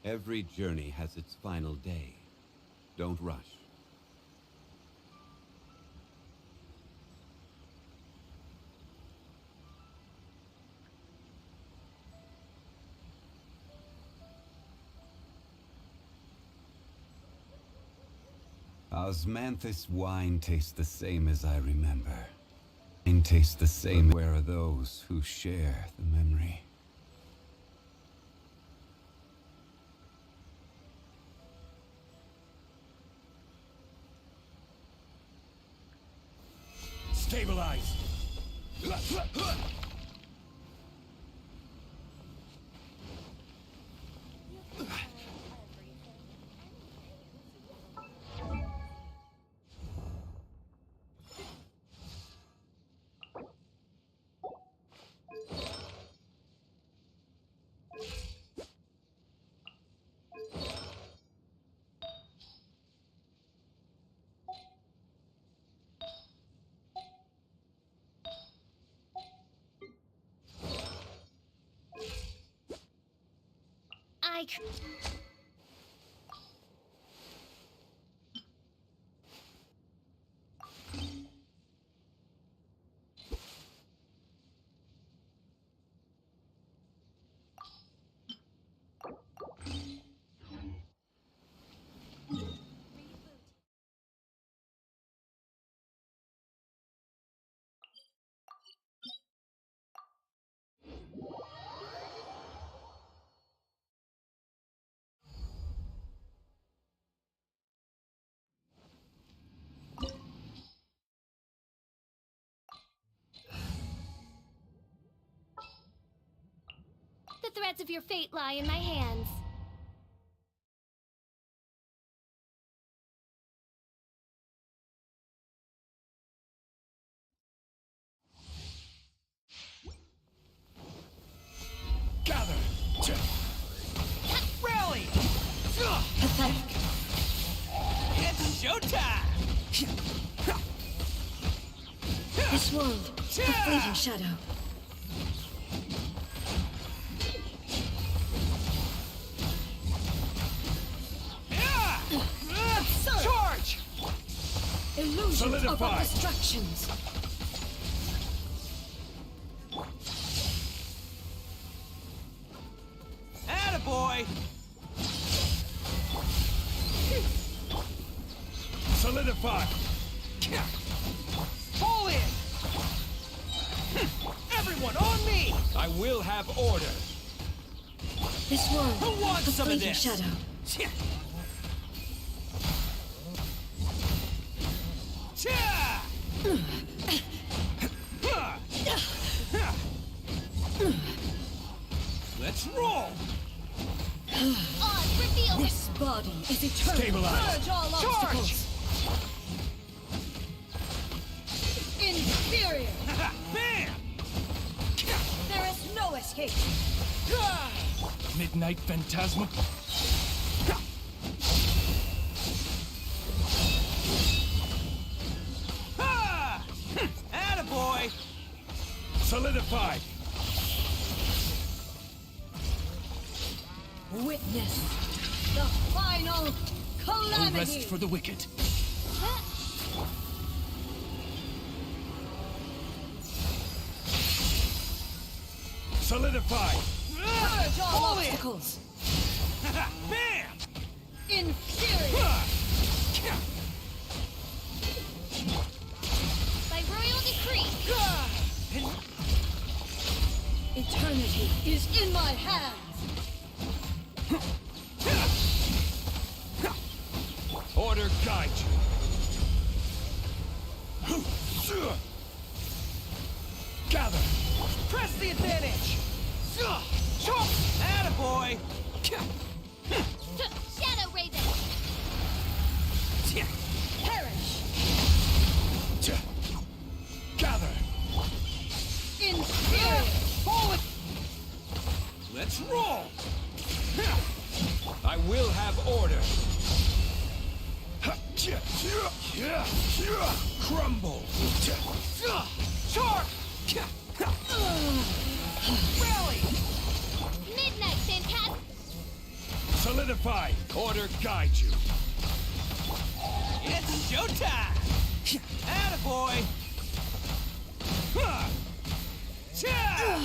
Every journey has its final day. Don't rush. Osmanthus wine tastes the same as I remember. Wine tastes the same. Where are those who share the memory? Stabilize! The threads of your fate lie in my hands. Gather! Rally! Pathetic. It's showtime! This world, a fleeting shadow. Charge! Illusions Solidify. are distractions. Attaboy! Solidify! Fall in! Everyone on me! I will have order. This world, Who wants a some of fleeting this? shadow. Let's roll! Oz, reveal This body is eternal. Stabilize! Purge all Charge! obstacles. Inferior. Bam! There is no escape. Midnight Phantasma. Attaboy! Solidified! Witness the final No calamity. rest for the wicked. Solidified! Purge all Fall in. obstacles. Bam! Inferior. by royal decree. Eternity is in my hands. Order guide you. Gather. Press the advantage. Attaboy. Shadow Raven. Perish. Gather. Inferior. Forward. Let's roll. I will have order. Crumble. Charge. Rally. Midnight Phantasm. Solidify! Order guide you! It's showtime! Attaboy! Huh. Cha!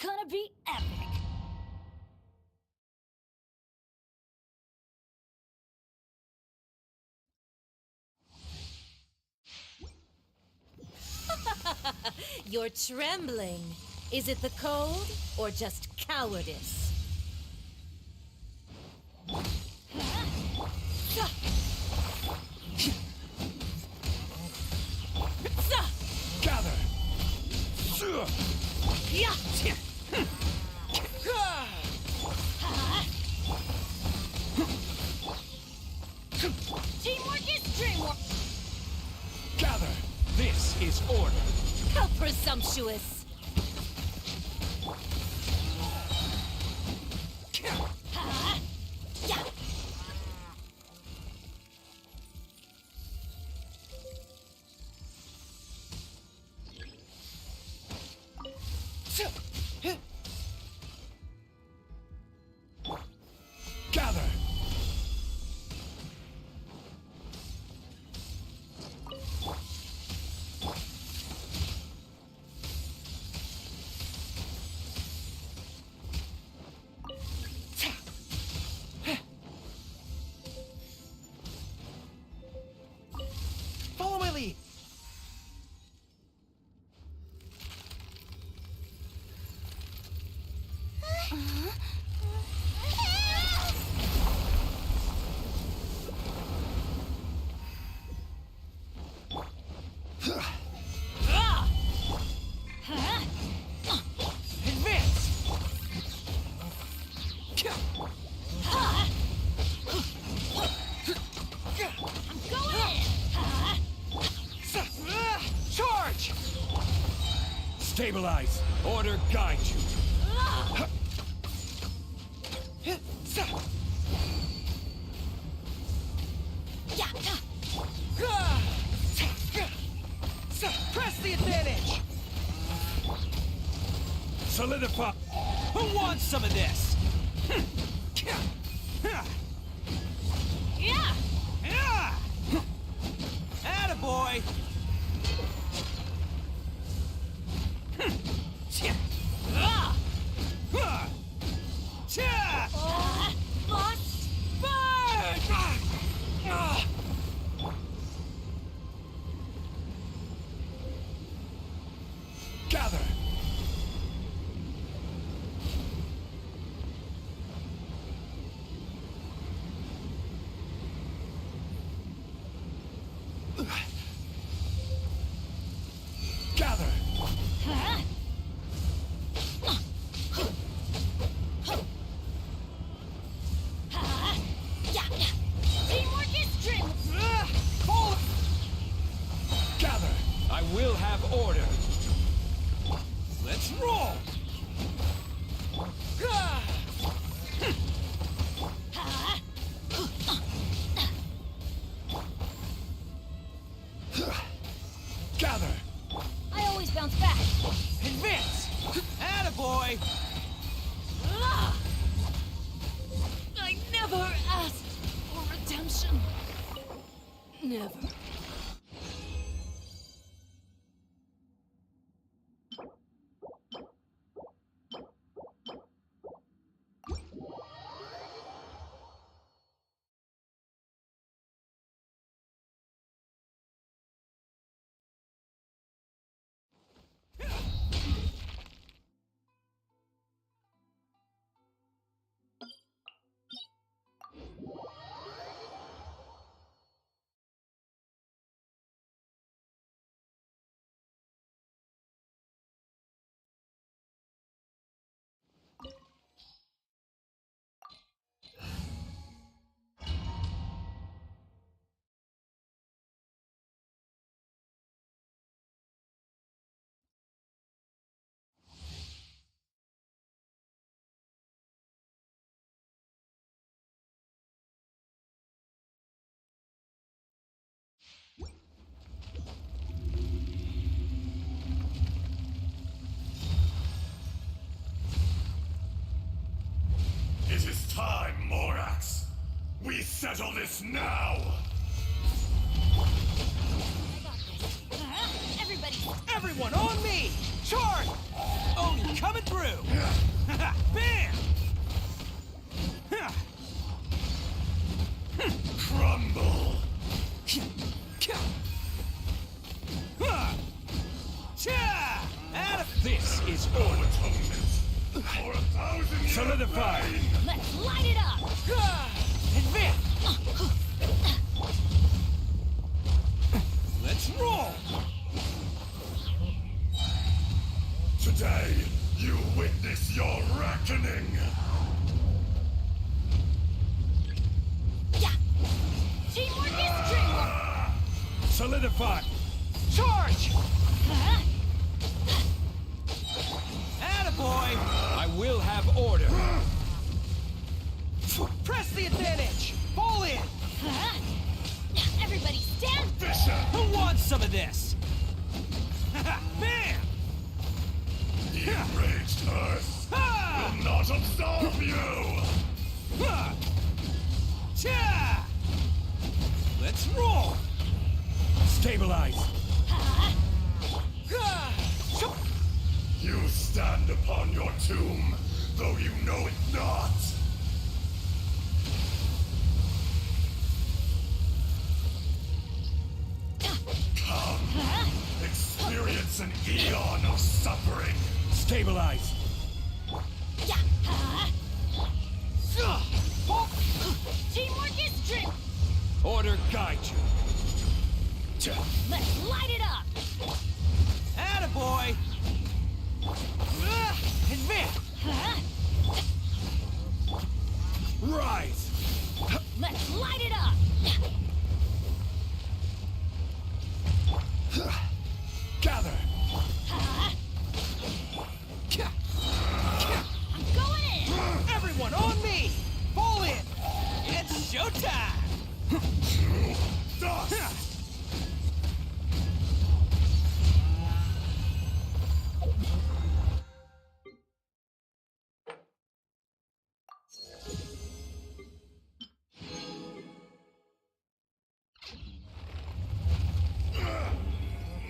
Gonna be epic. You're trembling. Is it the cold or just cowardice? Gather! Teamwork is dreamwork. Gather! This is order! How presumptuous! Gather! Follow my lead! Advance! Charge! Stabilize! Order guide you! Press the advantage! Solidify! Who wants some of this? Yeah! Attaboy! Must burn! Gather! Gather! Teamwork is dream. Fall! Gather! I will have order! Let's roll! Gather! I always bounce back. Advance! Attaboy! I never asked for redemption. Never. It is time, Morax. We settle this now! Everybody, Everyone on me! Charge! Oni coming through! Bam! Crumble! This is No order. atonement for 1,000 years Solidify. reign. let's light it up! Advance! Let's roll! Today, you witness your reckoning! Yeah! Teamwork is dreamwork! Solidify! Charge! Huh? Attaboy! I will have order. Press the advantage! Fall in! Huh? Everybody stand! Fisher! Who wants some of this? Bam! The enraged Earth Ha! will not absolve you! Ha! Cha! Let's roll! Stabilize! Huh? Ha! Sho- You stand upon your tomb, though you know it not. Come, Huh? experience an eon of suffering. Stabilize! Yeah! Huh? Ugh! Oh! Teamwork is dream! Order guide you. Cha! Let's light it up! Attaboy! Advance! Huh? Rise! Let's light it up! Gather! Huh? Ka! I'm going in! Everyone on me! Fall in! It's showtime! Dust!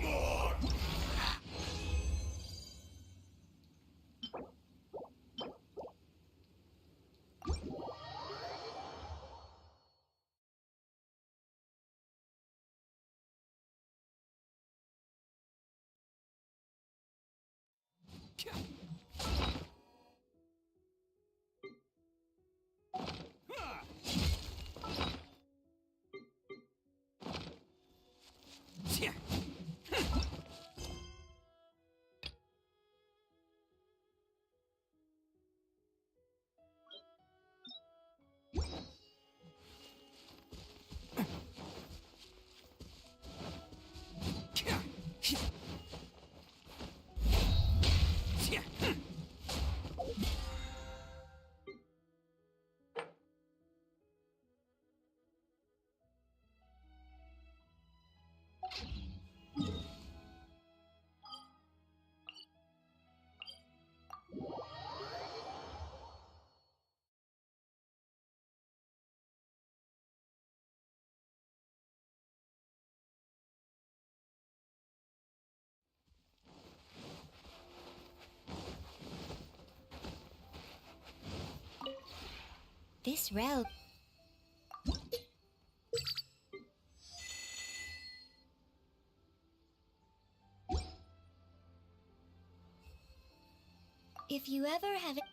More! This realm. If you ever have it.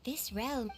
This realm.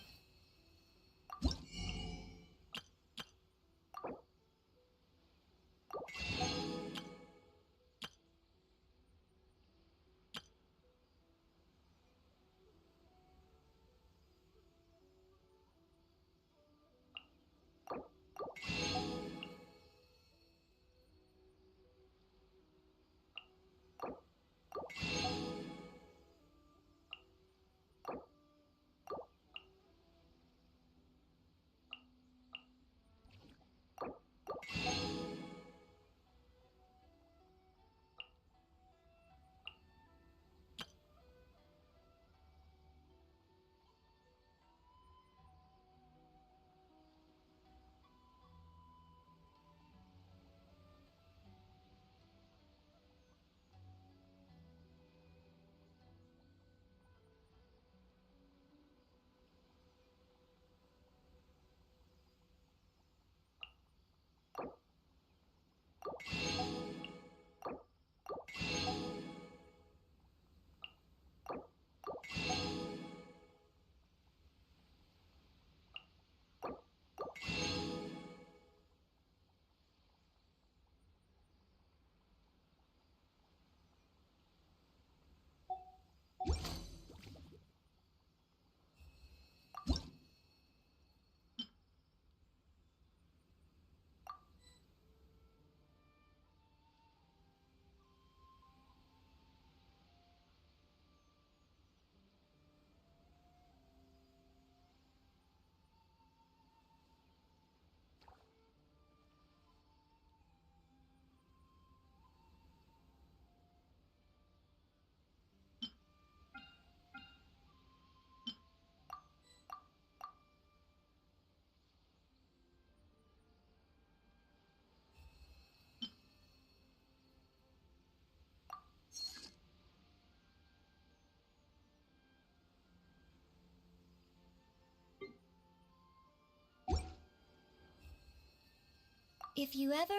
If you ever.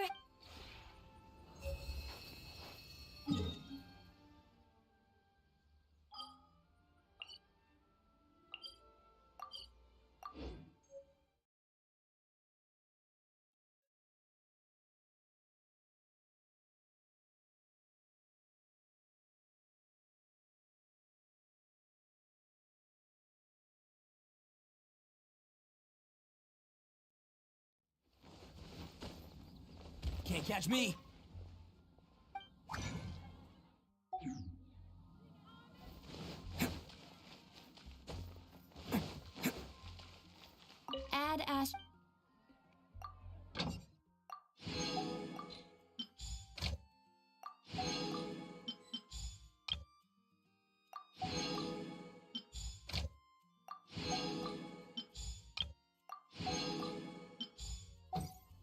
Can't catch me. Add Ash.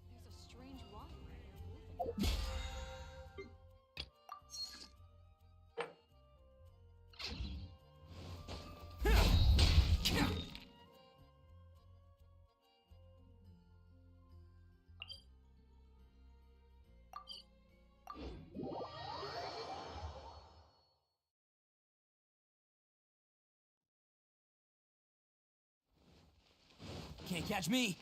There's a strange water right here. Can't catch me.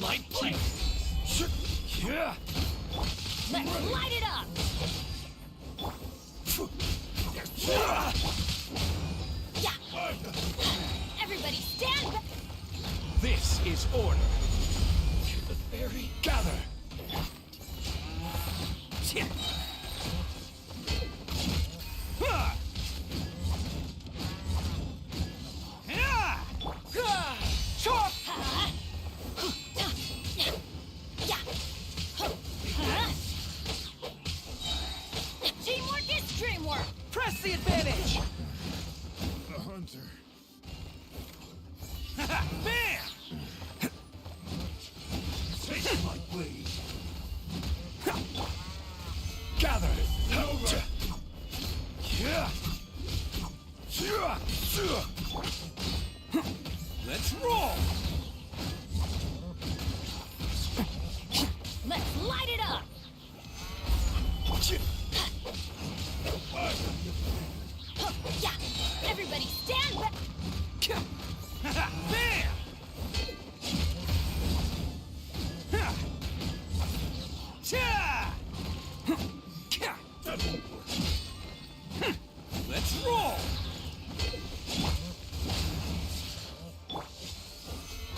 Light blade. Let's light it up! Yeah! Everybody stand back! This is order. The fairy. Gather. Teamwork is dreamwork! Press the advantage. The hunter. Bam! Take my blade. Gather. Let's roll. Let's light it up! Yeah! Everybody stand back! Bam! Let's roll.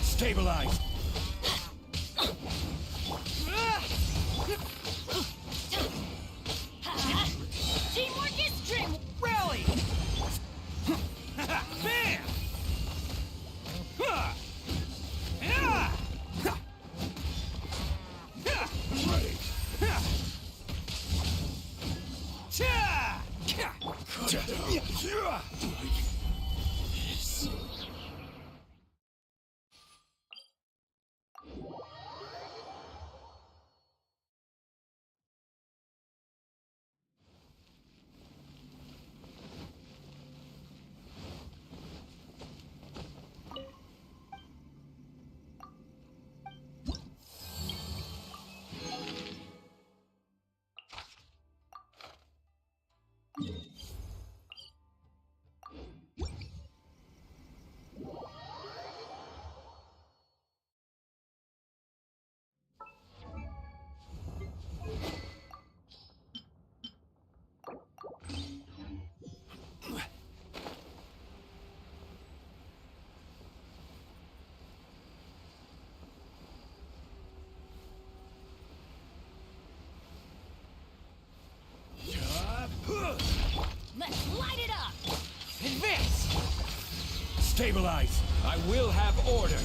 Stabilize. Teamwork is dream. Rally. Bam! Ready. Cut down. Let's light it up! Advance. Stabilize. I will have order.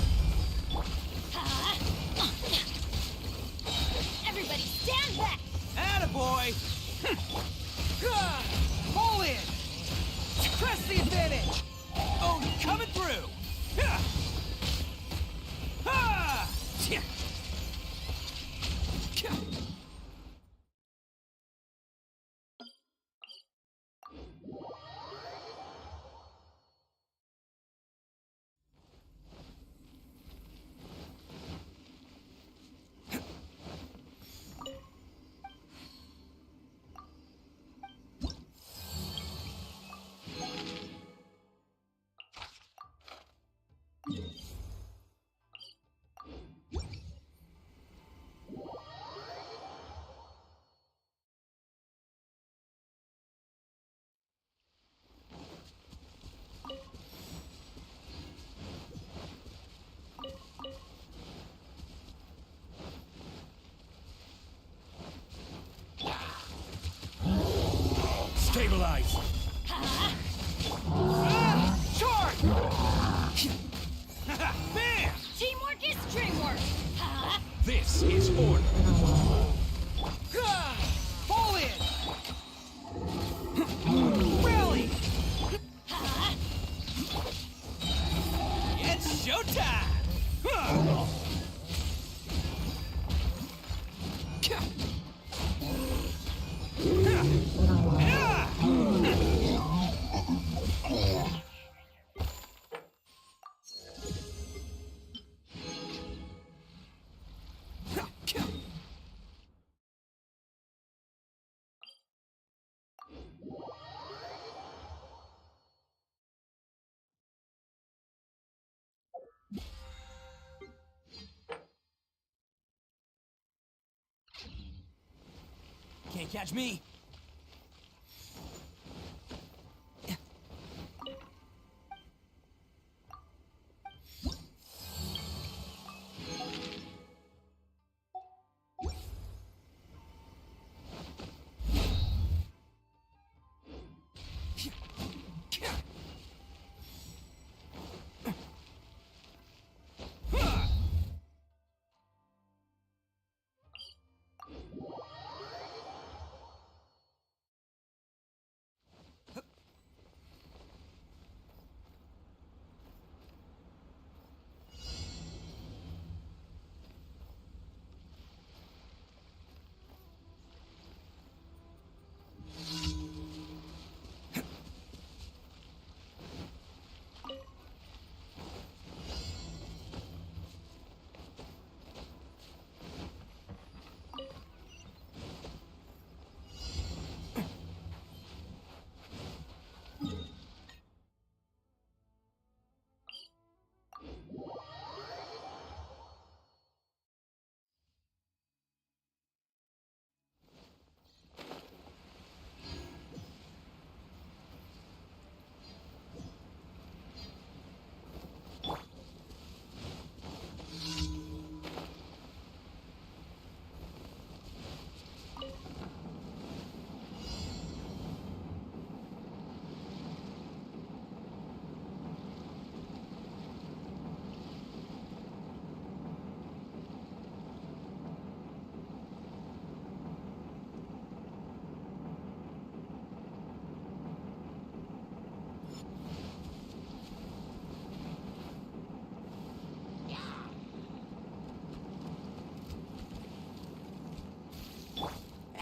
Everybody stand back! Attaboy! Pull in! Press the advantage! Oh, coming through! Ha! Stabilize! Charge! Bam! Teamwork is dreamwork. This is order! Fall in! Rally! It's showtime! Can't catch me.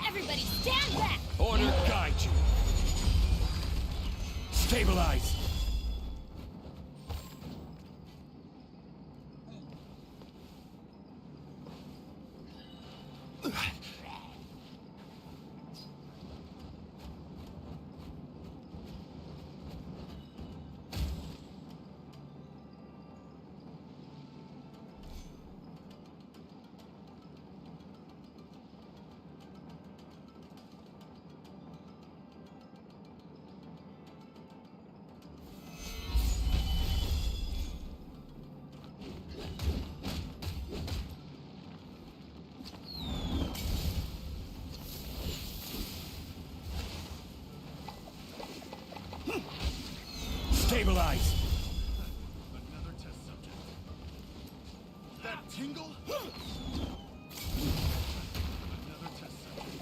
Everybody stand back. Order guide you! Stabilize! Stabilize! Another test subject. That tingle? Another test subject.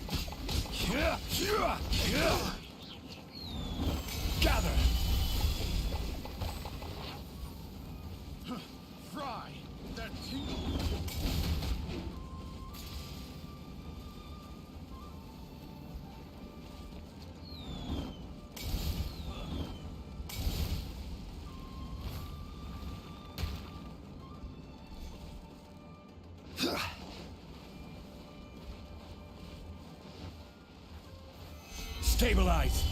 Gather! Fry! That tingle? Stabilize!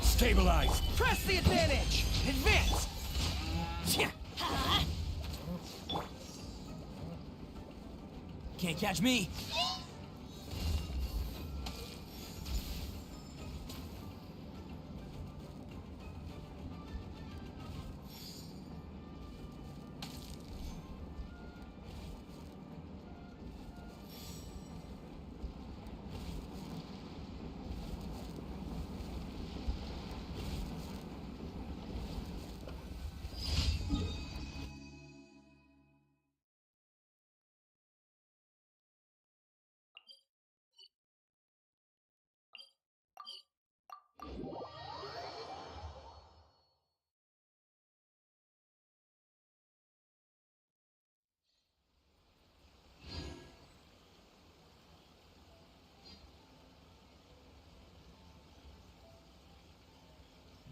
Stabilize! Press the advantage! Advance! Can't catch me.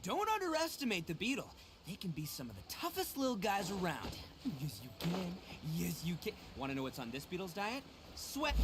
Don't underestimate the beetle. They can be some of the toughest little guys around. Yes, you can. Yes, you can. Want to know what's on this beetle's diet? Sweat.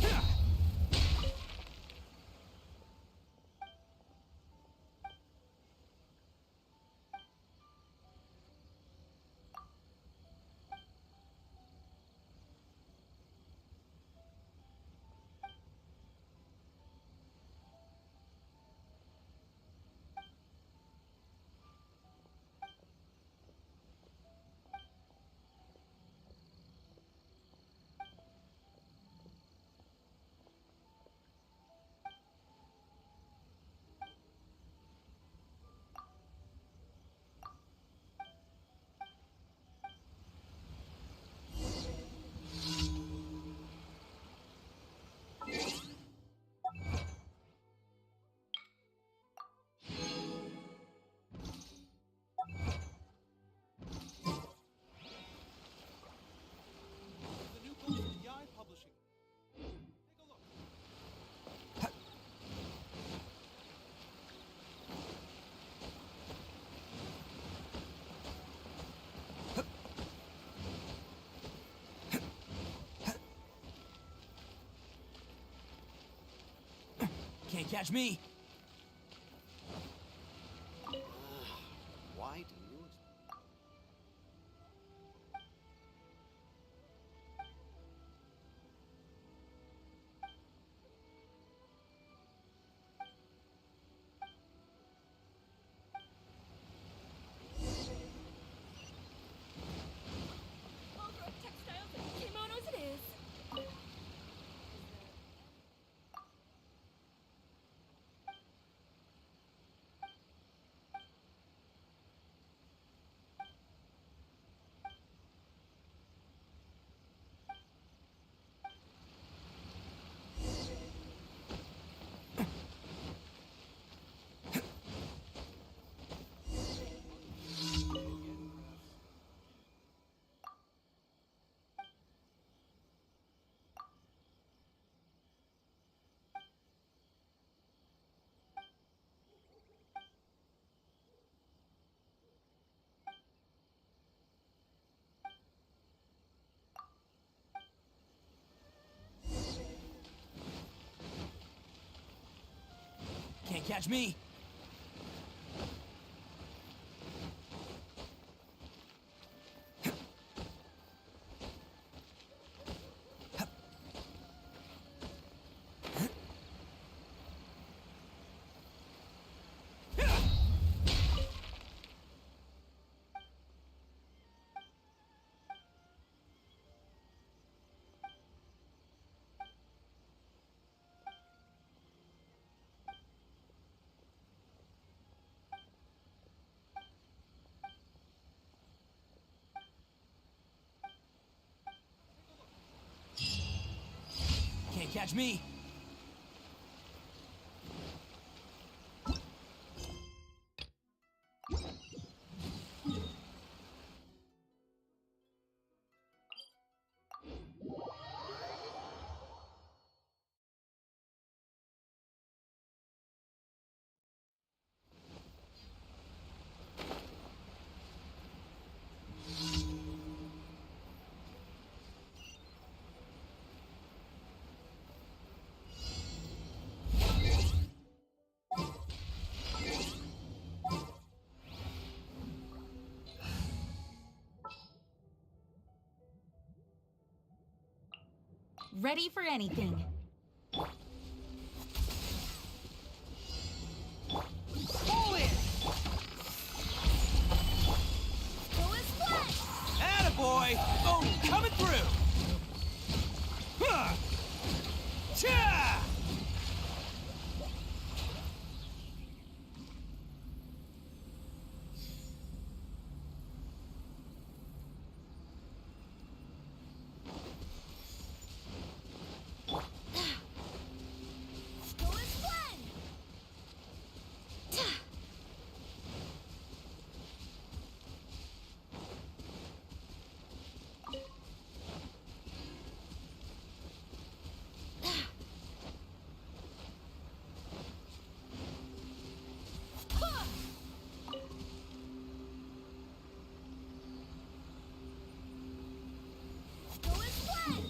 The new book from Yai Publishing. Take a look. Can't catch me. Why do you? All for textiles and kimonos it is. Can't catch me. Can't catch me. Ready for anything. Pull in! Go as one! Attaboy! Oh, coming through! Huh! Cha! Go as one! Go as one!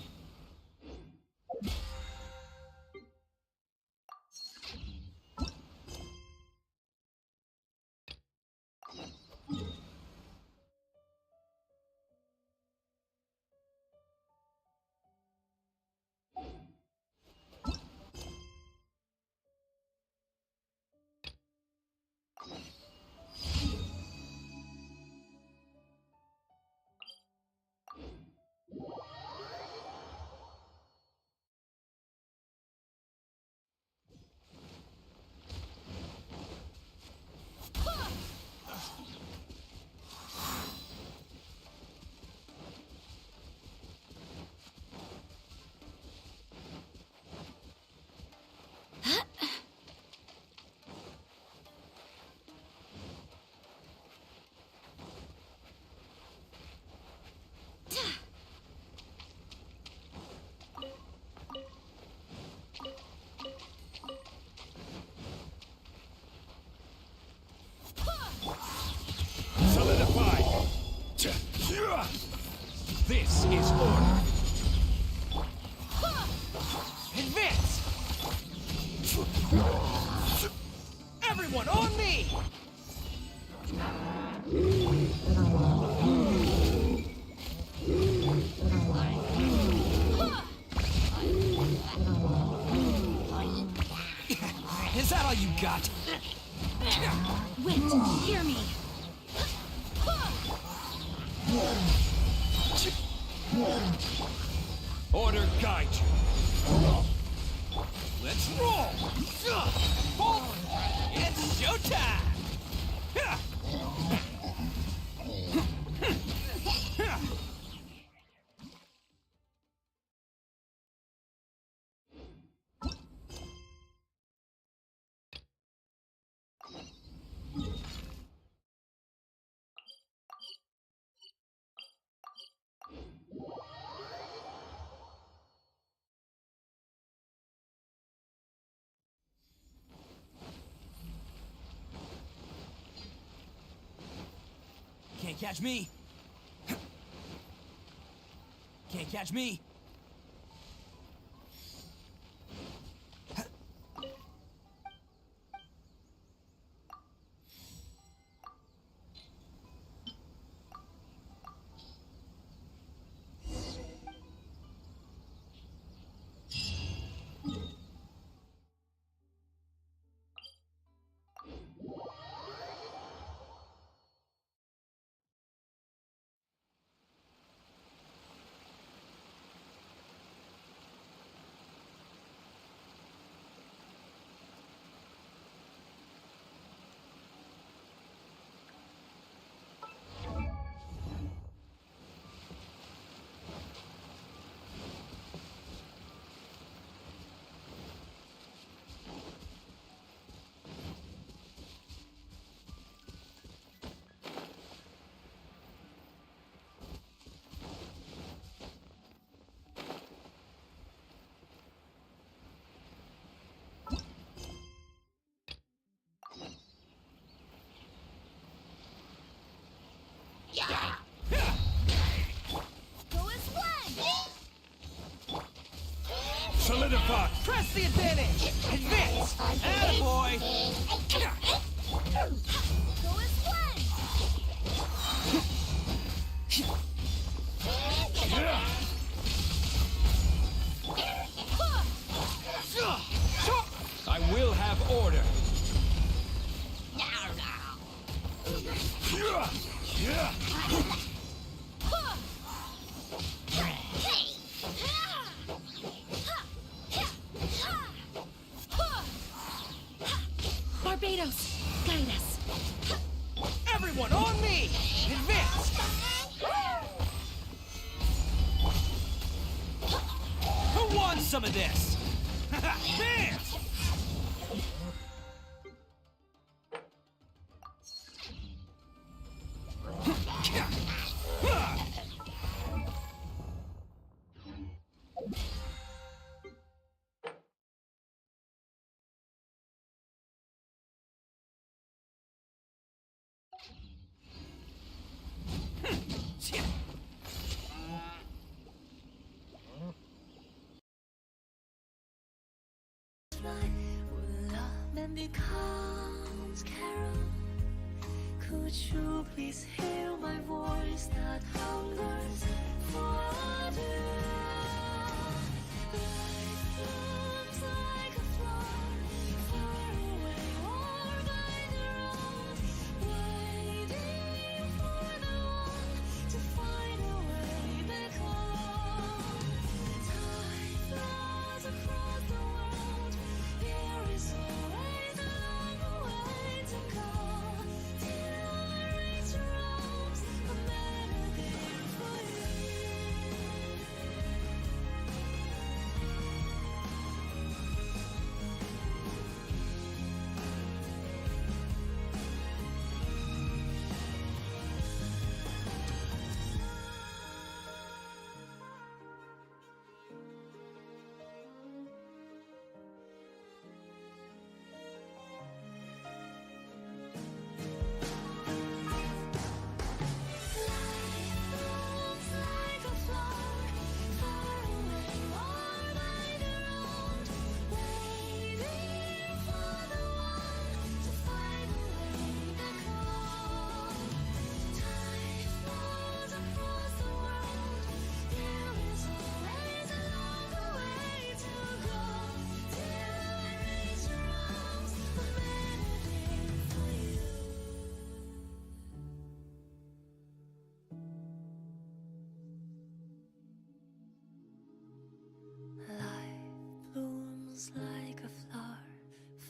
Solidify! This is order. Advance! Everyone on me! Is that all you got? Wait, hear me. Order guide you. Let's roll! Forward! It's showtime! Can't catch me! Can't catch me! Go as one! Solidify! Press the advantage! Advance! Attaboy! Go as one! Kratos, guide us. Everyone on me! Advance! Who wants some of this? Dance! Man becomes Carol. Could you please hear my voice that hungers for you? Life blooms like a flower, far away or by the road, waiting for the one to find a way back home. Time flows across the world. There is always a long way to go till I reach your arms, a melody for you. Life blooms like a flower, far away or by the road, waiting for the one to find a way back home. Time flows across the world. There is always a long way to go till I reach your arms, a melody for you. Life blooms like a flower,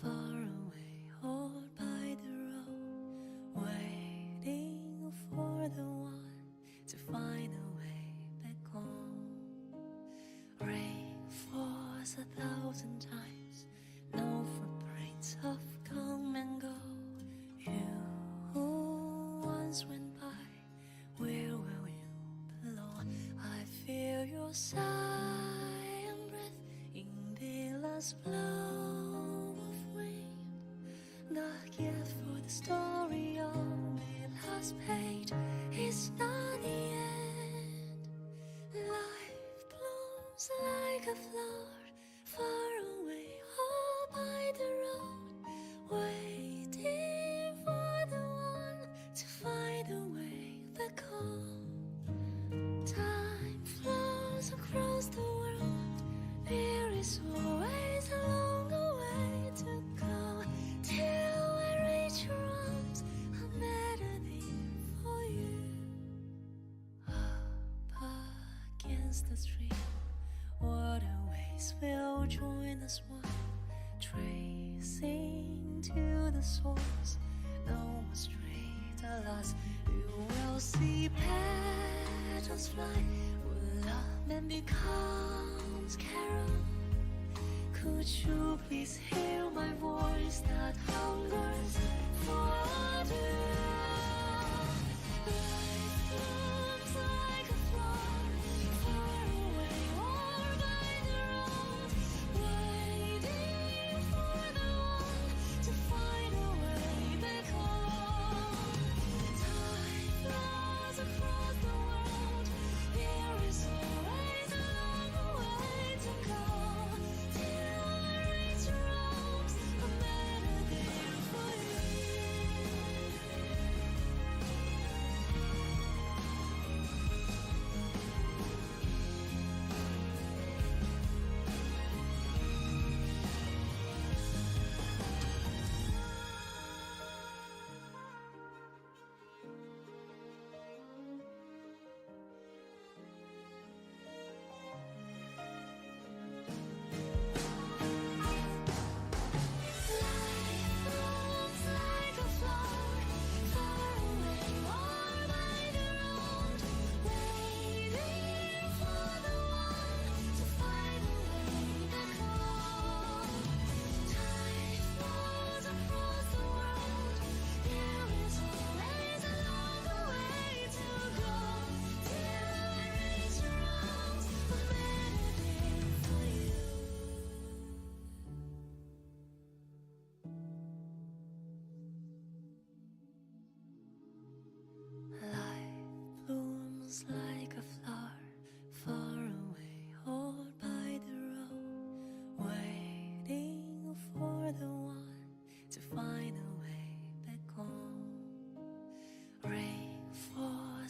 far away or by the road, waiting for the one to find a way back home. Rain falls 1,000 times, no footprints have come and go. You who once went by, where will you belong? I feel your sigh and breath in the last blow of wind. Not yet, for the story on the last page is not the end. Life blooms like a flower, far away or by the road, waiting for the one to find a way back home. Time flows across the world. There is always a longer way to go till I reach your arms, a melody for you. Up against the stream, waterways will join us one, tracing to the source. No more straight, alas, you will see petals fly. Will man becomes Carol? Could you please hear my voice that hungers for you? Life blooms like a flower, far away or by the road, waiting for the one to find a way back home. Time flows across the world. There is always a long way to go till I reach your arms, a melody for you.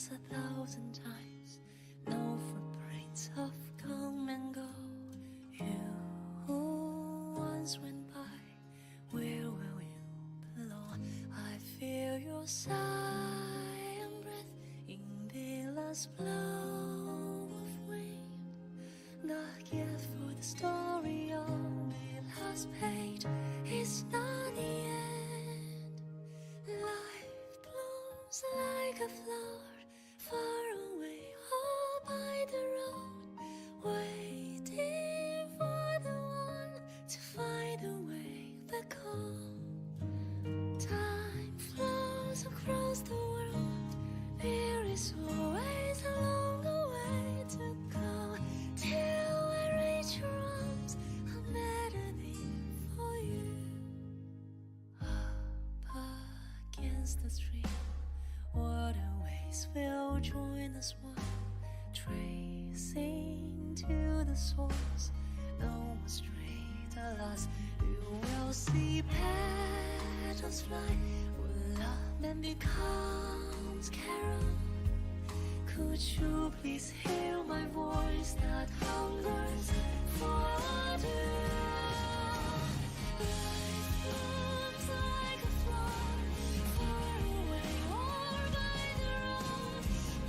flows 1,000 times. No footprints of come and go. You who once went by, where will you belong? I feel your sigh and breath in the last blow of wind. Not yet for the story on the last page. It's not the end. Life blooms like a flower far away, all by the road, waiting for the one to find a way back home. Time flows across the world. There is always a longer way to go till I reach your arms. A melody for you. Up against the stream, waterways will join us one, tracing to the source. No more straight, alas. You will see petals fly when love then becomes carol. Could you please hear my voice that hungers for you? Life blooms like a flower far away, or by the road,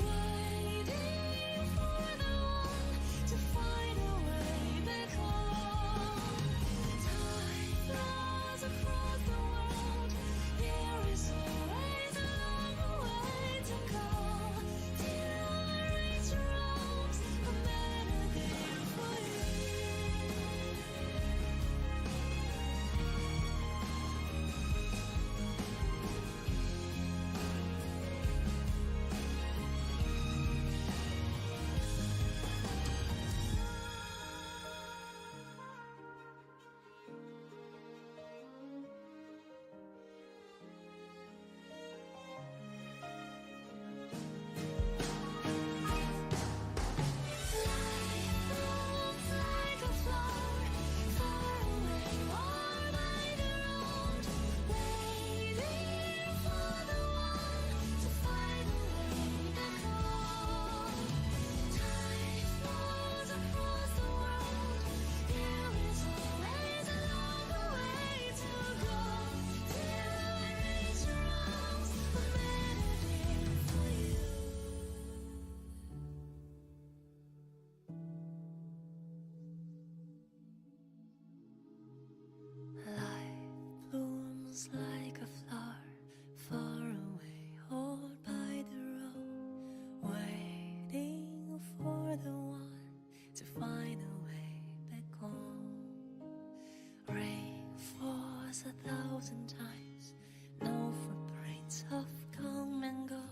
waiting for the one to find a way back home. Time flows across the world. There is always a longer way to go till I reach your arms. A melody for you. Life blooms like a flower far away, or by the road, waiting for the one to find a way back home. Time flows across the world. There is always a longer way to go till I reach your arms. A melody for you. Life blooms like a flower far away, all by the road, waiting for the one to find a way back home. Rain falls 1,000 times. No footprints of come and go.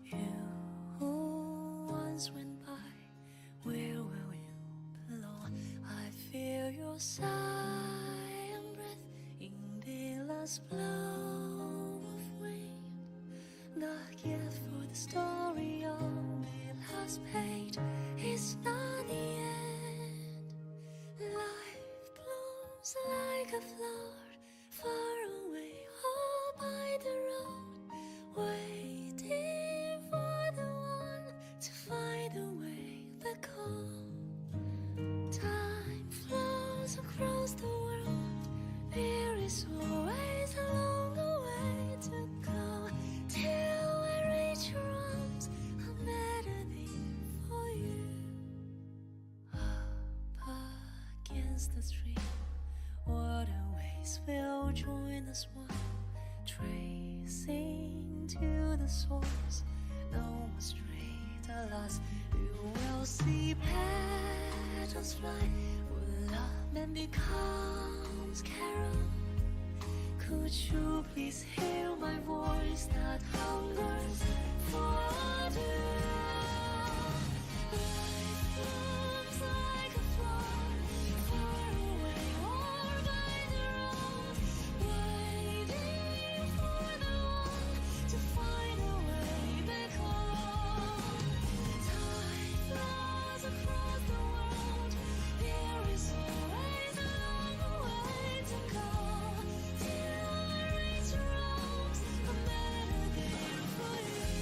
You who once went by, where will you belong? I feel your sigh and breath in the last blow of wind. Not yet for the story on the last page. It's not the end. Life blooms like a flower far away, all by the road, waiting for the one to find a way back home. Time flows across the world. There is always a longer way to go till I reach your arms. A melody for you. Up against the stream, waterways will join us one, tracing to the source. No more straight, alas. You will see petals fly when love then becomes carol. Could you please hear my voice that hungers for you? Life blooms like a flower far away, or by the road, waiting for the one to find a way back home. Time flows across the world. There is always a longer way to go till I reach your arms. A melody for you.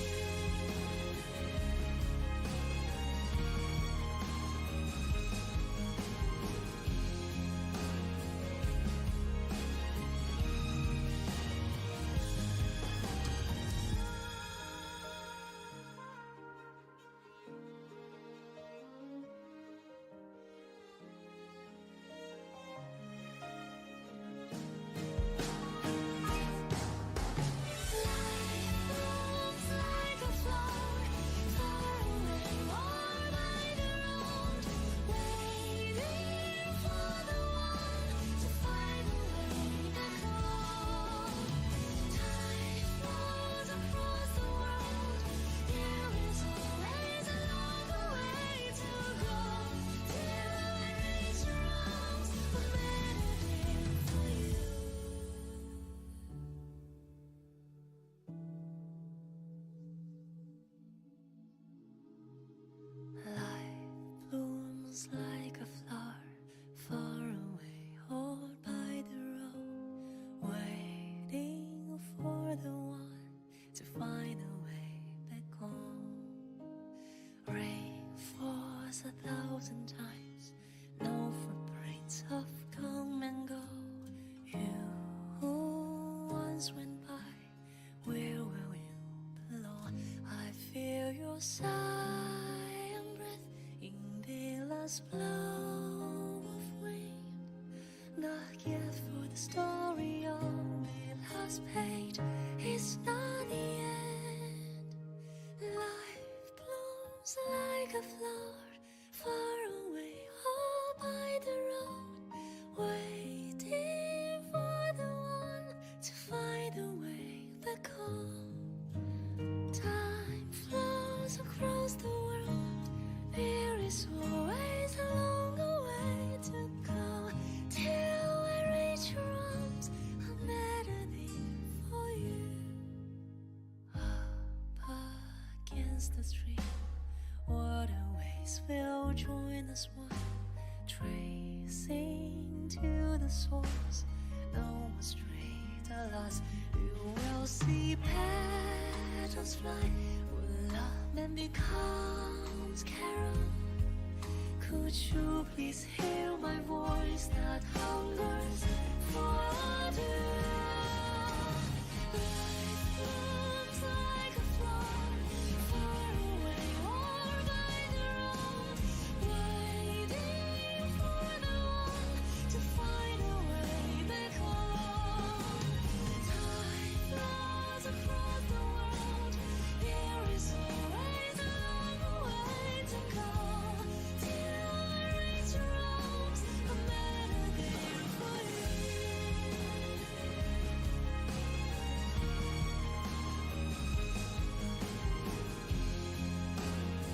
sigh and breath in the last blow of wind. Not yet for the story on the last page. It's not the end. Life blooms like a flower far away, all by the road, waiting for the one to find a way back home. Time flows across the world. There is always a longer way to go till I reach your arms, a melody for you. Up against the stream, waterways will join us one, tracing to the source. No more straight, alas, you will see petals fly where love then becomes carol. Could you please hear my voice that hungers for you? Life blooms like a flower far away, or by the road, waiting for the one to find a way back home. Time flows across the world. There is always a long way to go till I reach your arms, a melody for you. Life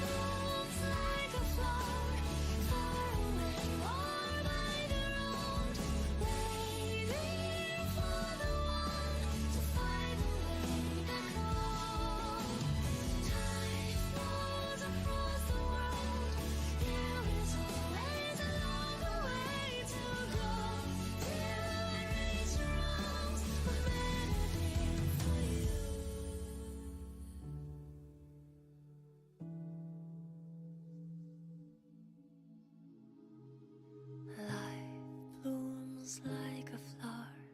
blooms like a flower far away, or by the road, waiting for the one to find a way back home. Time flows across the world. There is always a longer way to go till I reach your arms, a melody for you. Life blooms like a flower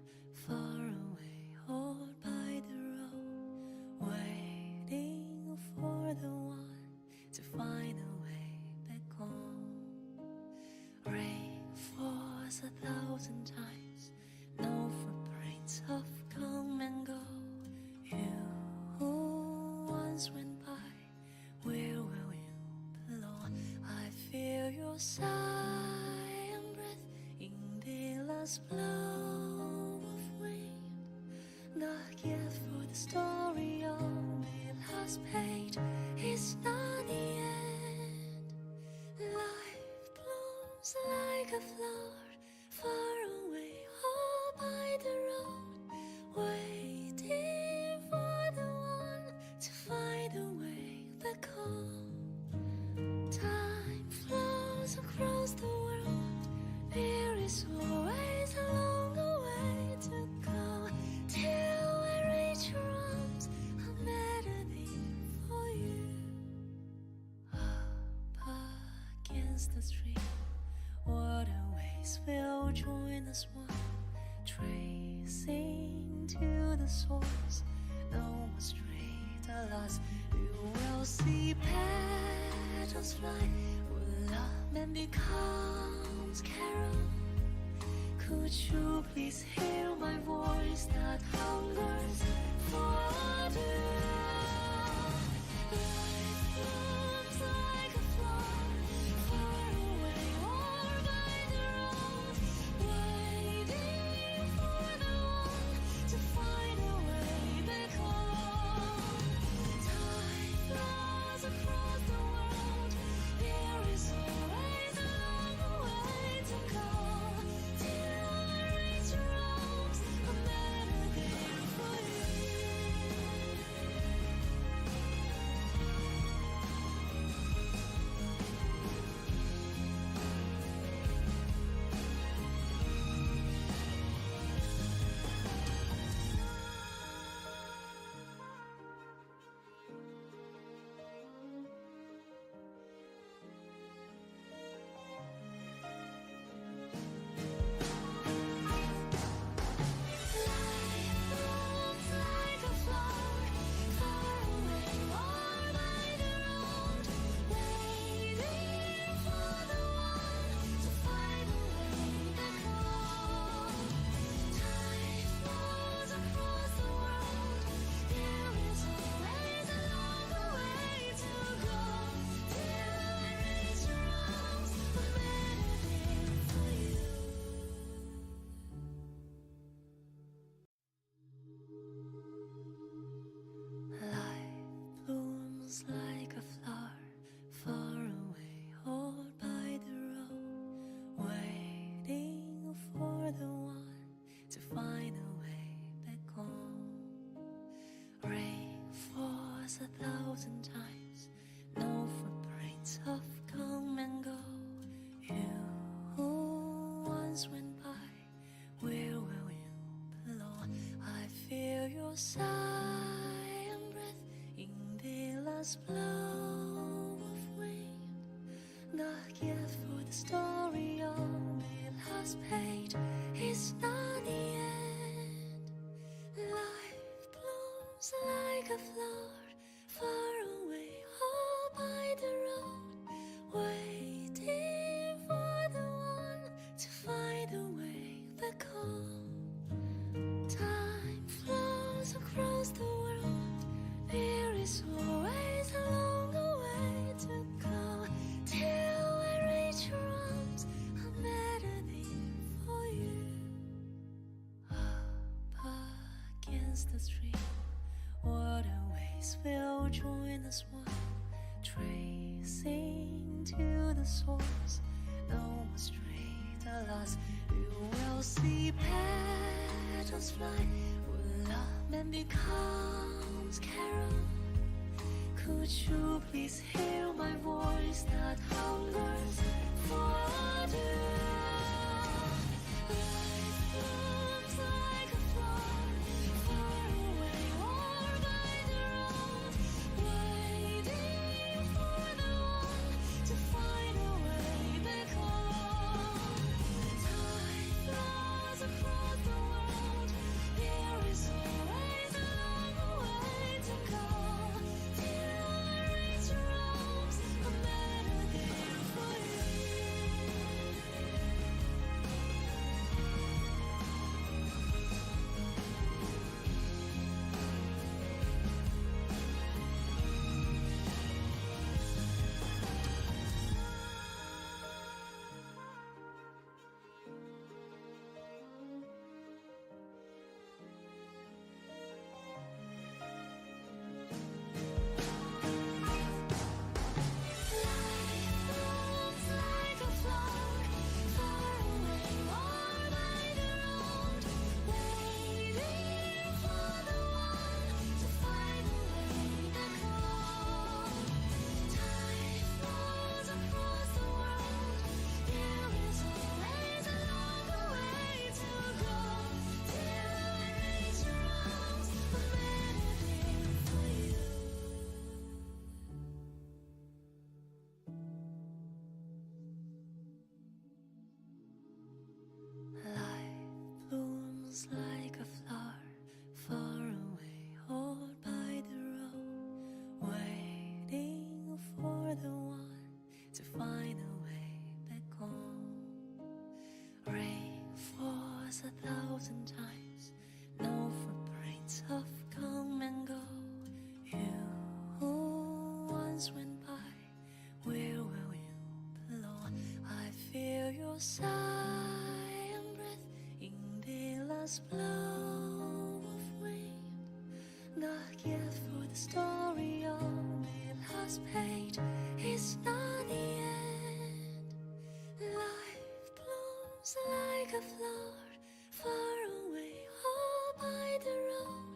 far away, all by the road, waiting for the one to find a way back home. Rain falls 1,000 times, no footprints of come and go. You who once went by, where will you belong? I feel your sigh and breath in the last blow of wind. Not yet for the story on the last page. It's not the end. Life blooms like a flower far away, all by the road, waiting for the one to find a way back home. Time flows across the world. There is always a longer way to go till I reach your arms, a melody for you. Up against the stream, waterways will join us one, tracing to the source. No more straight, alas, you will see petals fly where love then becomes carol. Could you please hear my voice that hungers for you? Life blooms like a flower far away, or by the road, waiting for the one to find a way back home. Time flows across the world. There is always a longer way to go till I reach your arms, a melody for you. flows 1,000 times. No footprints of come and go. You who once went by, where will you belong? I feel your sigh and breath in the last blow of wind. Not yet for the story on the last page. It's not the end. Life blooms like a flower far away, all by the road, waiting for the one to find a way back home. Time flows across the world. There is always a longer way to go till I reach your arms. I'm meditating for you. Up against the stream, waterways will join us one, tracing to the source. No more straight, alas, you will see petals fly where love then becomes carol. Could you please hear my voice that hungers for you? Life blooms like a flower far away, or by the road, waiting for the one to find a way back home. Time flows across the world. There is always a longer way to go till I reach your arms. I'm meditating for you. Life blooms like a flower far away, or by the road, waiting for the one to find a way back home. Time flows across the world. There is always a longer way to go till I reach your arms. I'm meditating for you. Life blooms like a flower far away, all by the road, waiting for the one to find a way back home. Rain falls 1,000 times. No footprints of come and go. You who once went by, where will you belong? I feel your sigh and breath in the last blow of wind. Not yet for the story on the last page. It's not the end. Life blooms like a flower far away, all by the road,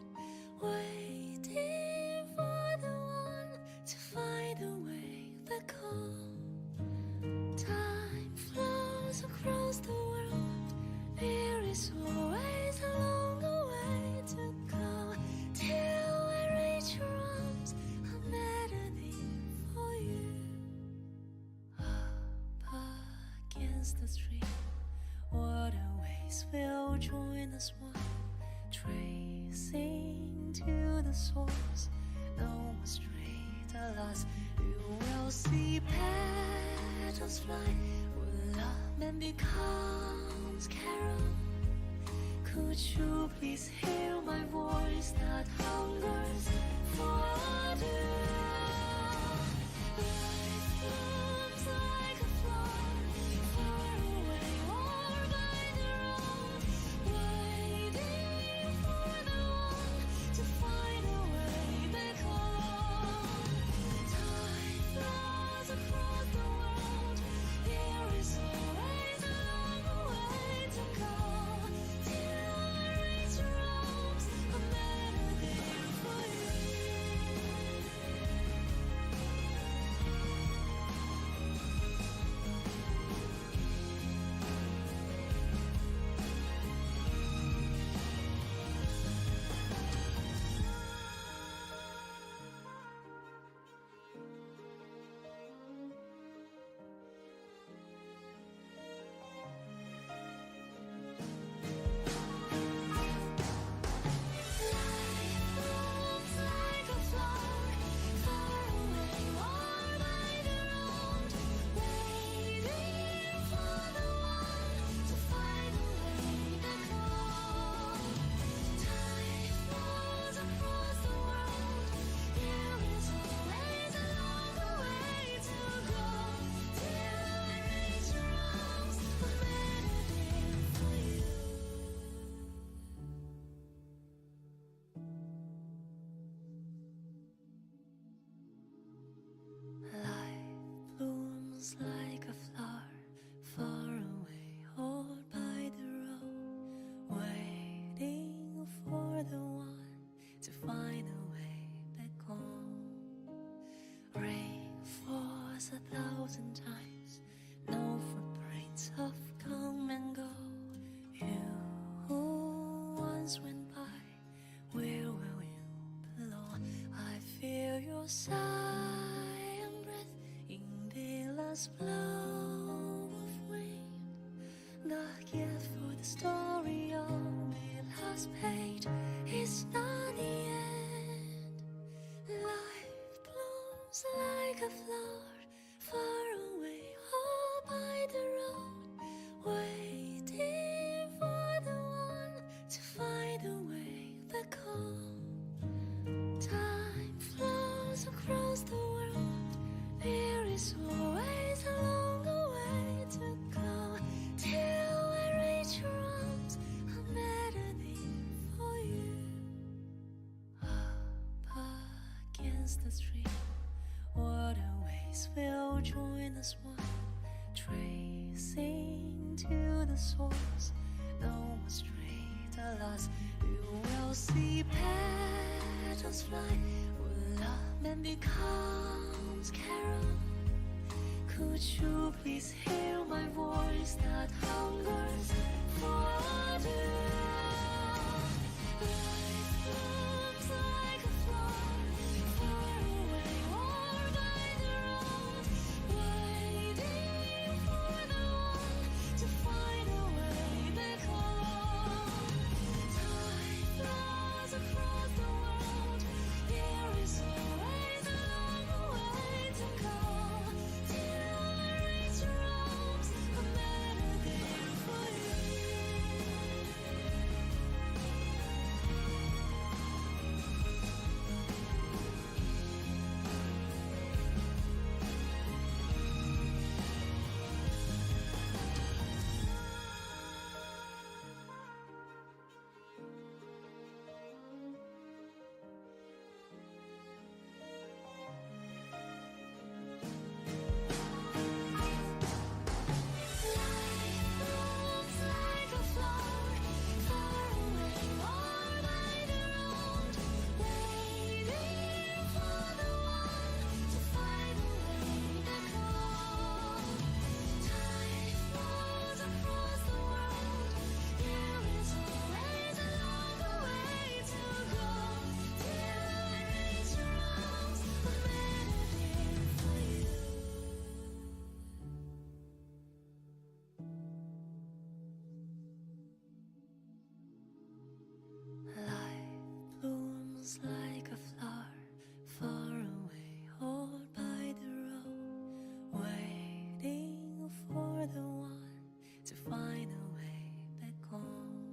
waiting for the one to find a way back home. Time flows across the world. There is always a longer way to go till I reach your arms. I'm meditating for you. Up against the stream, waterways will join us one, tracing to the source. No more straight, alas, you will see petals fly where love then becomes carol. Could you please hear my voice that hungers for you? Life blooms like a flower far away, or by the road, waiting for the one to find a way back home. Time flows across the world. There is always a longer way to go till I reach your arms. I'm meditating for you. was 1,000 times. No footprints of come and go. You who once went by, where will you belong? I feel your sigh and breath in the last blow of wind. The gift for the story on the last page is not the end. Life blooms like a flower far away, all by the road, waiting for the one to find a way back home. Time flows across the world, there is always a longer way to go till I reach your arms, a melody for you. Up against the stream, waterways will join us one, tracing to the source. No more straight, alas, you will see petals fly when love becomes carol. Could you please hear my voice that hungers for you? Life blooms like a flower far away, or by the road, waiting for the one to find a way back home. Time flows across the world, there is always a longer way to go till I reach your arms, a melody for you. Life blooms like a flower far away, or by the road, waiting for the one to find a way back home. Time flows across the world, there is always a longer way to go till I reach your arms, a melody for you. Life blooms like a flower far away, or by the road, waiting for the one to find a way back home.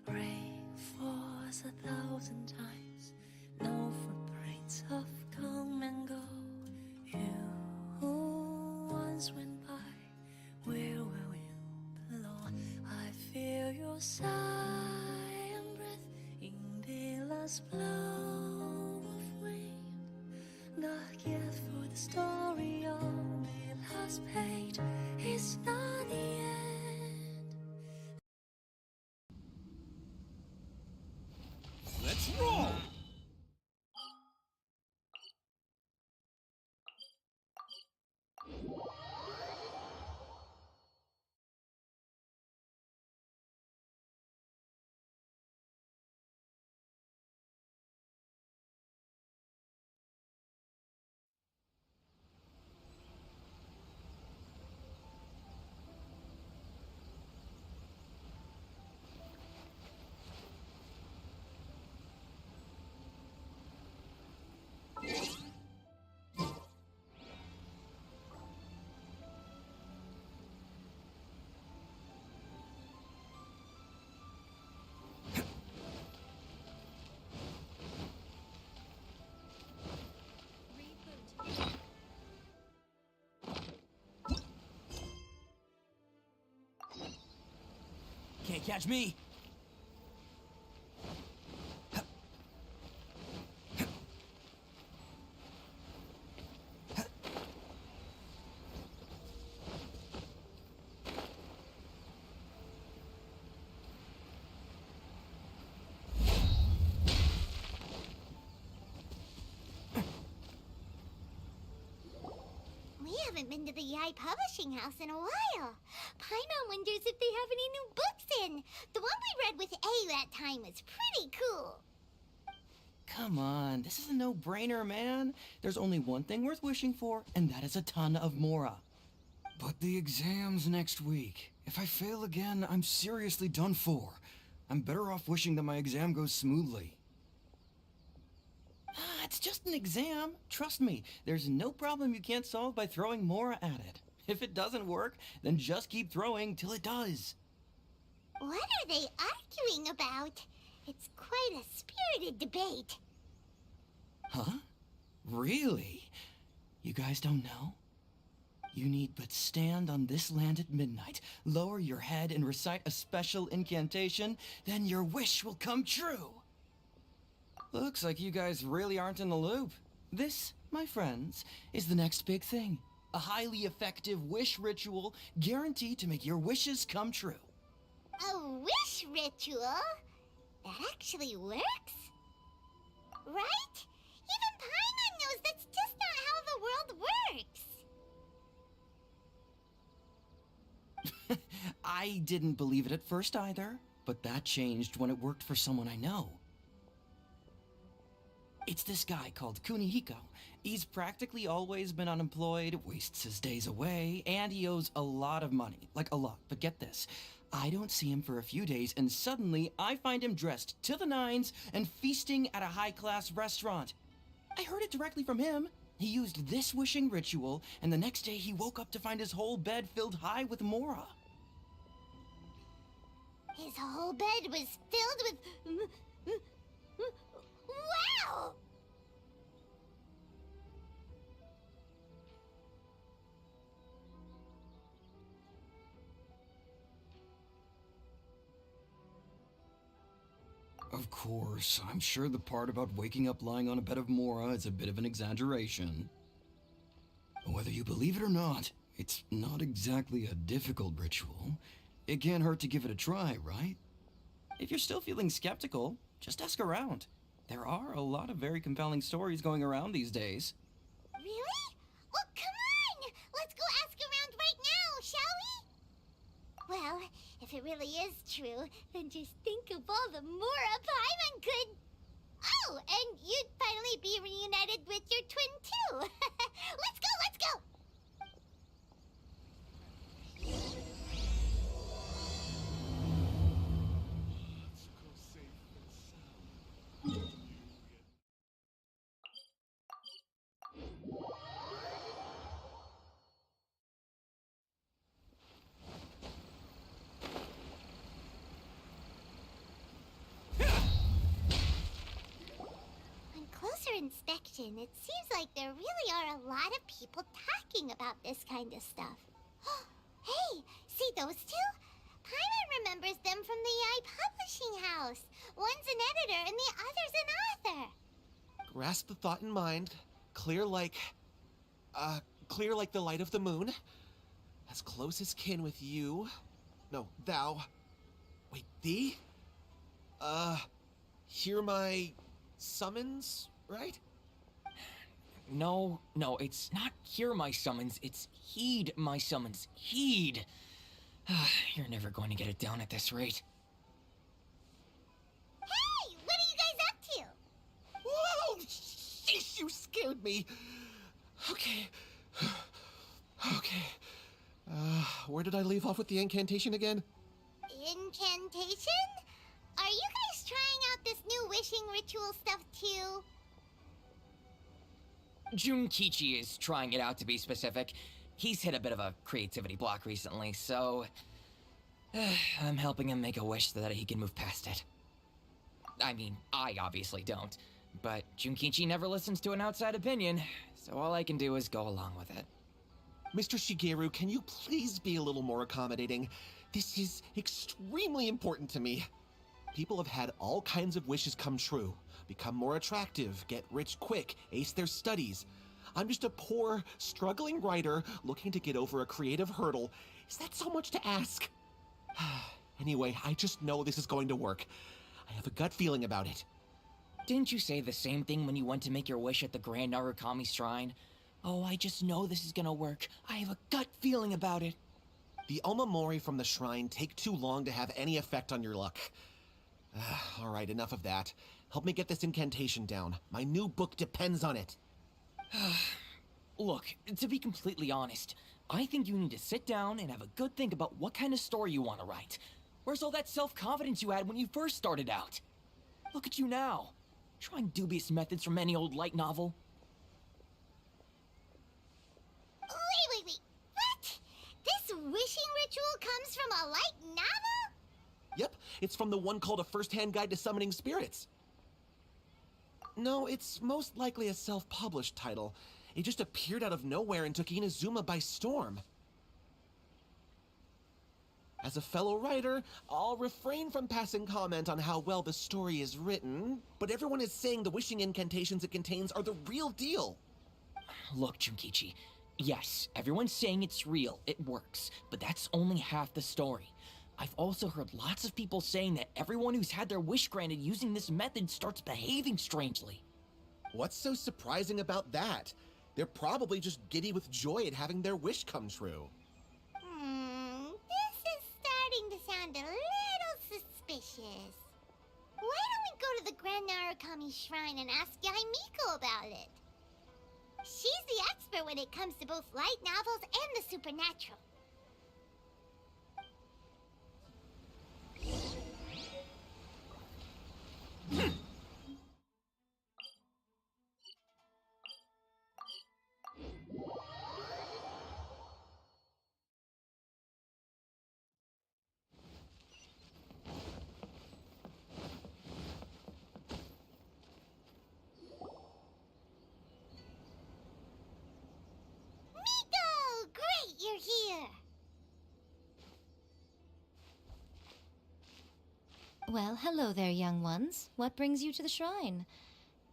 Rain falls 1,000 times, no footprints of come and go. You who once went by, where will you belong? I feel your sigh and breath in the last blow of wind. The gift for the story on the last page is not the end. Let's roll! Can't catch me! haven't been to the Yai Publishing House in a while. Paimon wonders if they have any new books in. The one we read with A that time was pretty cool. Come on, this is a no-brainer, man. There's only one thing worth wishing for, and that is a ton of Mora. But the exam's next week. If I fail again, I'm seriously done for. I'm better off wishing that my exam goes smoothly. It's just an exam. Trust me, there's no problem you can't solve by throwing Mora at it. If it doesn't work, then just keep throwing till it does. What are they arguing about? It's quite a spirited debate. Huh? Really? You guys don't know? You need but stand on this land at midnight, lower your head and recite a special incantation, then your wish will come true. Looks like you guys really aren't in the loop. This, my friends, is the next big thing. A highly effective wish ritual guaranteed to make your wishes come true. A wish ritual? That actually works? Right? Even Paimon knows that's just not how the world works. I didn't believe it at first either, but that changed when it worked for someone I know. It's this guy called Kunihiko. He's practically always been unemployed, wastes his days away, and he owes a lot of money. Like a lot, but get this. I don't see him for a few days, and suddenly I find him dressed to the nines and feasting at a high-class restaurant. I heard it directly from him. He used this wishing ritual, and the next day he woke up to find his whole bed filled high with Mora. His whole bed was filled with... Wow! Of course, I'm sure the part about waking up lying on a bed of Mora is a bit of an exaggeration. Whether you believe it or not, it's not exactly a difficult ritual. It can't hurt to give it a try, right? If you're still feeling skeptical, just ask around. There are a lot of very compelling stories going around these days. Really? Well, come on! Let's go ask around right now, shall we? Well, if it really is true, then just think of all the Mora Paimon could... Oh, and you'd finally be reunited with your twin, too! Let's go, let's go! On closer inspection, it seems like there really are a lot of people talking about this kind of stuff. Hey, see those two? Paimon remembers them from the Yai Publishing House. One's an editor and the other's an author. Grasp the thought in mind. Clear like the light of the moon. As close as kin with you. No, thou. Wait, thee? Hear my summons, right? No, it's not hear my summons, it's heed my summons. Heed! You're never going to get it down at this rate. Hey, what are you guys up to? Whoa! Sheesh, you scared me. Okay. Okay. Where did I leave off with the incantation again? Incantation? Are you guys trying out this new wishing ritual stuff too? Junkichi is trying it out, to be specific. He's hit a bit of a creativity block recently, so... I'm helping him make a wish so that he can move past it. I mean, I obviously don't, but Junkichi never listens to an outside opinion, so all I can do is go along with it. Mr. Shigeru, can you please be a little more accommodating? This is extremely important to me. People have had all kinds of wishes come true. Become more attractive, get rich quick, ace their studies. I'm just a poor, struggling writer looking to get over a creative hurdle. Is that so much to ask? Anyway, I just know this is going to work. I have a gut feeling about it. Didn't you say the same thing when you went to make your wish at the Grand Narukami Shrine? Oh, I just know this is gonna work. I have a gut feeling about it. The Omamori from the shrine take too long to have any effect on your luck. Alright, enough of that. Help me get this incantation down. My new book depends on it. Look, to be completely honest, I think you need to sit down and have a good think about what kind of story you want to write. Where's all that self-confidence you had when you first started out? Look at you now, trying dubious methods from any old light novel. Wait. What? This wishing ritual comes from a light novel? Yep, it's from the one called A First-Hand Guide to Summoning Spirits. No, it's most likely a self-published title. It just appeared out of nowhere and took Inazuma by storm. As a fellow writer, I'll refrain from passing comment on how well the story is written, but everyone is saying the wishing incantations it contains are the real deal. Look, Junkichi, yes, everyone's saying it's real, it works, but that's only half the story. I've also heard lots of people saying that everyone who's had their wish granted using this method starts behaving strangely. What's so surprising about that? They're probably just giddy with joy at having their wish come true. This is starting to sound a little suspicious. Why don't we go to the Grand Narukami Shrine and ask Yaimiko about it? She's the expert when it comes to both light novels and the supernatural. Miko! Great, you're here! Well, hello there, young ones. What brings you to the shrine?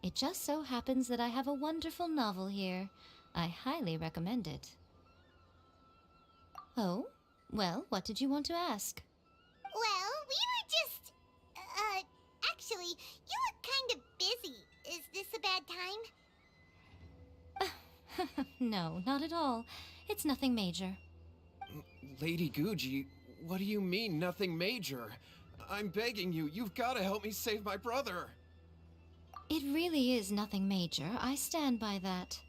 It just so happens that I have a wonderful novel here. I highly recommend it. Oh? Well, what did you want to ask? Well, we were just... actually, you look kind of busy. Is this a bad time? No, not at all. It's nothing major. Lady Guji, what do you mean, nothing major? I'm begging you, you've got to help me save my brother. It really is nothing major. I stand by that.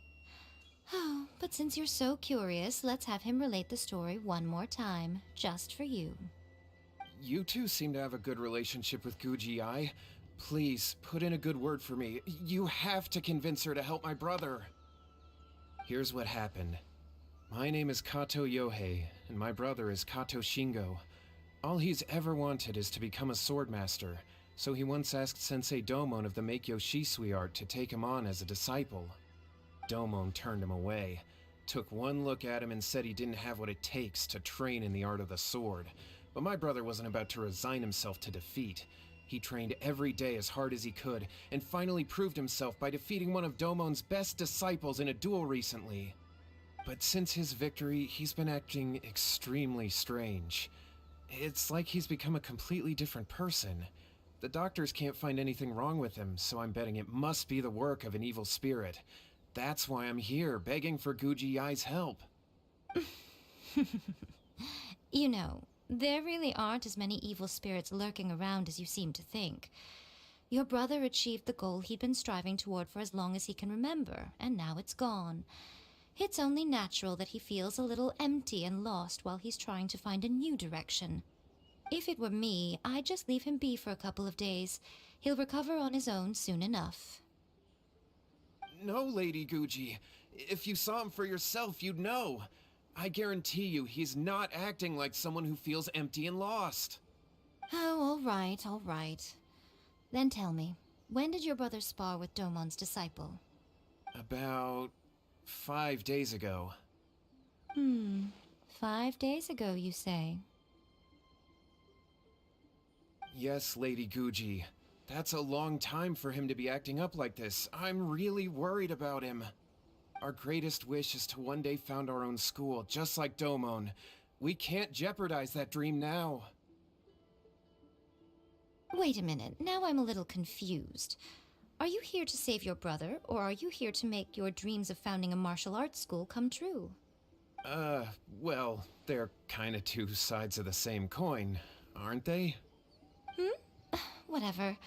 Oh, but since you're so curious, let's have him relate the story one more time, just for you. You two seem to have a good relationship with Guji-ai. Please, put in a good word for me. You have to convince her to help my brother. Here's what happened. My name is Kato Yohei, and my brother is Kato Shingo. All he's ever wanted is to become a swordmaster, so he once asked Sensei Domon of the Meikyo Shisui art to take him on as a disciple. Domon turned him away, took one look at him and said he didn't have what it takes to train in the art of the sword. But my brother wasn't about to resign himself to defeat. He trained every day as hard as he could, and finally proved himself by defeating one of Domon's best disciples in a duel recently. But since his victory, he's been acting extremely strange. It's like he's become a completely different person. The doctors can't find anything wrong with him, so I'm betting it must be the work of an evil spirit. That's why I'm here, begging for Guji-ai's help. You know, there really aren't as many evil spirits lurking around as you seem to think. Your brother achieved the goal he'd been striving toward for as long as he can remember, and now it's gone. It's only natural that he feels a little empty and lost while he's trying to find a new direction. If it were me, I'd just leave him be for a couple of days. He'll recover on his own soon enough. No, Lady Guji. If you saw him for yourself, you'd know. I guarantee you, he's not acting like someone who feels empty and lost. Oh, all right. Then tell me, when did your brother spar with Domon's disciple? About 5 days ago. 5 days ago, you say? Yes, Lady Guji. That's a long time for him to be acting up like this. I'm really worried about him. Our greatest wish is to one day found our own school, just like Domon. We can't jeopardize that dream now. Wait a minute, now I'm a little confused. Are you here to save your brother, or are you here to make your dreams of founding a martial arts school come true? Well, they're kinda two sides of the same coin, aren't they? Whatever.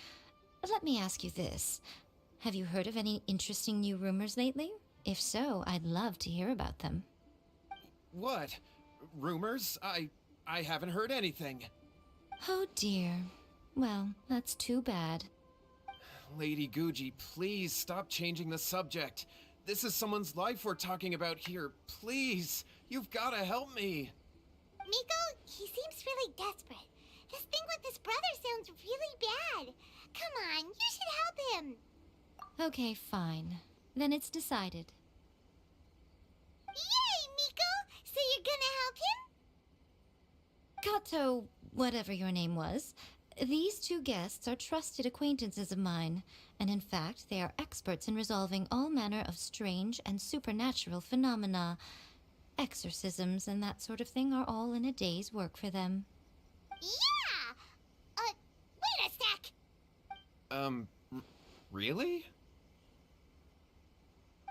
Let me ask you this. Have you heard of any interesting new rumors lately? If so, I'd love to hear about them. What? Rumors? I haven't heard anything. Oh dear. Well, that's too bad. Lady Guji, please stop changing the subject. This is someone's life we're talking about here. Please, you've gotta help me. Miko, he seems really desperate. His thing with his brother sounds really bad. Come on, you should help him. Okay, fine. Then it's decided. Yay, Miko! So you're gonna help him? Kato, whatever your name was, these two guests are trusted acquaintances of mine, and in fact, they are experts in resolving all manner of strange and supernatural phenomena. Exorcisms and that sort of thing are all in a day's work for them. Yeah! Wait a sec! Really?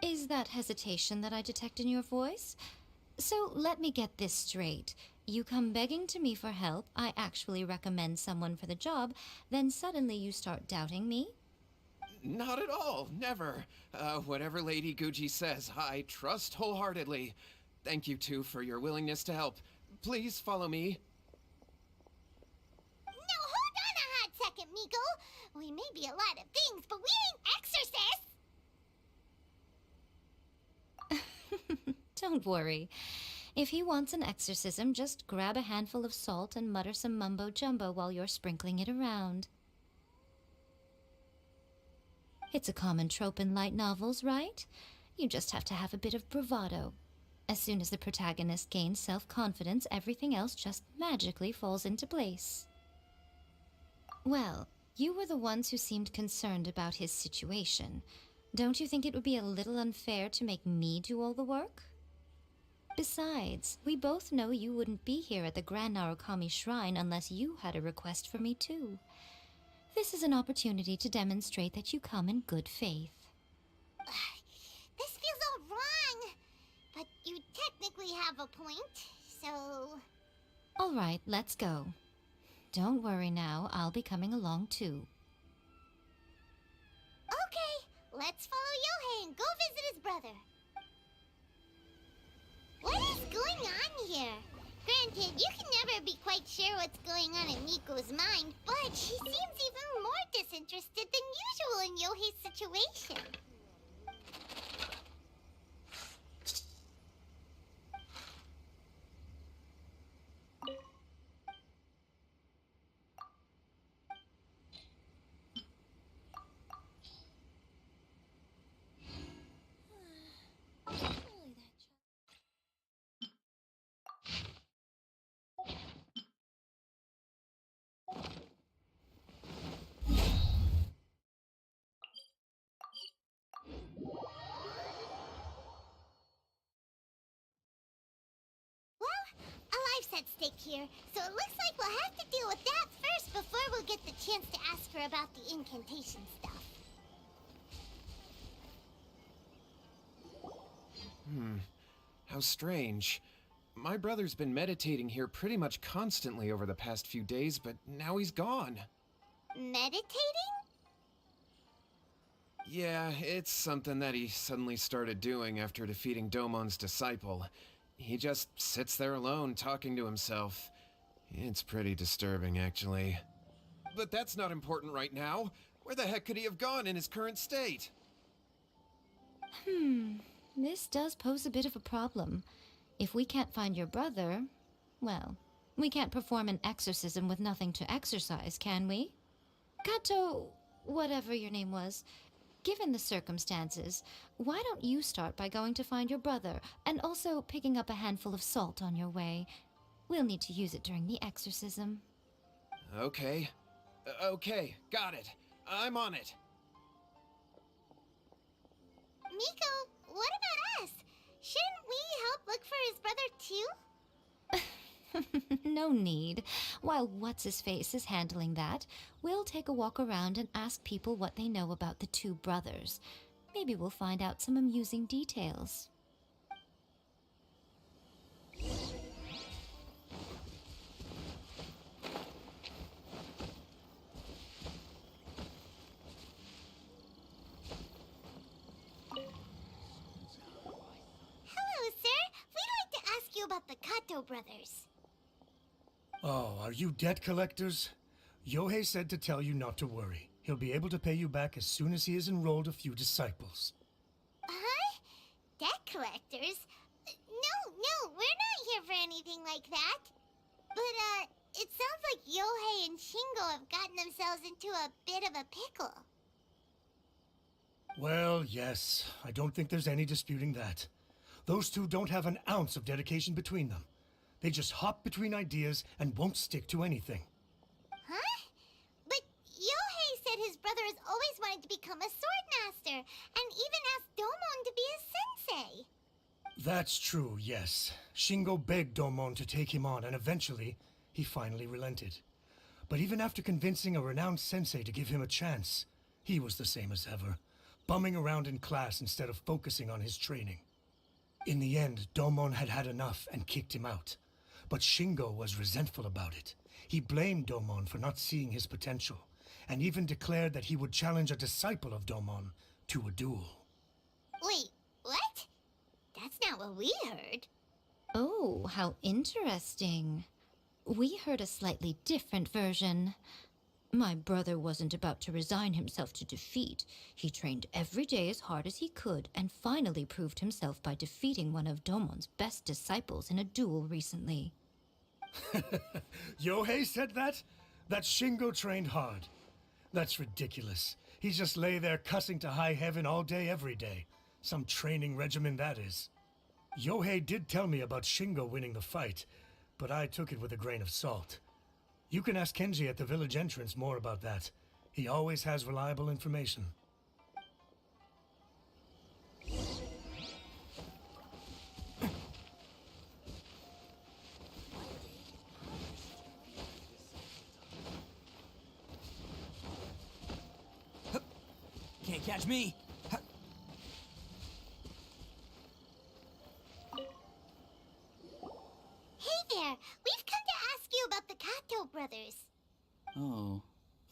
Is that hesitation that I detect in your voice? So let me get this straight. You come begging to me for help, I actually recommend someone for the job, then suddenly you start doubting me? Not at all, never. Whatever Lady Guji says, I trust wholeheartedly. Thank you two for your willingness to help. Please follow me. No, hold on a hot second, Miko. We may be a lot of things, but we ain't exorcists! Don't worry. If he wants an exorcism, just grab a handful of salt and mutter some mumbo-jumbo while you're sprinkling it around. It's a common trope in light novels, right? You just have to have a bit of bravado. As soon as the protagonist gains self-confidence, everything else just magically falls into place. Well, you were the ones who seemed concerned about his situation. Don't you think it would be a little unfair to make me do all the work? Besides, we both know you wouldn't be here at the Grand Narukami Shrine unless you had a request for me too. This is an opportunity to demonstrate that you come in good faith. This feels all wrong. But you technically have a point, so... All right, let's go. Don't worry now, I'll be coming along too. Okay, let's follow Yohei and go visit his brother. What is going on here? Granted, you can never be quite sure what's going on in Miko's mind, but she seems even more disinterested than usual in Yohei's situation. At stake here, so it looks like we'll have to deal with that first before we'll get the chance to ask her about the incantation stuff. How strange. My brother's been meditating here pretty much constantly over the past few days, but now he's gone. Meditating? Yeah, it's something that he suddenly started doing after defeating Domon's disciple. He just sits there alone, talking to himself. It's pretty disturbing, actually. But that's not important right now. Where the heck could he have gone in his current state? This does pose a bit of a problem. If we can't find your brother, well, we can't perform an exorcism with nothing to exorcise, can we? Kato, whatever your name was, given the circumstances, why don't you start by going to find your brother, and also picking up a handful of salt on your way? We'll need to use it during the exorcism. Okay. Okay, got it. I'm on it. Miko, what about us? Shouldn't we help look for his brother too? No need. While What's-His-Face is handling that, we'll take a walk around and ask people what they know about the two brothers. Maybe we'll find out some amusing details. Hello, sir. We'd like to ask you about the Kato brothers. Oh, are you debt collectors? Yohei said to tell you not to worry. He'll be able to pay you back as soon as he has enrolled a few disciples. Huh? Debt collectors? No, we're not here for anything like that. But, it sounds like Yohei and Shingo have gotten themselves into a bit of a pickle. Well, yes. I don't think there's any disputing that. Those two don't have an ounce of dedication between them. They just hop between ideas and won't stick to anything. Huh? But Yohei said his brother has always wanted to become a sword master, and even asked Domon to be his sensei. That's true, yes. Shingo begged Domon to take him on, and eventually, he finally relented. But even after convincing a renowned sensei to give him a chance, he was the same as ever, bumming around in class instead of focusing on his training. In the end, Domon had had enough and kicked him out. But Shingo was resentful about it. He blamed Domon for not seeing his potential, and even declared that he would challenge a disciple of Domon to a duel. Wait, what? That's not what we heard. Oh, how interesting. We heard a slightly different version. My brother wasn't about to resign himself to defeat. He trained every day as hard as he could and finally proved himself by defeating one of Domon's best disciples in a duel recently. Yohei said that? That Shingo trained hard. That's ridiculous. He just lay there cussing to high heaven all day, every day. Some training regimen, that is. Yohei did tell me about Shingo winning the fight, but I took it with a grain of salt. You can ask Kenji at the village entrance more about that. He always has reliable information. Can't catch me. Hey there, we've come to ask you about the Kato brothers. Oh,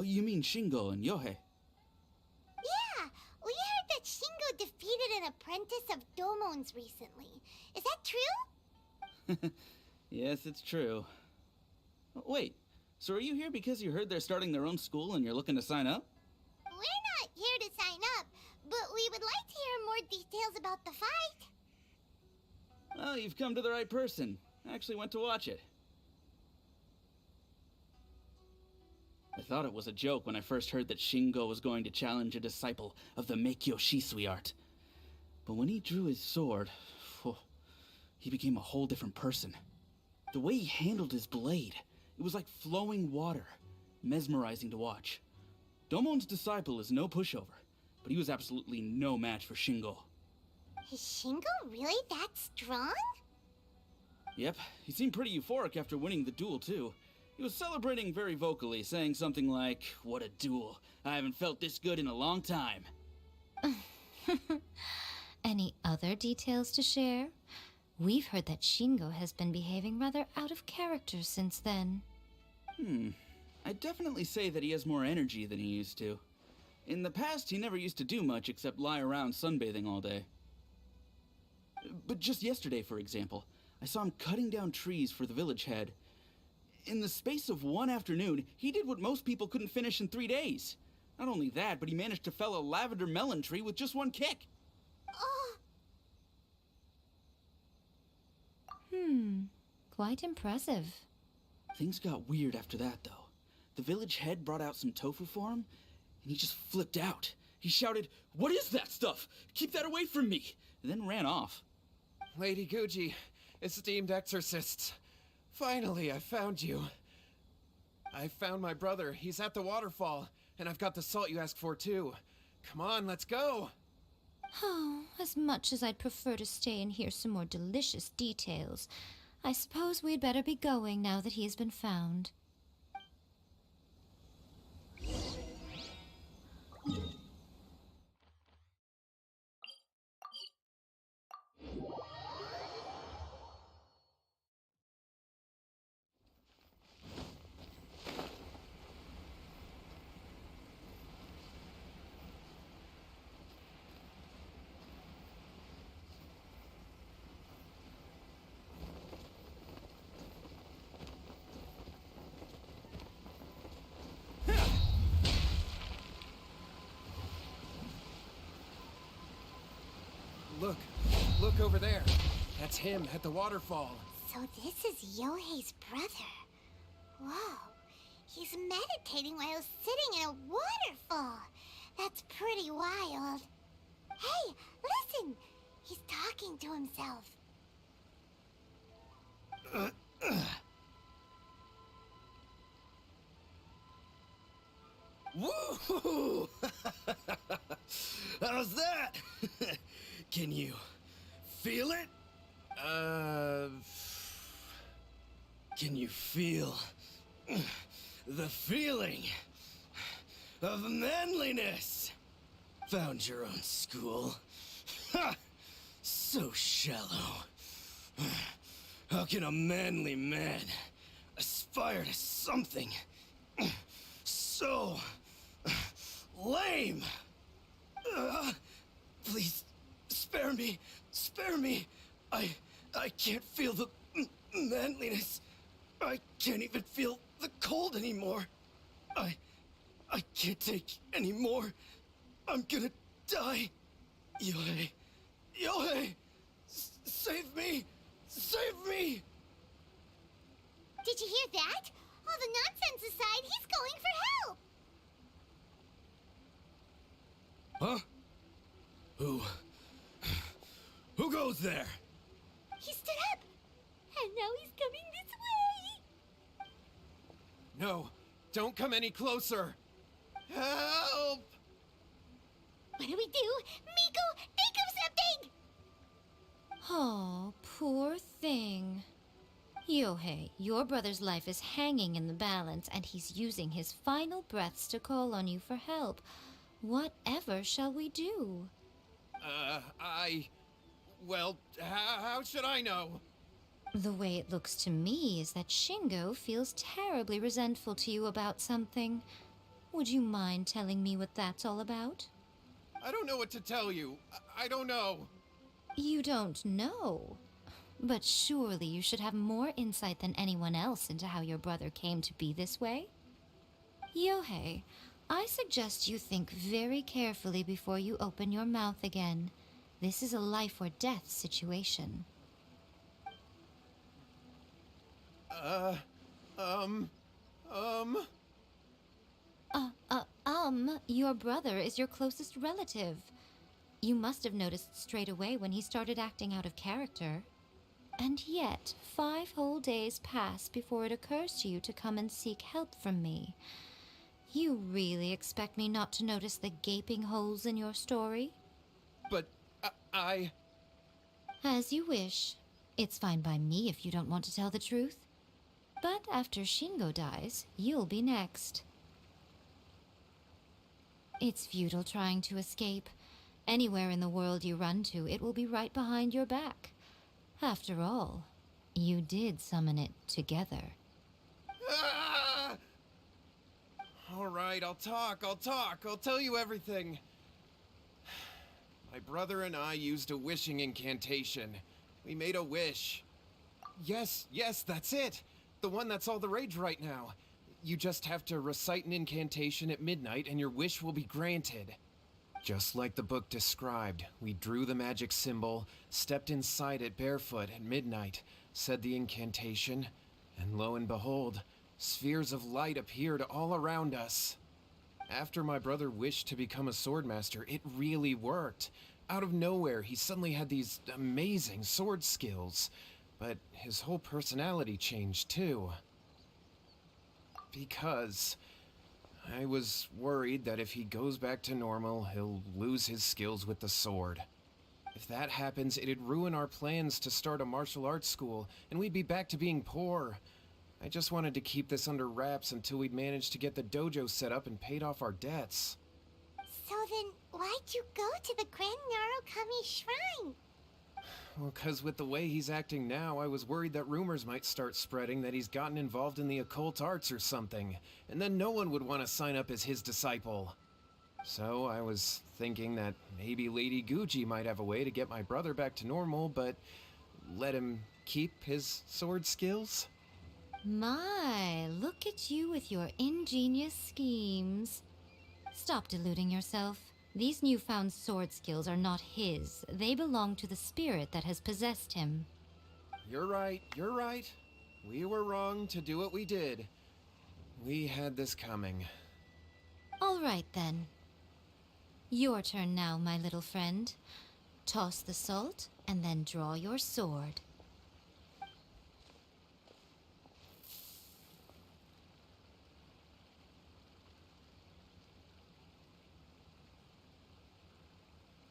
you mean Shingo and Yohei? Yeah, we heard that Shingo defeated an apprentice of Domon's recently. Is that true? Yes, it's true. Wait, so are you here because you heard they're starting their own school and you're looking to sign up? We're not here to sign up, but we would like to hear more details about the fight. Well, you've come to the right person. I actually went to watch it. I thought it was a joke when I first heard that Shingo was going to challenge a disciple of the Meikyo Shisui art. But when he drew his sword, he became a whole different person. The way he handled his blade, it was like flowing water, mesmerizing to watch. Domon's disciple is no pushover, but he was absolutely no match for Shingo. Is Shingo really that strong? Yep, he seemed pretty euphoric after winning the duel, too. He was celebrating very vocally, saying something like, "What a duel. I haven't felt this good in a long time." Any other details to share? We've heard that Shingo has been behaving rather out of character since then. I'd definitely say that he has more energy than he used to. In the past, he never used to do much except lie around sunbathing all day. But just yesterday, for example, I saw him cutting down trees for the village head. In the space of one afternoon, he did what most people couldn't finish in 3 days. Not only that, but he managed to fell a lavender melon tree with just one kick. Oh. Quite impressive. Things got weird after that, though. The village head brought out some tofu for him, and he just flipped out. He shouted, "What is that stuff? Keep that away from me!" and then ran off. Lady Guji, esteemed exorcists. Finally, I found you. I found my brother. He's at the waterfall, and I've got the salt you asked for, too. Come on, let's go! Oh, as much as I'd prefer to stay and hear some more delicious details, I suppose we'd better be going now that he has been found. Look over there. That's him at the waterfall. So this is Yohei's brother. Whoa. He's meditating while sitting in a waterfall. That's pretty wild. Hey, listen! He's talking to himself. Woo! How's that? Can you feel it? Can you feel the feeling of manliness? Found your own school. Ha! So shallow. How can a manly man aspire to something so lame? Please, spare me. Spare me. I can't feel the manliness. I can't even feel the cold anymore. I can't take any more. I'm gonna die. Yohei. Yohei! Save me! Save me! Did you hear that? All the nonsense aside, he's going for help! Huh? Who goes there? He stood up! And now he's coming this way! No, don't come any closer. Help! What do we do? Miko, think of something! Oh, poor thing. Yohei, your brother's life is hanging in the balance, and he's using his final breaths to call on you for help. Whatever shall we do? Well, how should I know? The way it looks to me is that Shingo feels terribly resentful to you about something. Would you mind telling me what that's all about? I don't know what to tell you. I don't know. You don't know? But surely you should have more insight than anyone else into how your brother came to be this way? Yohei, I suggest you think very carefully before you open your mouth again. This is a life or death situation. Your brother is your closest relative. You must have noticed straight away when he started acting out of character. And yet, 5 whole days pass before it occurs to you to come and seek help from me. You really expect me not to notice the gaping holes in your story? But I... As you wish. It's fine by me if you don't want to tell the truth. But after Shingo dies, you'll be next. It's futile trying to escape. Anywhere in the world you run to, it will be right behind your back. After all, you did summon it together. Ah! All right, I'll talk. I'll tell you everything. My brother and I used a wishing incantation. We made a wish. Yes, that's it. The one that's all the rage right now. You just have to recite an incantation at midnight and your wish will be granted. Just like the book described, we drew the magic symbol, stepped inside it barefoot at midnight, said the incantation, and lo and behold, spheres of light appeared all around us. After my brother wished to become a swordmaster, it really worked. Out of nowhere, he suddenly had these amazing sword skills, but his whole personality changed too. Because I was worried that if he goes back to normal, he'll lose his skills with the sword. If that happens, it'd ruin our plans to start a martial arts school, and we'd be back to being poor. I just wanted to keep this under wraps until we'd managed to get the dojo set up and paid off our debts. So then, why'd you go to the Grand Narukami Shrine? Well, 'cause with the way he's acting now, I was worried that rumors might start spreading that he's gotten involved in the occult arts or something, and then no one would want to sign up as his disciple. So I was thinking that maybe Lady Guji might have a way to get my brother back to normal, but let him keep his sword skills? My, look at you with your ingenious schemes. Stop deluding yourself. These newfound sword skills are not his. They belong to the spirit that has possessed him. You're right, you're right. We were wrong to do what we did. We had this coming. All right, then. Your turn now, my little friend. Toss the salt, and then draw your sword.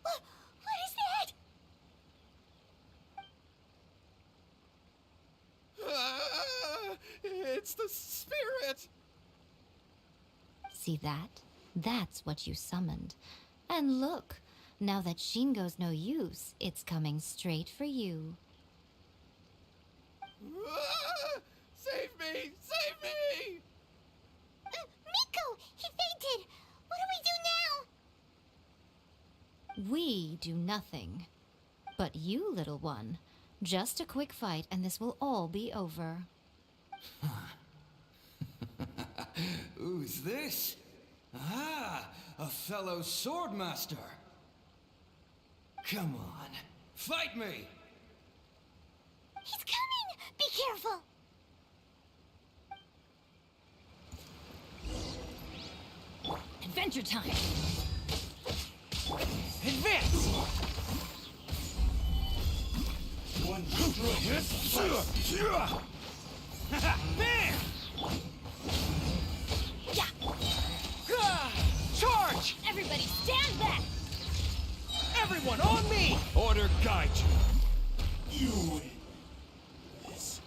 What is that? It's the spirit! See that? That's what you summoned. And look, now that Shingo's no use, it's coming straight for you. Save me! Save me! Miko! He fainted! What do we do now? We do nothing. But you, little one, just a quick fight and this will all be over. Who's this? Ah, a fellow swordmaster. Come on, fight me! He's coming! Be careful! Adventure time! Advance! One Bam! Yeah! Charge! Everybody stand back! Everyone on me! Order guide you. You win. This.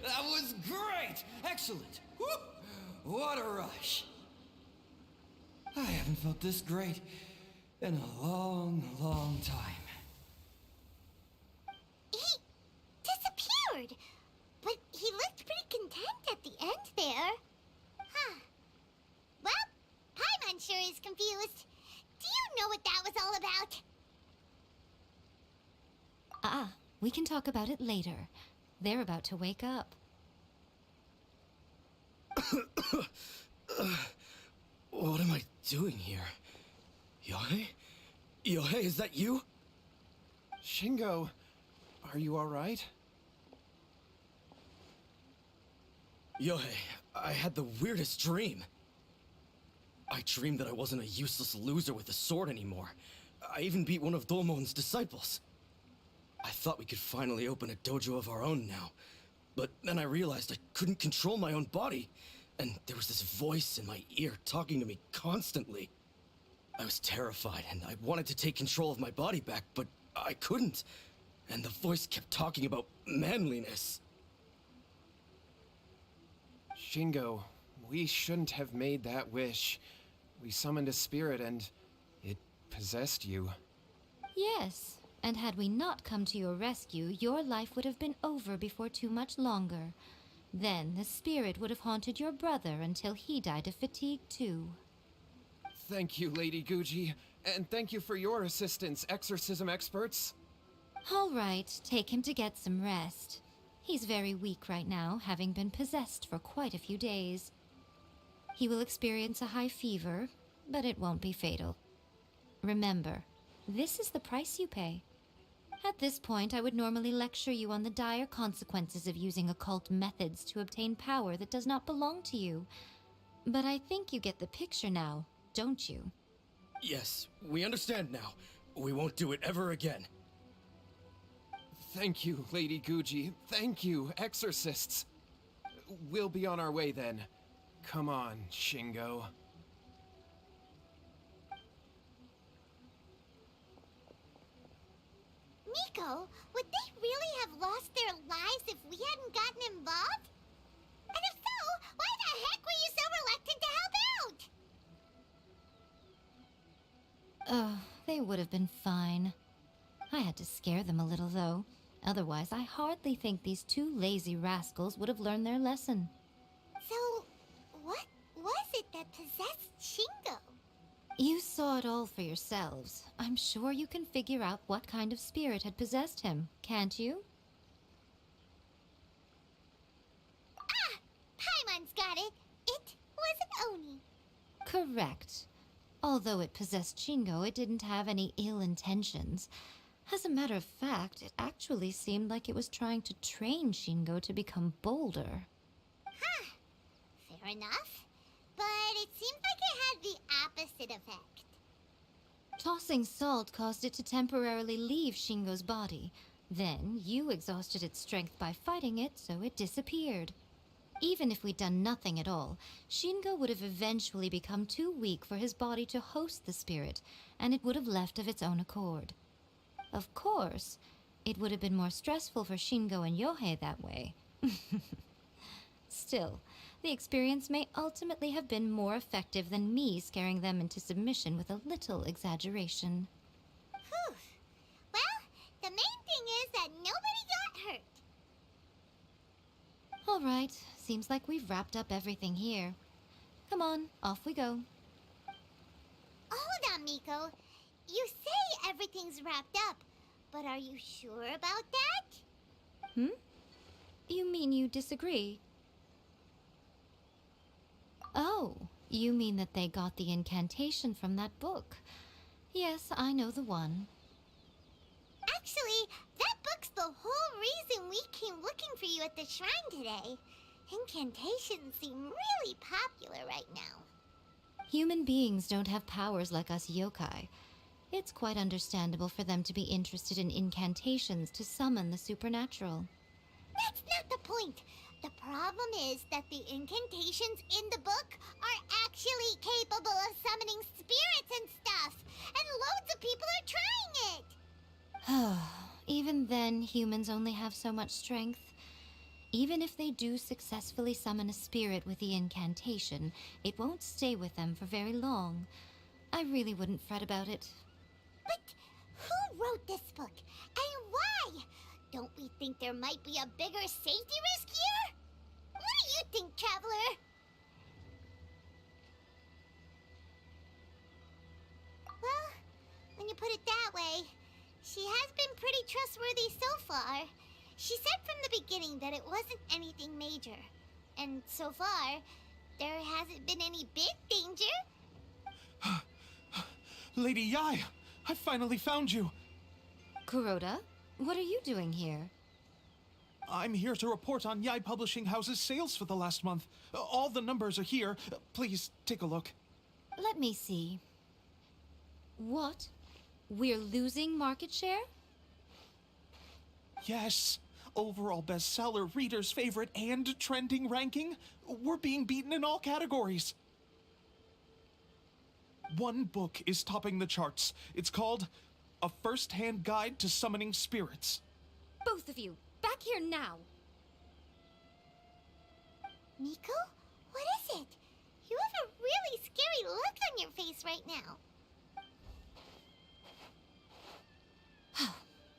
That was great! Excellent! Woo! What a rush! I haven't felt this great in a long, long time. He disappeared! But he looked pretty content at the end there. Huh. Well, Paimon sure is confused. Do you know what that was all about? We can talk about it later. They're about to wake up. What am I doing here? Yohei? Yohei, is that you? Shingo, are you alright? Yohei, I had the weirdest dream. I dreamed that I wasn't a useless loser with a sword anymore. I even beat one of Domon's disciples. I thought we could finally open a dojo of our own now. But then I realized I couldn't control my own body. And there was this voice in my ear talking to me constantly. I was terrified and I wanted to take control of my body back, but I couldn't. And the voice kept talking about manliness. Shingo, we shouldn't have made that wish. We summoned a spirit and it possessed you. Yes, and had we not come to your rescue, your life would have been over before too much longer. Then the spirit would have haunted your brother until he died of fatigue too. Thank you, Lady Guji, and thank you for your assistance, exorcism experts. All right, take him to get some rest. He's very weak right now, having been possessed for quite a few days. He will experience a high fever, but it won't be fatal. Remember, this is the price you pay. At this point, I would normally lecture you on the dire consequences of using occult methods to obtain power that does not belong to you. But I think you get the picture now, don't you? Yes, we understand now. We won't do it ever again. Thank you, Lady Guji. Thank you, exorcists. We'll be on our way then. Come on, Shingo. Miko, would they really have lost their lives if we hadn't gotten involved? And if so, why the heck were you so reluctant to help out? Oh, they would have been fine. I had to scare them a little, though. Otherwise, I hardly think these two lazy rascals would have learned their lesson. So, what was it that possessed Shingo? You saw it all for yourselves. I'm sure you can figure out what kind of spirit had possessed him, can't you? Ah! Paimon's got it. Oni. Correct. Although it possessed Shingo, it didn't have any ill intentions. As a matter of fact, it actually seemed like it was trying to train Shingo to become bolder. Huh. Fair enough. But it seemed like it had the opposite effect. Tossing salt caused it to temporarily leave Shingo's body. Then, you exhausted its strength by fighting it, so it disappeared. Even if we'd done nothing at all, Shingo would have eventually become too weak for his body to host the spirit, and it would have left of its own accord. Of course, it would have been more stressful for Shingo and Yohei that way. Still, the experience may ultimately have been more effective than me scaring them into submission with a little exaggeration. Whew. Well, the main thing is that nobody got hurt. All right, seems like we've wrapped up everything here. Come on, off we go. Hold on, Miko. You say everything's wrapped up, but are you sure about that? You mean you disagree? Oh, you mean that they got the incantation from that book. Yes, I know the one. Actually, that book's the whole reason we came looking for you at the shrine today. Incantations seem really popular right now. Human beings don't have powers like us yokai. It's quite understandable for them to be interested in incantations to summon the supernatural. That's not the point. The problem is that the incantations in the book are actually capable of summoning spirits and stuff, and loads of people are trying it. Even then, humans only have so much strength. Even if they do successfully summon a spirit with the incantation, it won't stay with them for very long. I really wouldn't fret about it. But who wrote this book, and why? Don't we think there might be a bigger safety risk here? What do you think, Traveler? Well, when you put it that way, she has been pretty trustworthy so far. She said from the beginning that it wasn't anything major. And so far, there hasn't been any big danger. Lady Yai, I finally found you. Kuroda, what are you doing here? I'm here to report on Yai Publishing House's sales for the last month. All the numbers are here. Please, take a look. Let me see. What? We're losing market share? Yes. Overall bestseller, reader's favorite, and trending ranking. We're being beaten in all categories. One book is topping the charts. It's called A First-Hand Guide to Summoning Spirits. Both of you, back here now! Miko? What is it? You have a really scary look on your face right now.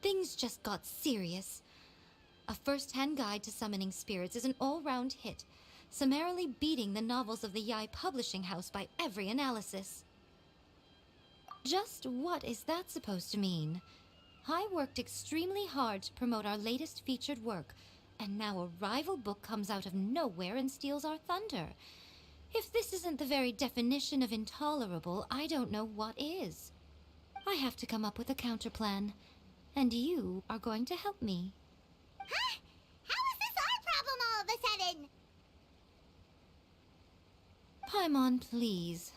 Things just got serious. A First-Hand Guide to Summoning Spirits is an all-round hit, summarily beating the novels of the Yai Publishing House by every analysis. Just what is that supposed to mean? I worked extremely hard to promote our latest featured work, and now a rival book comes out of nowhere and steals our thunder. If this isn't the very definition of intolerable, I don't know what is. I have to come up with a counterplan, and you are going to help me. Huh? How is this our problem all of a sudden? Paimon, please.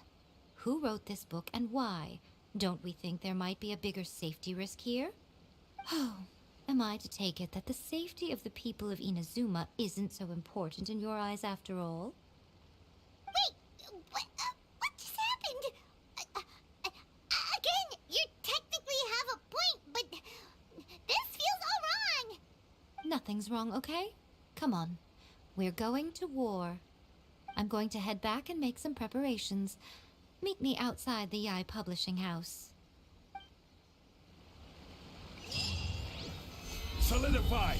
Who wrote this book and why? Don't we think there might be a bigger safety risk here? Oh, am I to take it that the safety of the people of Inazuma isn't so important in your eyes after all? Wait, what just happened? Again, you technically have a point, but this feels all wrong. Nothing's wrong, okay? Come on. We're going to war. I'm going to head back and make some preparations. Meet me outside the Yai Publishing House. Solidify!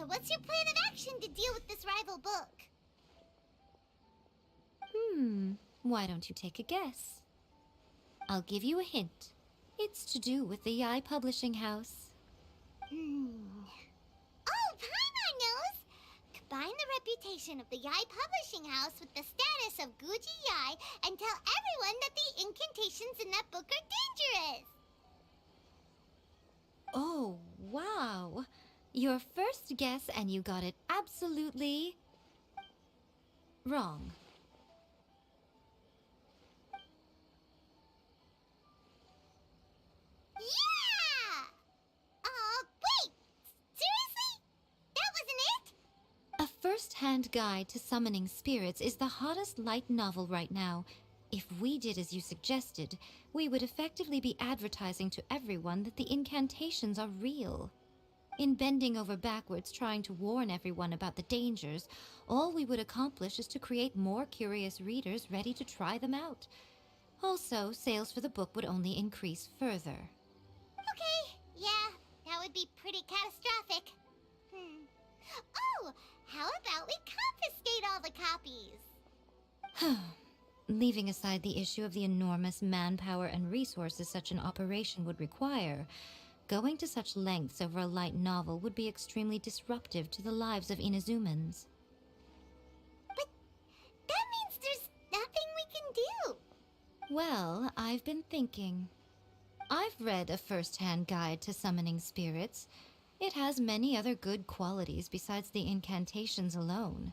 what's your plan of action to deal with this rival book? Why don't you take a guess? I'll give you a hint. It's to do with the Yai Publishing House. Oh, Paimon knows! Combine the reputation of the Yai Publishing House with the status of Guji Yai and tell everyone that the incantations in that book are dangerous! Oh, wow. Your first guess, and you got it absolutely wrong. Yeah! Wait! Seriously? That wasn't it? A first-hand guide to summoning spirits is the hottest light novel right now. If we did as you suggested, we would effectively be advertising to everyone that the incantations are real. In bending over backwards trying to warn everyone about the dangers, all we would accomplish is to create more curious readers ready to try them out. Also, sales for the book would only increase further. Okay, yeah, that would be pretty catastrophic. Oh, how about we confiscate all the copies? Leaving aside the issue of the enormous manpower and resources such an operation would require, going to such lengths over a light novel would be extremely disruptive to the lives of Inazumans. But that means there's nothing we can do. Well, I've been thinking. I've read a first-hand guide to summoning spirits. It has many other good qualities besides the incantations alone.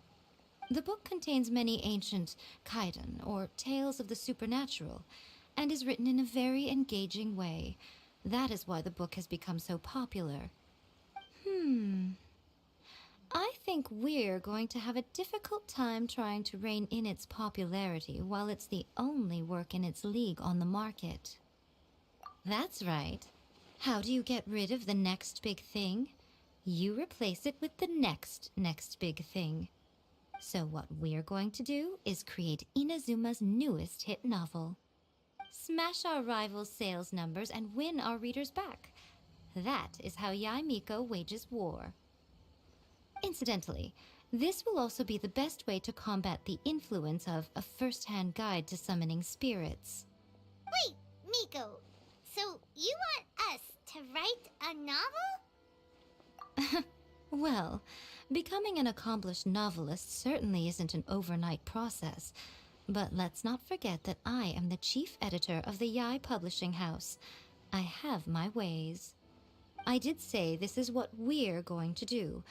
The book contains many ancient kaiden, or tales of the supernatural, and is written in a very engaging way. That is why the book has become so popular. I think we're going to have a difficult time trying to rein in its popularity while it's the only work in its league on the market. That's right. How do you get rid of the next big thing? You replace it with the next big thing. So what we're going to do is create Inazuma's newest hit novel. Smash our rivals' sales numbers and win our readers back. That is how Yai Miko wages war. Incidentally, this will also be the best way to combat the influence of a first-hand guide to summoning spirits. Wait, Miko, so you want us to write a novel? Well, becoming an accomplished novelist certainly isn't an overnight process. But let's not forget that I am the chief editor of the Yai Publishing House. I have my ways. I did say this is what we're going to do.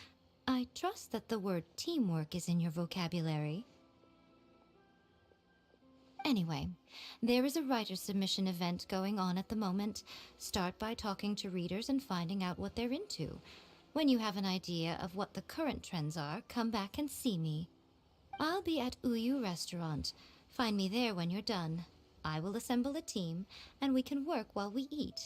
I trust that the word teamwork is in your vocabulary. Anyway, there is a writer submission event going on at the moment. Start by talking to readers and finding out what they're into. When you have an idea of what the current trends are, come back and see me. I'll be at Uyu Restaurant. Find me there when you're done. I will assemble a team, and we can work while we eat.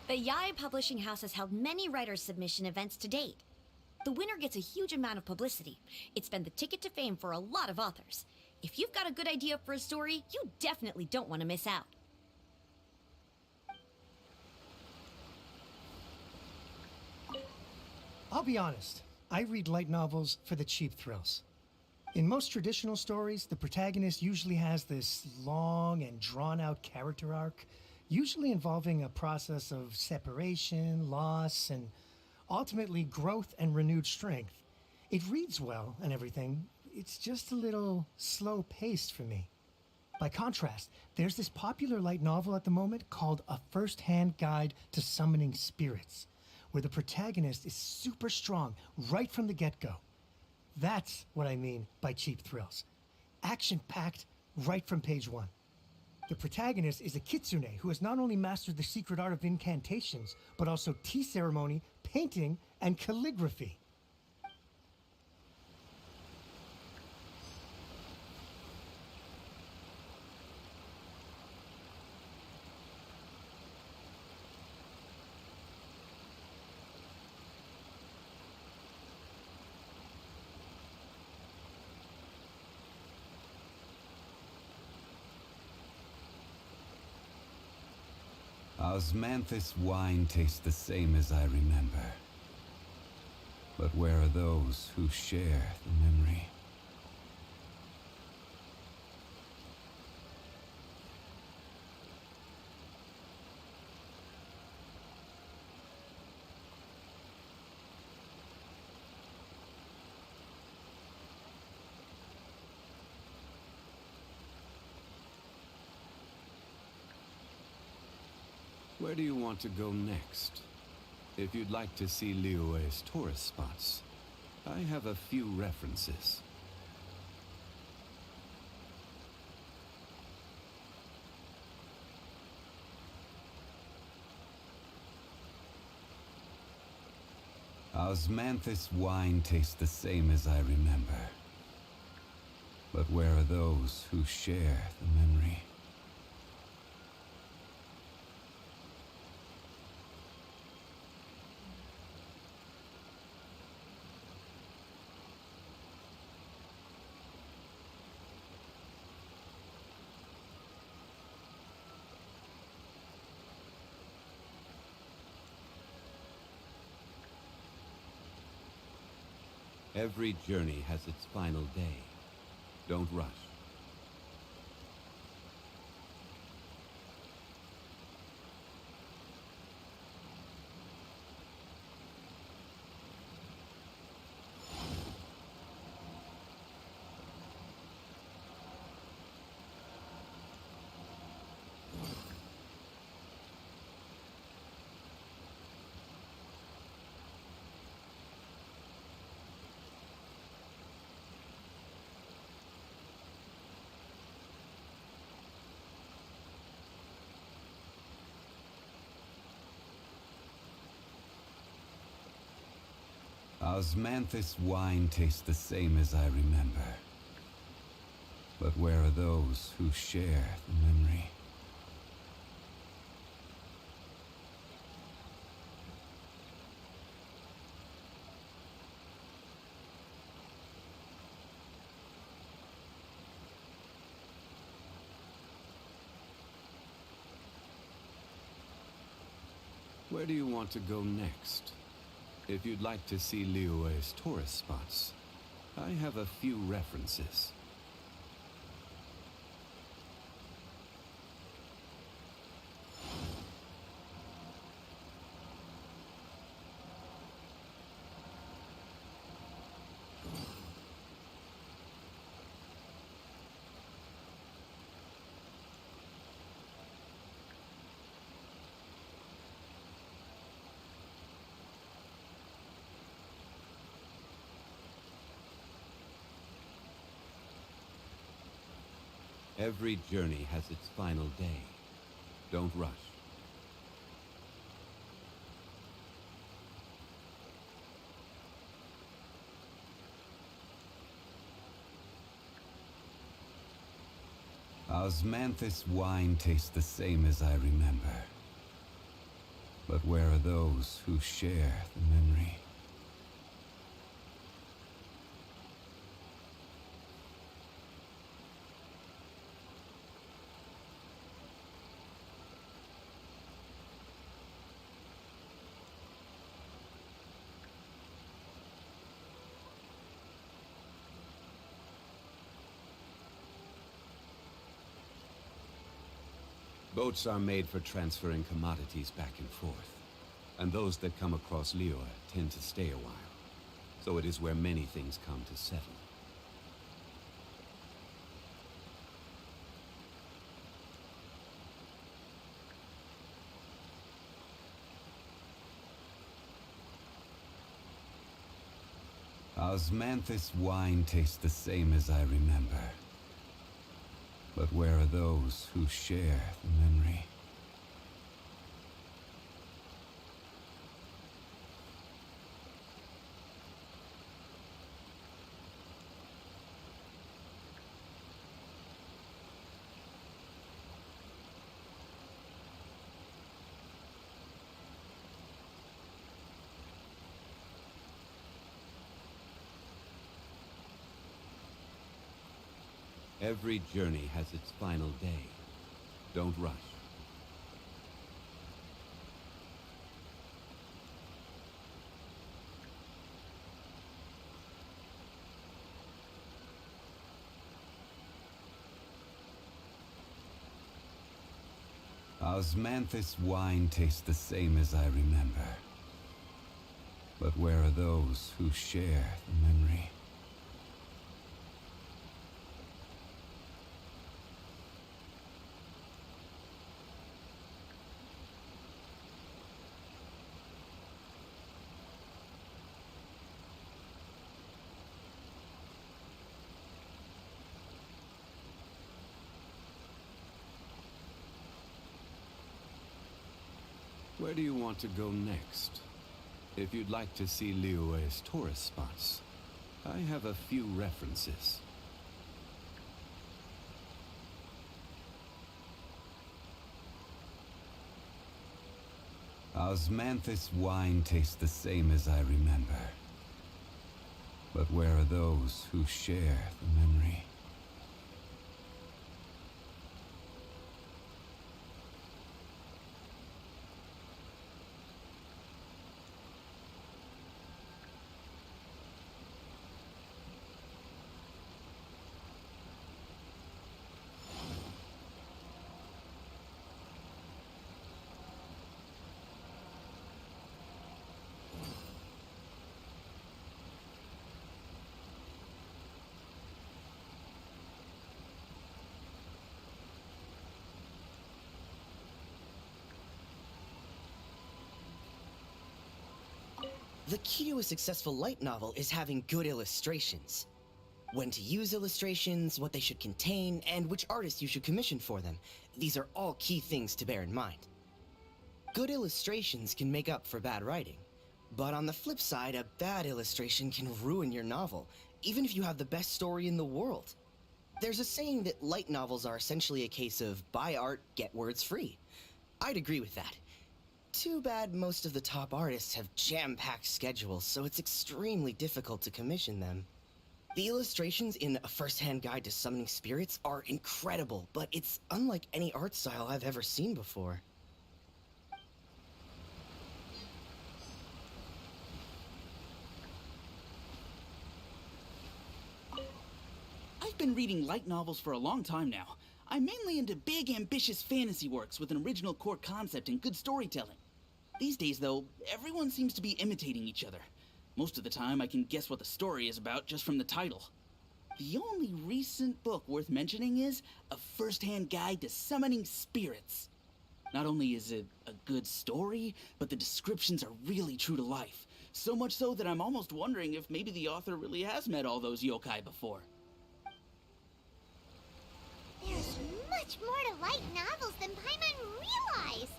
The Yai Publishing House has held many writer submission events to date. The winner gets a huge amount of publicity. It's been the ticket to fame for a lot of authors. If you've got a good idea for a story, you definitely don't want to miss out. I'll be honest, I read light novels for the cheap thrills. In most traditional stories, the protagonist usually has this long and drawn-out character arc, usually involving a process of separation, loss, and ultimately growth and renewed strength. It reads well and everything, it's just a little slow-paced for me. By contrast, there's this popular light novel at the moment called A First-Hand Guide to Summoning Spirits, where the protagonist is super strong right from the get-go. That's what I mean by cheap thrills. Action-packed right from page one. The protagonist is a Kitsune who has not only mastered the secret art of incantations, but also tea ceremony, painting, and calligraphy. Osmanthus wine tastes the same as I remember. But where are those who share the memory? Where do you want to go next? If you'd like to see Liyue's tourist spots, I have a few references. Osmanthus wine tastes the same as I remember. But where are those who share the memory? Every journey has its final day. Don't rush. Osmanthus wine tastes the same as I remember. But where are those who share the memory? Where do you want to go next? If you'd like to see Liyue's tourist spots, I have a few references. Every journey has its final day. Don't rush. Osmanthus wine tastes the same as I remember. But where are those who share the memory? Boats are made for transferring commodities back and forth, and those that come across Liyue tend to stay a while, so it is where many things come to settle. Osmanthus wine tastes the same as I remember. But where are those who share the memory? Every journey has its final day. Don't rush. Osmanthus wine tastes the same as I remember. But where are those who share the memory? Where do you want to go next? If you'd like to see Liyue's tourist spots, I have a few references. Osmanthus wine tastes the same as I remember. But where are those who share the memory? The key to a successful light novel is having good illustrations. When to use illustrations, what they should contain, and which artist you should commission for them. These are all key things to bear in mind. Good illustrations can make up for bad writing. But on the flip side, a bad illustration can ruin your novel, even if you have the best story in the world. There's a saying that light novels are essentially a case of buy art, get words free. I'd agree with that. Too bad most of the top artists have jam-packed schedules, so it's extremely difficult to commission them. The illustrations in A First-Hand Guide to Summoning Spirits are incredible, but it's unlike any art style I've ever seen before. I've been reading light novels for a long time now. I'm mainly into big, ambitious fantasy works with an original core concept and good storytelling. These days, though, everyone seems to be imitating each other. Most of the time, I can guess what the story is about just from the title. The only recent book worth mentioning is A First-Hand Guide to Summoning Spirits. Not only is it a good story, but the descriptions are really true to life. So much so that I'm almost wondering if maybe the author really has met all those yokai before. There's much more to light novels than Paimon realized.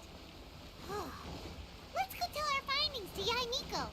Let's go tell our findings to Yae Miko.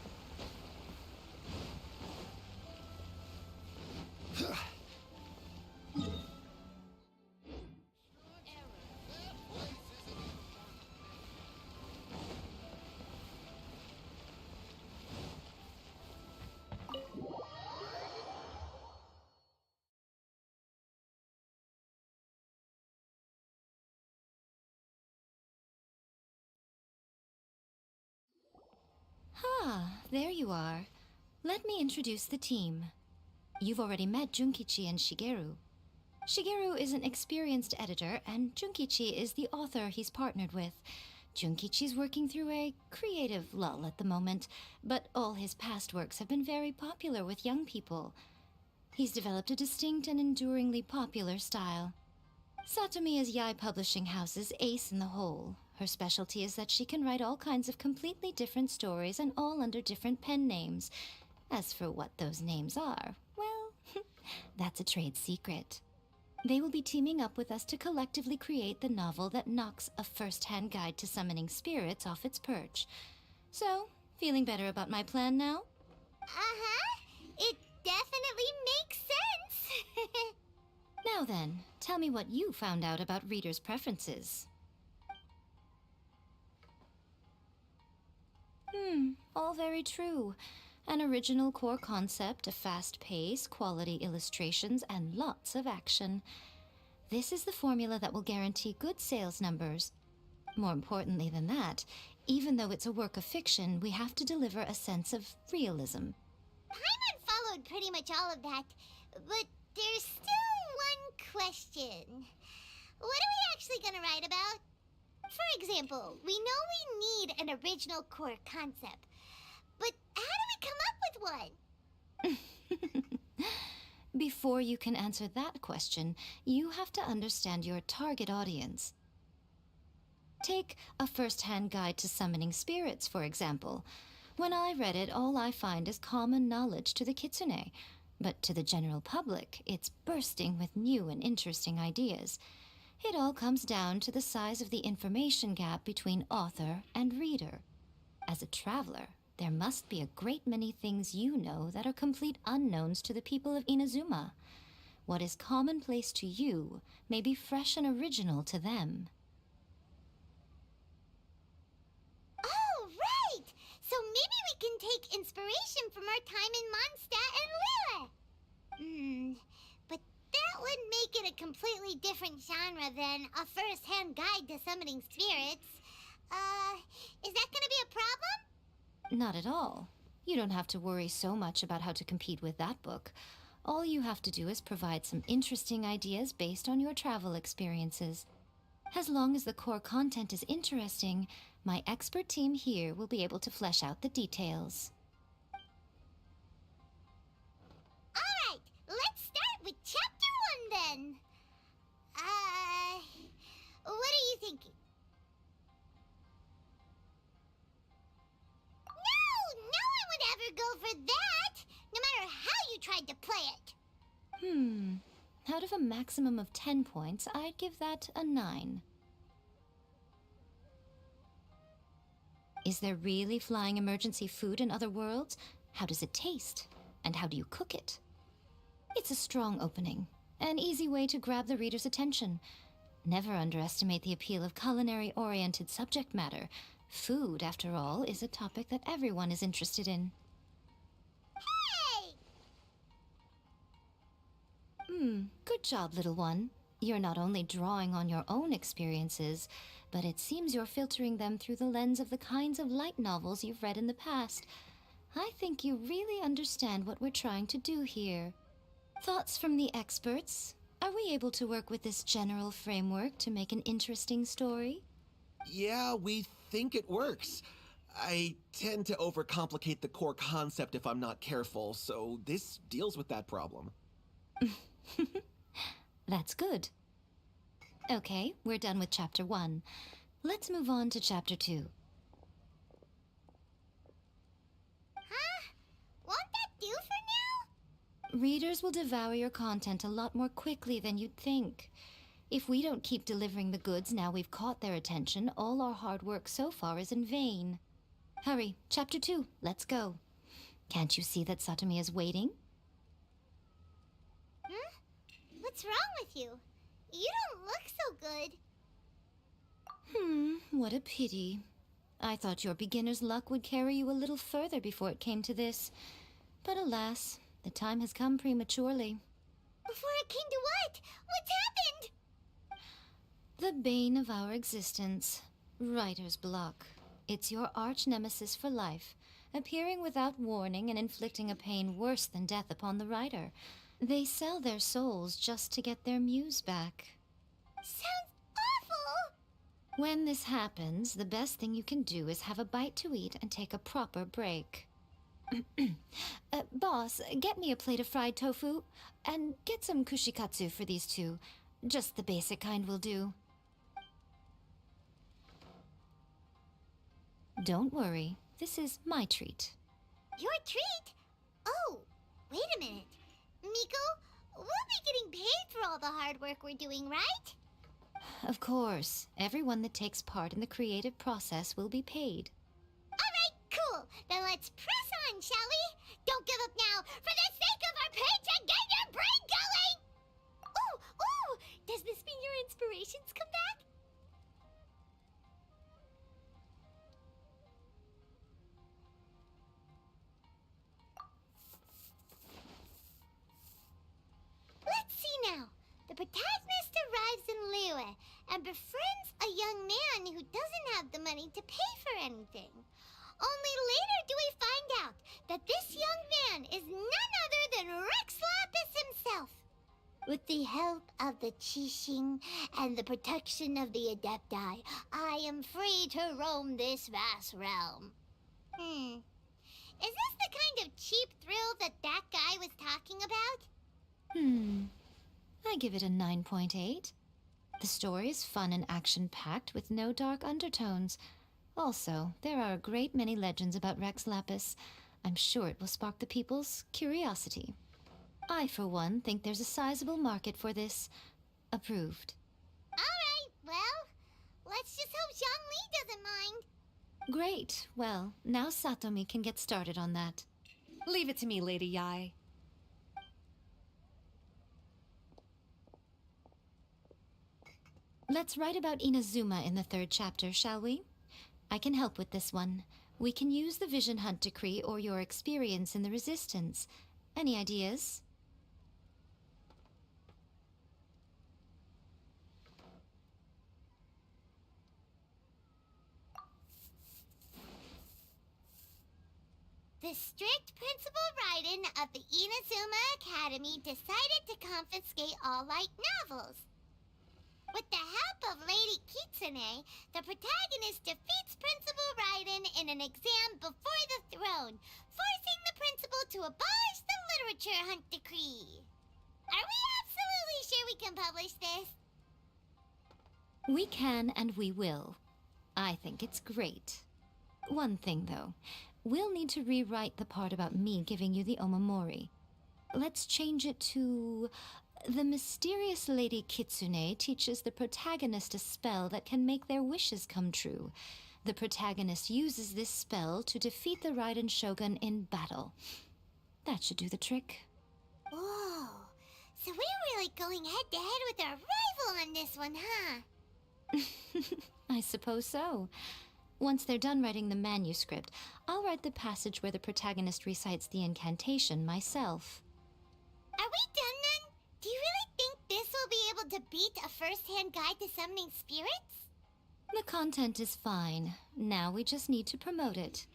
Ah, there you are. Let me introduce the team. You've already met Junkichi and Shigeru. Shigeru is an experienced editor, and Junkichi is the author he's partnered with. Junkichi's working through a creative lull at the moment, but all his past works have been very popular with young people. He's developed a distinct and enduringly popular style. Satomi is Yae Publishing House's ace in the hole. Her specialty is that she can write all kinds of completely different stories and all under different pen names. As for what those names are, well, that's a trade secret. They will be teaming up with us to collectively create the novel that knocks A First-Hand Guide to Summoning Spirits off its perch. So, feeling better about my plan now? It definitely makes sense. Now then, tell me what you found out about readers' preferences. All very true. An original core concept, a fast pace, quality illustrations, and lots of action. This is the formula that will guarantee good sales numbers. More importantly than that, even though it's a work of fiction, we have to deliver a sense of realism. Paimon followed pretty much all of that, but there's still one question. What are we actually gonna write about? For example, we know we need an original core concept. But how do we come up with one? Before you can answer that question, you have to understand your target audience. Take a first-hand guide to summoning spirits, for example. When I read it, all I find is common knowledge to the Kitsune. But to the general public, it's bursting with new and interesting ideas. It all comes down to the size of the information gap between author and reader. As a traveler, there must be a great many things you know that are complete unknowns to the people of Inazuma. What is commonplace to you may be fresh and original to them. Oh, right! So maybe we can take inspiration from our time in Mondstadt and Liyue. But that would make it a completely different genre than a first-hand guide to summoning spirits. Is that gonna be a problem? Not at all. You don't have to worry so much about how to compete with that book. All you have to do is provide some interesting ideas based on your travel experiences. As long as the core content is interesting, my expert team here will be able to flesh out the details. Alright, let's start with Chapter 1 then. What are you thinking? No one would ever go for that, no matter how you tried to play it. Out of a maximum of 10 points, I'd give that a 9. Is there really flying emergency food in other worlds? How does it taste? And how do you cook it? It's a strong opening, an easy way to grab the reader's attention. Never underestimate the appeal of culinary-oriented subject matter. Food, after all, is a topic that everyone is interested in. Hey! Good job, little one. You're not only drawing on your own experiences, but it seems you're filtering them through the lens of the kinds of light novels you've read in the past. I think you really understand what we're trying to do here. Thoughts from the experts? Are we able to work with this general framework to make an interesting story? Yeah, we think it works. I tend to overcomplicate the core concept if I'm not careful, so this deals with that problem. That's good. Okay, we're done with Chapter 1. Let's move on to Chapter 2. Huh? Won't that do for now? Readers will devour your content a lot more quickly than you'd think. If we don't keep delivering the goods now we've caught their attention, all our hard work so far is in vain. Hurry, Chapter 2, let's go. Can't you see that Satomi is waiting? What's wrong with you? You don't look so good. What a pity. I thought your beginner's luck would carry you a little further before it came to this. But alas, the time has come prematurely. Before it came to what? What's happened? The bane of our existence, writer's block. It's your arch-nemesis for life, appearing without warning and inflicting a pain worse than death upon the writer. They sell their souls just to get their muse back. Sounds awful! When this happens, the best thing you can do is have a bite to eat and take a proper break. Boss, get me a plate of fried tofu, and get some kushikatsu for these two. Just the basic kind will do. Don't worry, this is my treat. Your treat? Oh, wait a minute. Miko, we'll be getting paid for all the hard work we're doing, right? Of course, everyone that takes part in the creative process will be paid. Alright, cool. Then let's press on, shall we? Don't give up now, for the sake of our paycheck, get your brain going! Ooh, does this mean your inspirations come back? Let's see now. The protagonist arrives in Liyue and befriends a young man who doesn't have the money to pay for anything. With the help of the Qixing and the protection of the Adepti, I am free to roam this vast realm. Is this the kind of cheap thrill that guy was talking about? I give it a 9.8. The story is fun and action-packed with no dark undertones. Also, there are a great many legends about Rex Lapis. I'm sure it will spark the people's curiosity. I, for one, think there's a sizable market for this. Approved. Alright, well, let's just hope Zhongli doesn't mind. Great. Well, now Satomi can get started on that. Leave it to me, Lady Yai. Let's write about Inazuma in the 3rd chapter, shall we? I can help with this one. We can use the Vision Hunt Decree or your experience in the Resistance. Any ideas? The strict Principal Raiden of the Inazuma Academy decided to confiscate all light novels. With the help of Lady Kitsune, the protagonist defeats Principal Raiden in an exam before the throne, forcing the principal to abolish the Literature Hunt Decree. Are we absolutely sure we can publish this? We can and we will. I think it's great. One thing, though. We'll need to rewrite the part about me giving you the Omamori. Let's change it to... The mysterious Lady Kitsune teaches the protagonist a spell that can make their wishes come true. The protagonist uses this spell to defeat the Raiden Shogun in battle. That should do the trick. Whoa, so we're really going head-to-head with our rival on this one, huh? I suppose so. Once they're done writing the manuscript, I'll write the passage where the protagonist recites the incantation myself. Are we done then? Do you really think this will be able to beat a first-hand guide to summoning spirits? The content is fine. Now we just need to promote it.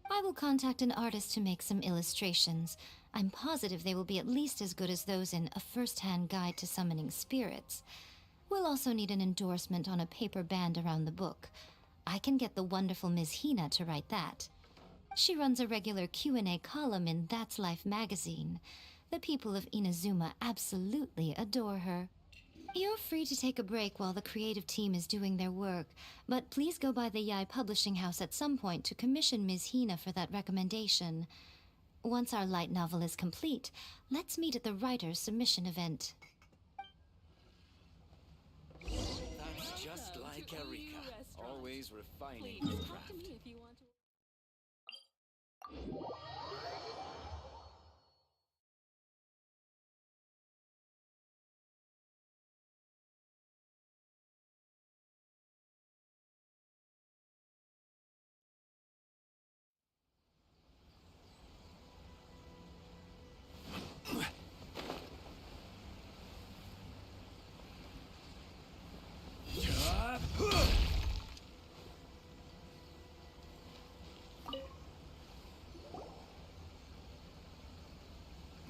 I will contact an artist to make some illustrations. I'm positive they will be at least as good as those in A First-Hand Guide to Summoning Spirits. We'll also need an endorsement on a paper band around the book. I can get the wonderful Ms. Hina to write that. She runs a regular Q&A column in That's Life magazine. The people of Inazuma absolutely adore her. You're free to take a break while the creative team is doing their work, but please go by the Yai Publishing House at some point to commission Ms. Hina for that recommendation. Once our light novel is complete, let's meet at the writer's submission event. That's just like Erika, always refining her craft.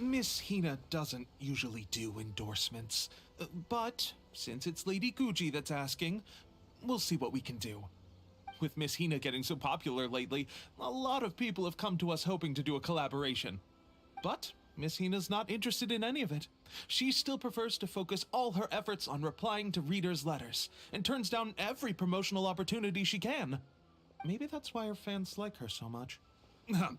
Miss Hina doesn't usually do endorsements, but since it's Lady Guji that's asking, we'll see what we can do. With Miss Hina getting so popular lately, a lot of people have come to us hoping to do a collaboration. But Miss Hina's not interested in any of it. She still prefers to focus all her efforts on replying to readers' letters, and turns down every promotional opportunity she can. Maybe that's why her fans like her so much.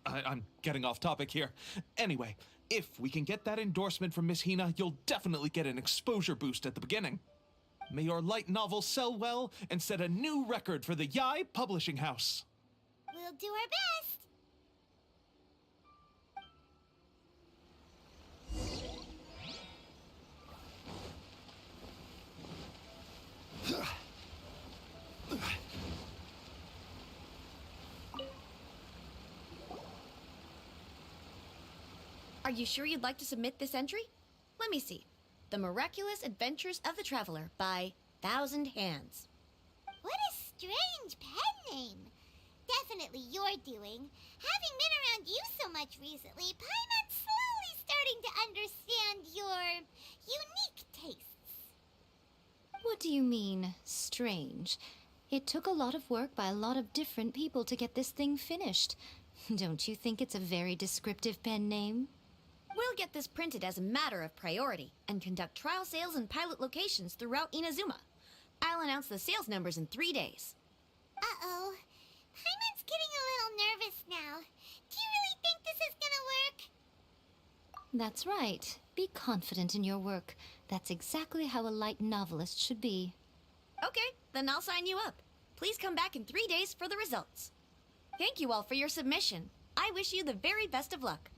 I'm getting off topic here. Anyway, if we can get that endorsement from Miss Hina, you'll definitely get an exposure boost at the beginning. May your light novel sell well and set a new record for the Yai Publishing House. We'll do our best. Are you sure you'd like to submit this entry? Let me see. The Miraculous Adventures of the Traveler by Thousand Hands. What a strange pen name. Definitely your doing. Having been around you so much recently, Paimon's slowly starting to understand your unique What do you mean, strange? It took a lot of work by a lot of different people to get this thing finished. Don't you think it's a very descriptive pen name? We'll get this printed as a matter of priority and conduct trial sales in pilot locations throughout Inazuma. I'll announce the sales numbers in 3 days. Uh-oh. Paimon's getting a little nervous now. Do you really think this is gonna work? That's right. Be confident in your work. That's exactly how a light novelist should be. Okay, then I'll sign you up. Please come back in 3 days for the results. Thank you all for your submission. I wish you the very best of luck.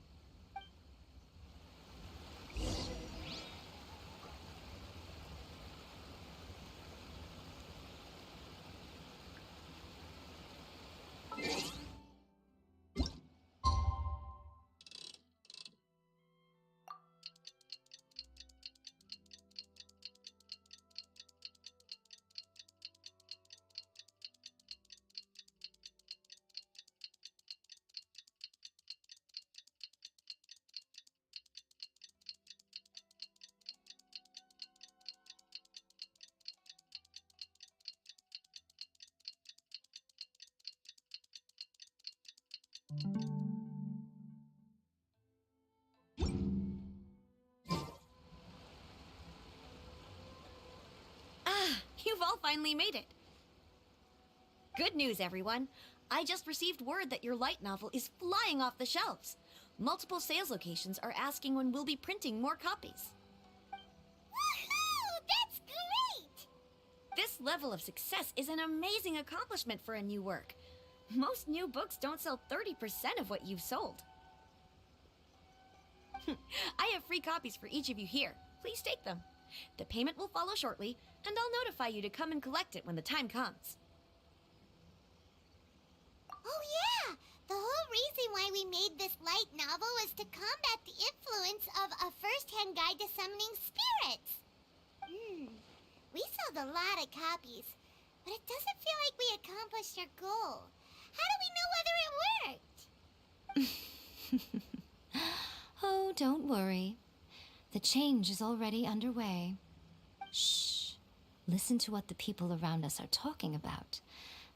You've all finally made it. Good news, everyone. I just received word that your light novel is flying off the shelves. Multiple sales locations are asking when we'll be printing more copies. Woohoo! That's great! This level of success is an amazing accomplishment for a new work. Most new books don't sell 30% of what you've sold. I have free copies for each of you here. Please take them. The payment will follow shortly, and I'll notify you to come and collect it when the time comes. Oh yeah! The whole reason why we made this light novel was to combat the influence of a first-hand guide to summoning spirits. We sold a lot of copies, but it doesn't feel like we accomplished our goal. How do we know whether it worked? Oh, don't worry. The change is already underway. Shh. Listen to what the people around us are talking about.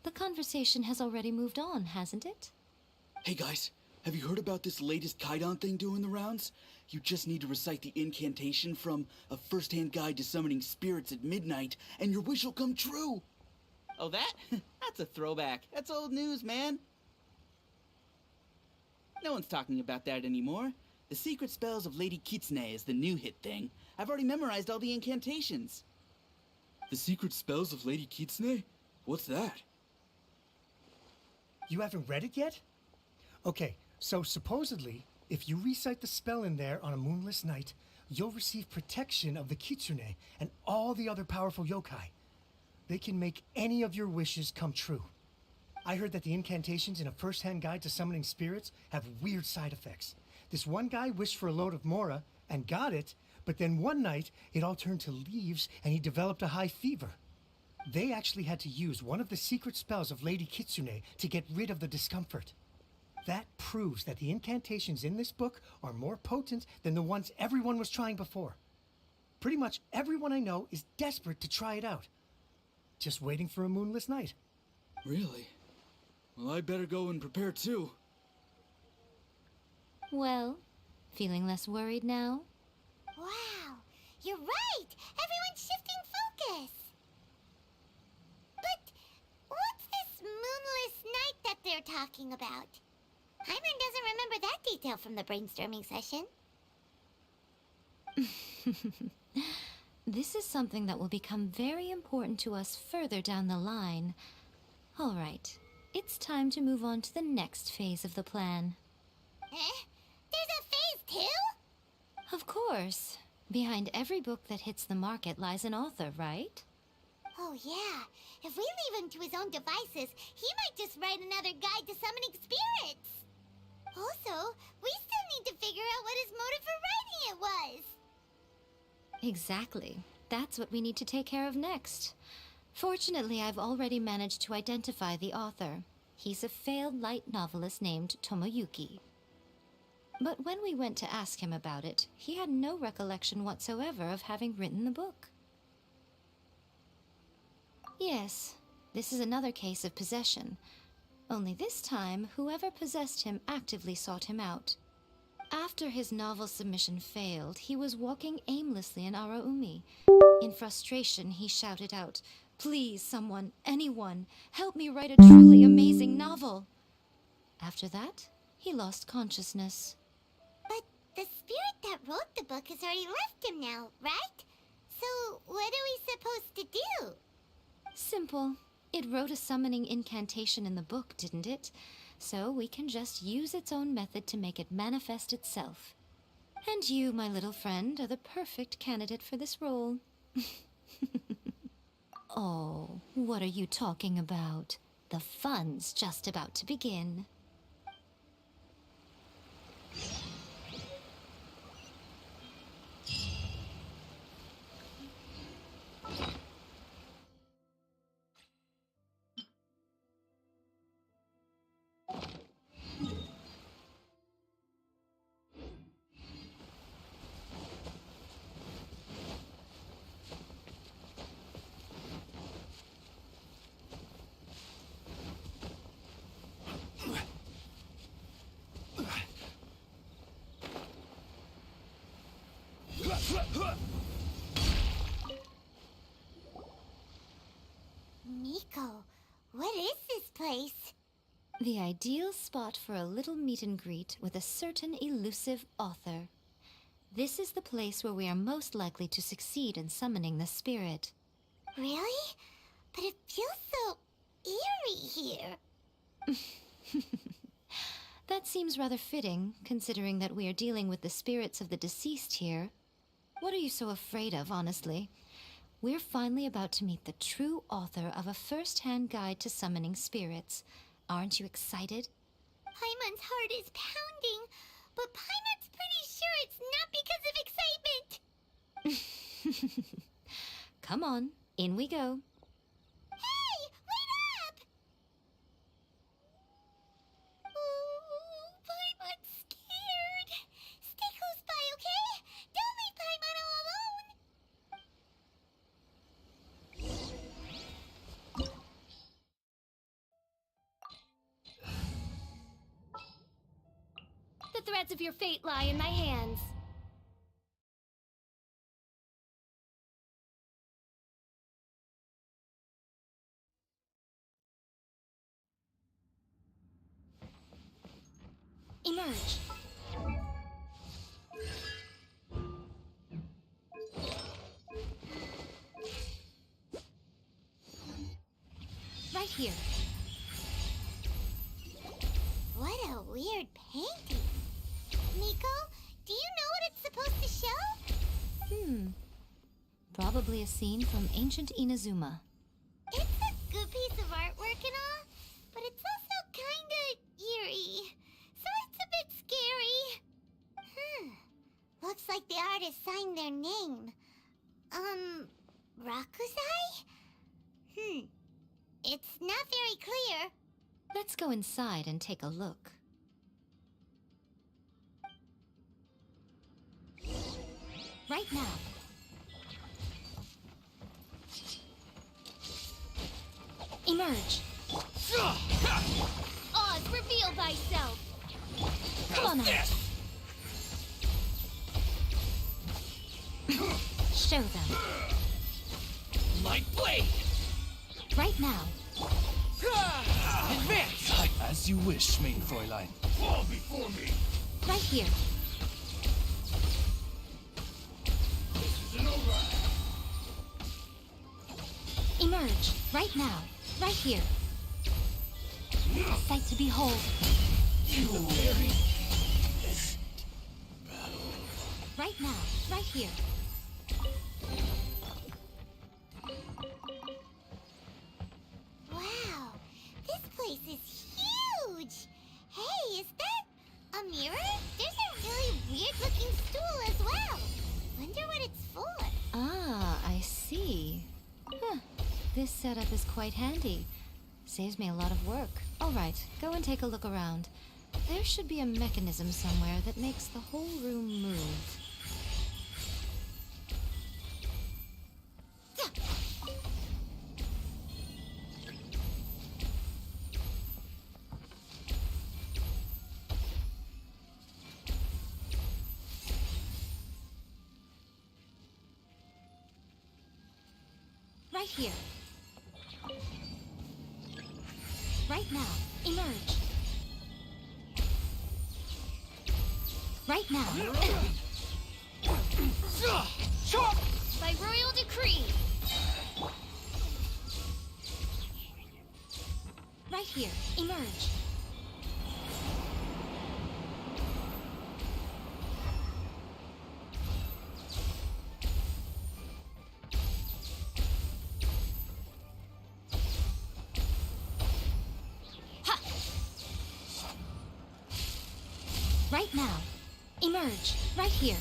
The conversation has already moved on, hasn't it? Hey guys, have you heard about this latest Kaidan thing doing the rounds? You just need to recite the incantation from A First-Hand Guide to Summoning Spirits at Midnight, and your wish will come true! Oh, that? That's a throwback. That's old news, man. No one's talking about that anymore. The Secret Spells of Lady Kitsune is the new hit thing. I've already memorized all the incantations. The Secret Spells of Lady Kitsune? What's that? You haven't read it yet? Okay, so supposedly, if you recite the spell in there on a moonless night, you'll receive protection of the Kitsune and all the other powerful yokai. They can make any of your wishes come true. I heard that the incantations in A First-Hand Guide to Summoning Spirits have weird side effects. This one guy wished for a load of mora and got it, but then one night it all turned to leaves and he developed a high fever. They actually had to use one of the secret spells of Lady Kitsune to get rid of the discomfort. That proves that the incantations in this book are more potent than the ones everyone was trying before. Pretty much everyone I know is desperate to try it out. Just waiting for a moonless night. Really? Well, I better go and prepare too. Well, feeling less worried now? Wow, you're right! Everyone's shifting focus! But what's this moonless night that they're talking about? Hyman doesn't remember that detail from the brainstorming session. This is something that will become very important to us further down the line. All right, it's time to move on to the next phase of the plan. There's a phase 2? Of course. Behind every book that hits the market lies an author, right? Oh yeah, if we leave him to his own devices, he might just write another guide to summoning spirits. Also, we still need to figure out what his motive for writing it was. Exactly. That's what we need to take care of next. Fortunately, I've already managed to identify the author. He's a failed light novelist named Tomoyuki. But when we went to ask him about it, he had no recollection whatsoever of having written the book. Yes, this is another case of possession. Only this time, whoever possessed him actively sought him out. After his novel submission failed, he was walking aimlessly in Araumi. In frustration, he shouted out, "Please, someone, anyone, help me write a truly amazing novel." After that, he lost consciousness. But the spirit that wrote the book has already left him now, right? So what are we supposed to do? Simple. It wrote a summoning incantation in the book, didn't it? So we can just use its own method to make it manifest itself. And you, my little friend, are the perfect candidate for this role. Oh, what are you talking about? The fun's just about to begin. Miko, what is this place? The ideal spot for a little meet and greet with a certain elusive author. This is the place where we are most likely to succeed in summoning the spirit. Really? But it feels so eerie here. That seems rather fitting, considering that we are dealing with the spirits of the deceased here. What are you so afraid of, honestly? We're finally about to meet the true author of a first-hand guide to summoning spirits. Aren't you excited? Paimon's heart is pounding, but Paimon's pretty sure it's not because of excitement. Come on, in we go. Hey, wait up! Oh, Paimon's scared. Stay close by, okay? Don't leave Paimon all alone. The threads of your fate lie in my hands. Emerge. Right here. What a weird painting. Miko, do you know what it's supposed to show? Probably a scene from ancient Inazuma. It's a good piece of artwork and all, but it's also kinda eerie. So it's a bit scary. Looks like the artist signed their name. Rakuzai? It's not very clear. Let's go inside and take a look. Right now. Emerge. Oz, reveal thyself. Come on now. Show them. My blade! Right now. Advance! As you wish, main Fräulein. Fall before me! Right here. This isn't over! Emerge. Right now. Right here. A sight to behold. You the very Right now. Right here. Wow, this place is huge. Hey, is that a mirror? There's a really weird-looking stool as well. Wonder what it's for. Ah, I see. Huh. This setup is quite handy. Saves me a lot of work. All right, go and take a look around. There should be a mechanism somewhere that makes the whole room move. Right here. Right now. Emerge. Right now. By royal decree. Right here. Emerge. Ha! Right now. Emerge. Right here.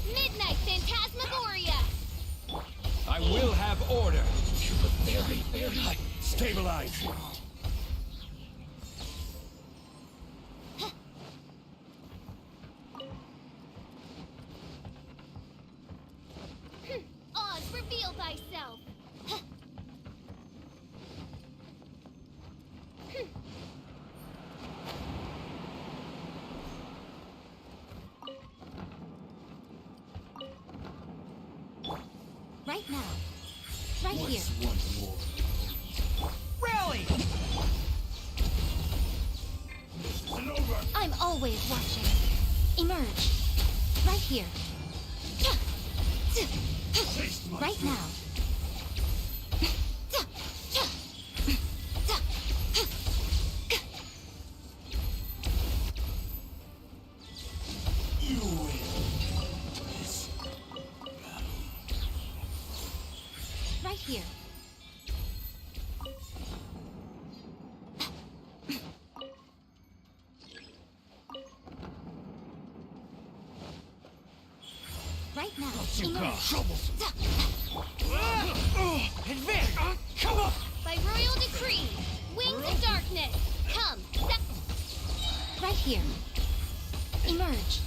Midnight Phantasmagoria. I will have order. Very high. Stabilize. Oz, reveal thyself. Right now. Right here. Rally! I'm always watching. Emerge. Right here. Right now. Right here. Right now. Emerge. Advance! Come on! By royal decree. Wings of darkness. Come. Right here. Emerge.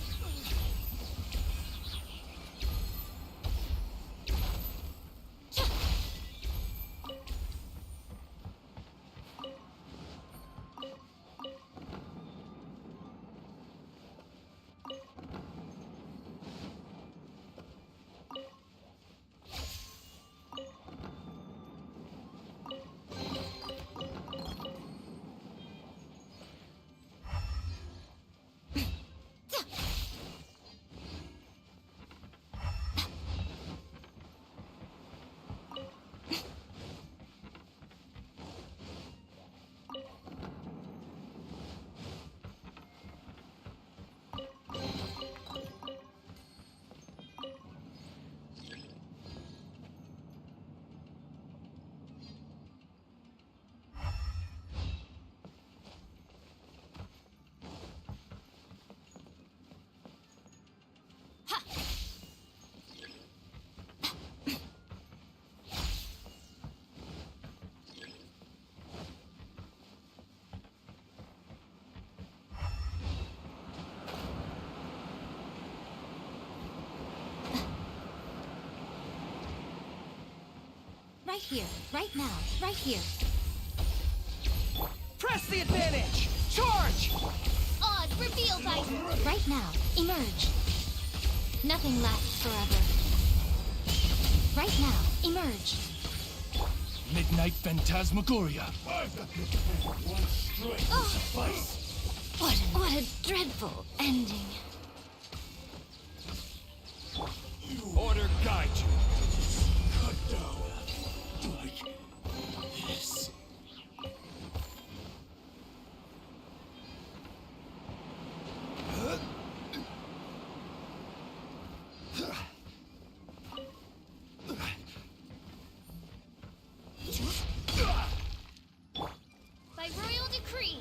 Right here. Right now. Right here. Press the advantage! Charge! Oz, reveal thyself. Right now. Emerge. Nothing lasts forever. Right now. Emerge. Midnight Phantasmagoria. One strike will suffice. What a dreadful ending. Order guide you. Cut down like this. By royal decree.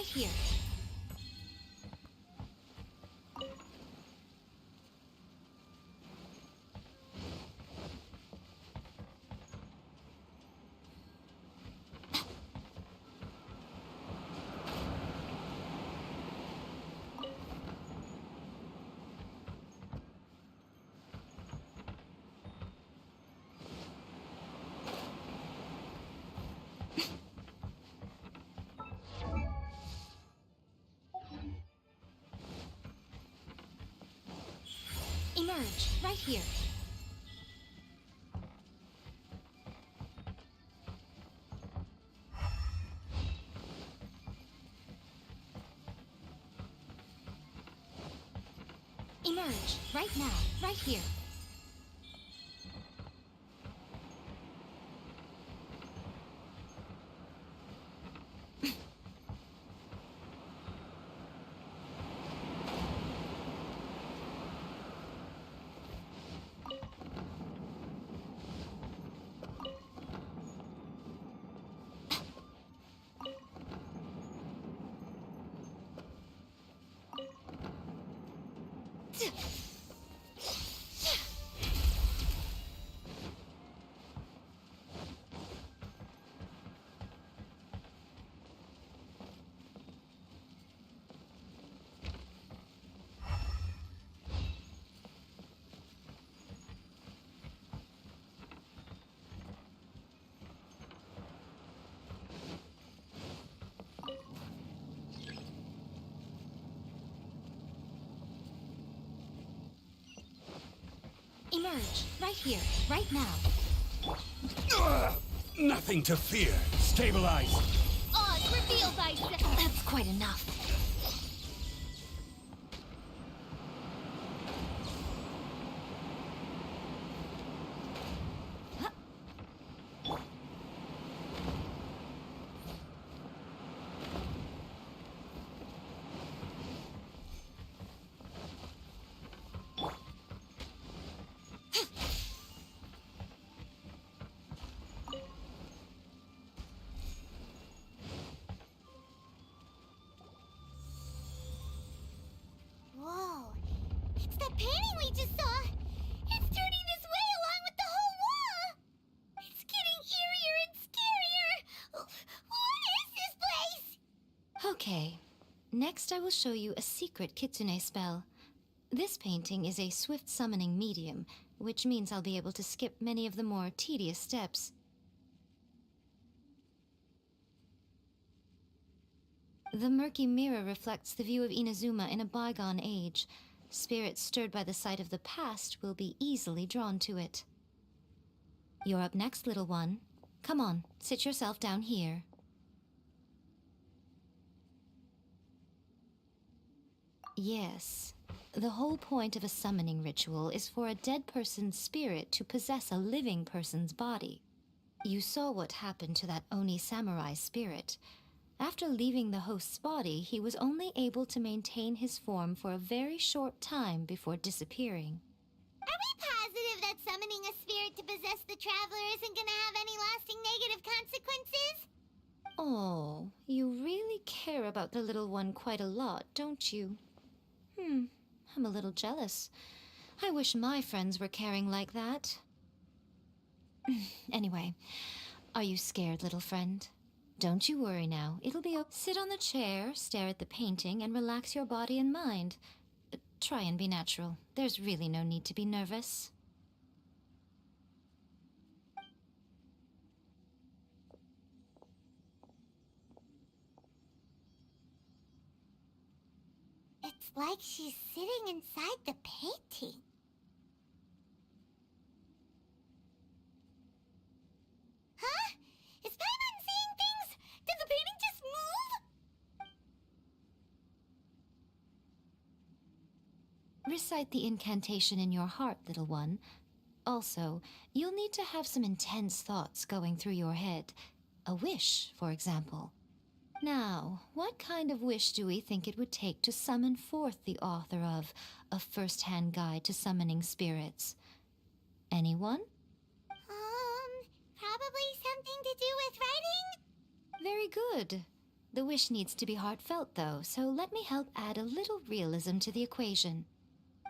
right here. Emerge, right here. Emerge, right now, right here. Emerge, right here, right now. Nothing to fear. Stabilize. Oz, reveal thyself! That's quite enough. Whoa. It's the painting we just saw. It's turning this way along with the whole wall. It's getting eerier and scarier. What is this place? Okay. Next I will show you a secret Kitsune spell. This painting is a swift summoning medium, which means I'll be able to skip many of the more tedious steps. The murky mirror reflects the view of Inazuma in a bygone age. Spirits stirred by the sight of the past will be easily drawn to it. You're up next, little one. Come on, sit yourself down here. Yes. The whole point of a summoning ritual is for a dead person's spirit to possess a living person's body. You saw what happened to that Oni samurai spirit. After leaving the host's body, he was only able to maintain his form for a very short time before disappearing. Are we positive that summoning a spirit to possess the traveler isn't gonna have any lasting negative consequences? Oh, you really care about the little one quite a lot, don't you? I'm a little jealous. I wish my friends were caring like that. Anyway, are you scared, little friend? Don't you worry now. It'll be okay. Sit on the chair, stare at the painting, and relax your body and mind. Try and be natural. There's really no need to be nervous. It's like she's sitting inside the painting. Huh? Is Paimon seeing things? Did the painting just move? Recite the incantation in your heart, little one. Also, you'll need to have some intense thoughts going through your head. A wish, for example. Now, what kind of wish do we think it would take to summon forth the author of A First-Hand Guide to Summoning Spirits? Anyone? Probably something to do with writing? Very good. The wish needs to be heartfelt, though, so let me help add a little realism to the equation.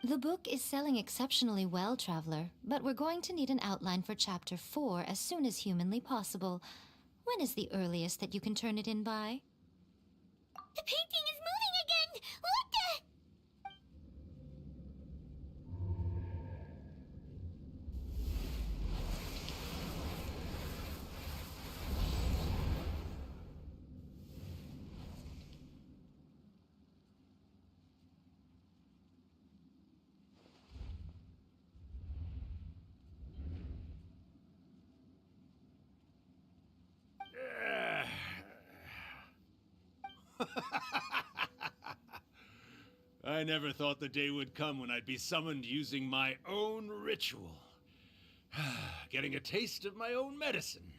The book is selling exceptionally well, Traveler, but we're going to need an outline for Chapter 4 as soon as humanly possible. When is the earliest that you can turn it in by? The painting is moving again! What the? I never thought the day would come when I'd be summoned using my own ritual. Getting a taste of my own medicine.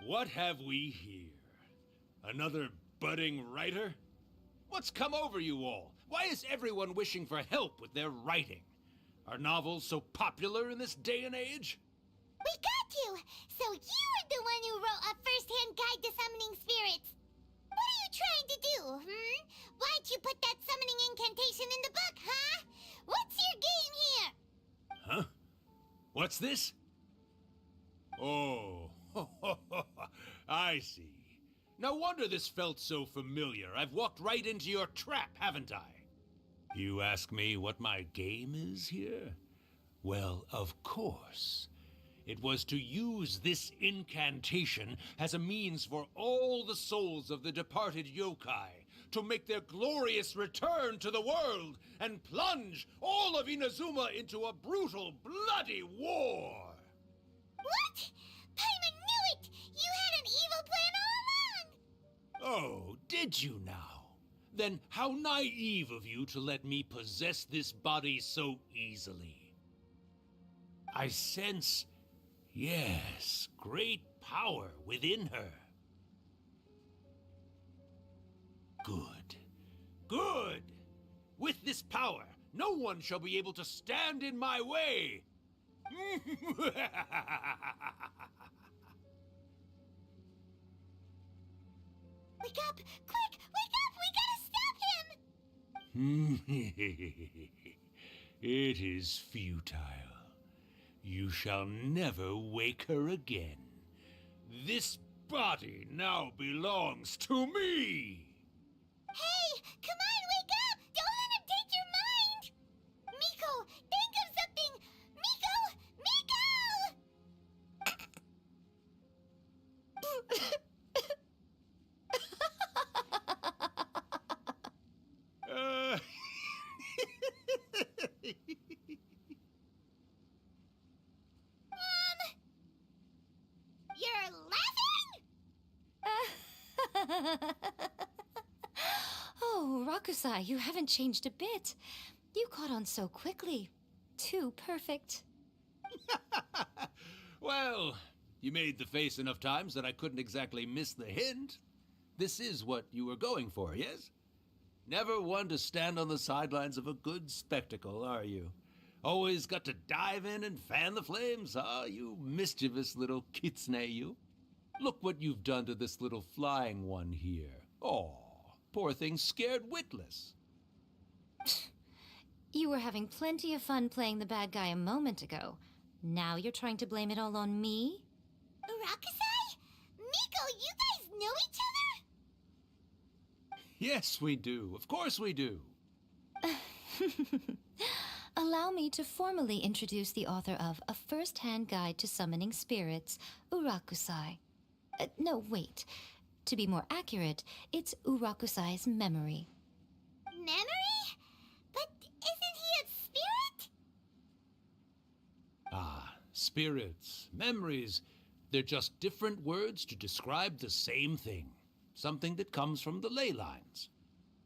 What have we here? Another budding writer? What's come over you all? Why is everyone wishing for help with their writing? Are novels so popular in this day and age? We got you! So you are the one who wrote a first-hand guide to summoning spirits! What are you trying to do, Why'd you put that summoning incantation in the book, huh? What's your game here? Huh? What's this? Oh, I see. No wonder this felt so familiar. I've walked right into your trap, haven't I? You ask me what my game is here? Well, of course. It was to use this incantation as a means for all the souls of the departed yokai to make their glorious return to the world and plunge all of Inazuma into a brutal, bloody war. What? Paimon knew it! You had an evil plan all along! Oh, did you now? Then how naive of you to let me possess this body so easily. I sense, yes, great power within her. Good. Good! With this power, no one shall be able to stand in my way! Wake up! Quick! Wake up! We gotta stop him! It is futile. You shall never wake her again. This body now belongs to me! Hey! Come on, wake up! Don't let him take your mind! Miko, think of something! Miko! You're laughing? Oh, Rakusai, you haven't changed a bit. You caught on so quickly. Too perfect. Well, you made the face enough times that I couldn't exactly miss the hint. This is what you were going for, yes? Never one to stand on the sidelines of a good spectacle, are you? Always got to dive in and fan the flames, huh? You mischievous little kitsune, you. Look what you've done to this little flying one here. Oh, poor thing scared witless. You were having plenty of fun playing the bad guy a moment ago. Now you're trying to blame it all on me? Rakusai? Miko, you guys know each other? Yes, we do. Of course we do. Allow me to formally introduce the author of A First-Hand Guide to Summoning Spirits, Urakusai. No, wait. To be more accurate, it's Urakusai's memory. Memory? But isn't he a spirit? Ah, spirits, memories. They're just different words to describe the same thing. Something that comes from the ley lines.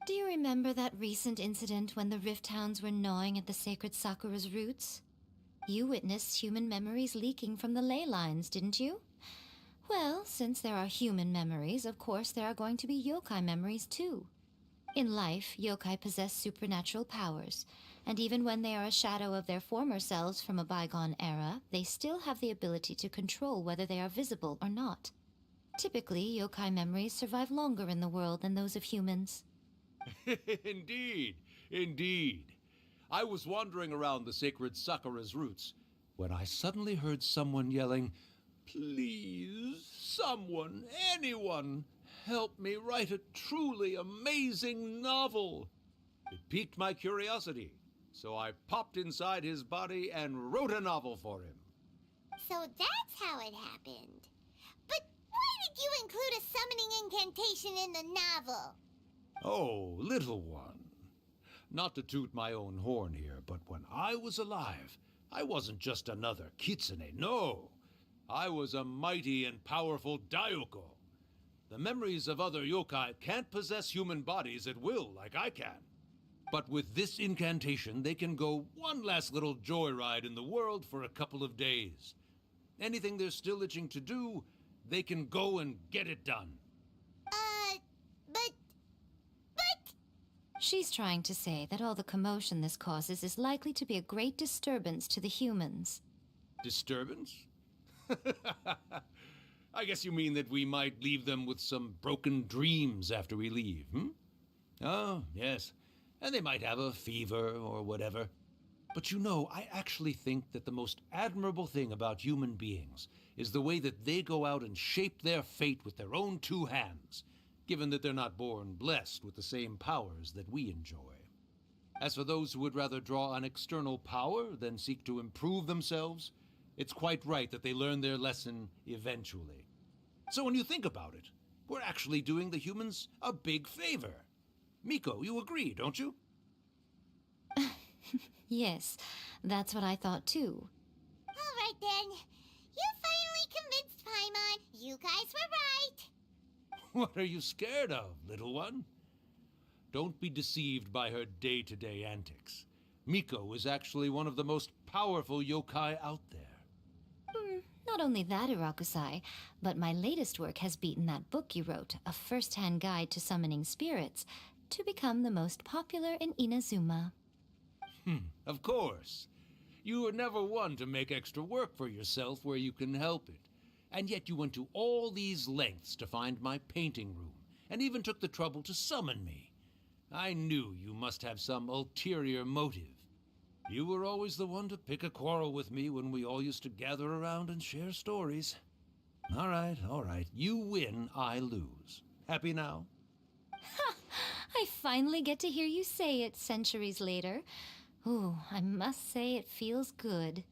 Do you remember that recent incident when the Rift Hounds were gnawing at the sacred Sakura's roots? You witnessed human memories leaking from the ley lines, didn't you? Well, since there are human memories, of course there are going to be yokai memories too. In life, yokai possess supernatural powers, and even when they are a shadow of their former selves from a bygone era, they still have the ability to control whether they are visible or not. Typically, yokai memories survive longer in the world than those of humans. Indeed, indeed. I was wandering around the sacred Sakura's roots when I suddenly heard someone yelling, "Please, someone, anyone, help me write a truly amazing novel." It piqued my curiosity, so I popped inside his body and wrote a novel for him. So that's how it happened. But why did you include a summoning incantation in the novel? Oh, little one. Not to toot my own horn here, but when I was alive, I wasn't just another Kitsune, no. I was a mighty and powerful Daiyoko. The memories of other yokai can't possess human bodies at will like I can. But with this incantation, they can go one last little joyride in the world for a couple of days. Anything they're still itching to do, they can go and get it done. But... She's trying to say that all the commotion this causes is likely to be a great disturbance to the humans. Disturbance? I guess you mean that we might leave them with some broken dreams after we leave, hmm? Oh, yes. And they might have a fever or whatever. But you know, I actually think that the most admirable thing about human beings is the way that they go out and shape their fate with their own two hands, given that they're not born blessed with the same powers that we enjoy. As for those who would rather draw on external power than seek to improve themselves, it's quite right that they learn their lesson eventually. So when you think about it, we're actually doing the humans a big favor. Miko, you agree, don't you? Yes, that's what I thought too. All right then. You finally convinced Paimon. You guys were right. What are you scared of, little one? Don't be deceived by her day-to-day antics. Miko is actually one of the most powerful yokai out there. Not only that, Irakusai, but my latest work has beaten that book you wrote, A First-Hand Guide to Summoning Spirits, to become the most popular in Inazuma. Of course. You were never one to make extra work for yourself where you can help it. And yet you went to all these lengths to find my painting room, and even took the trouble to summon me. I knew you must have some ulterior motive. You were always the one to pick a quarrel with me when we all used to gather around and share stories. All right. You win, I lose. Happy now? Ha! I finally get to hear you say it centuries later. Ooh, I must say it feels good.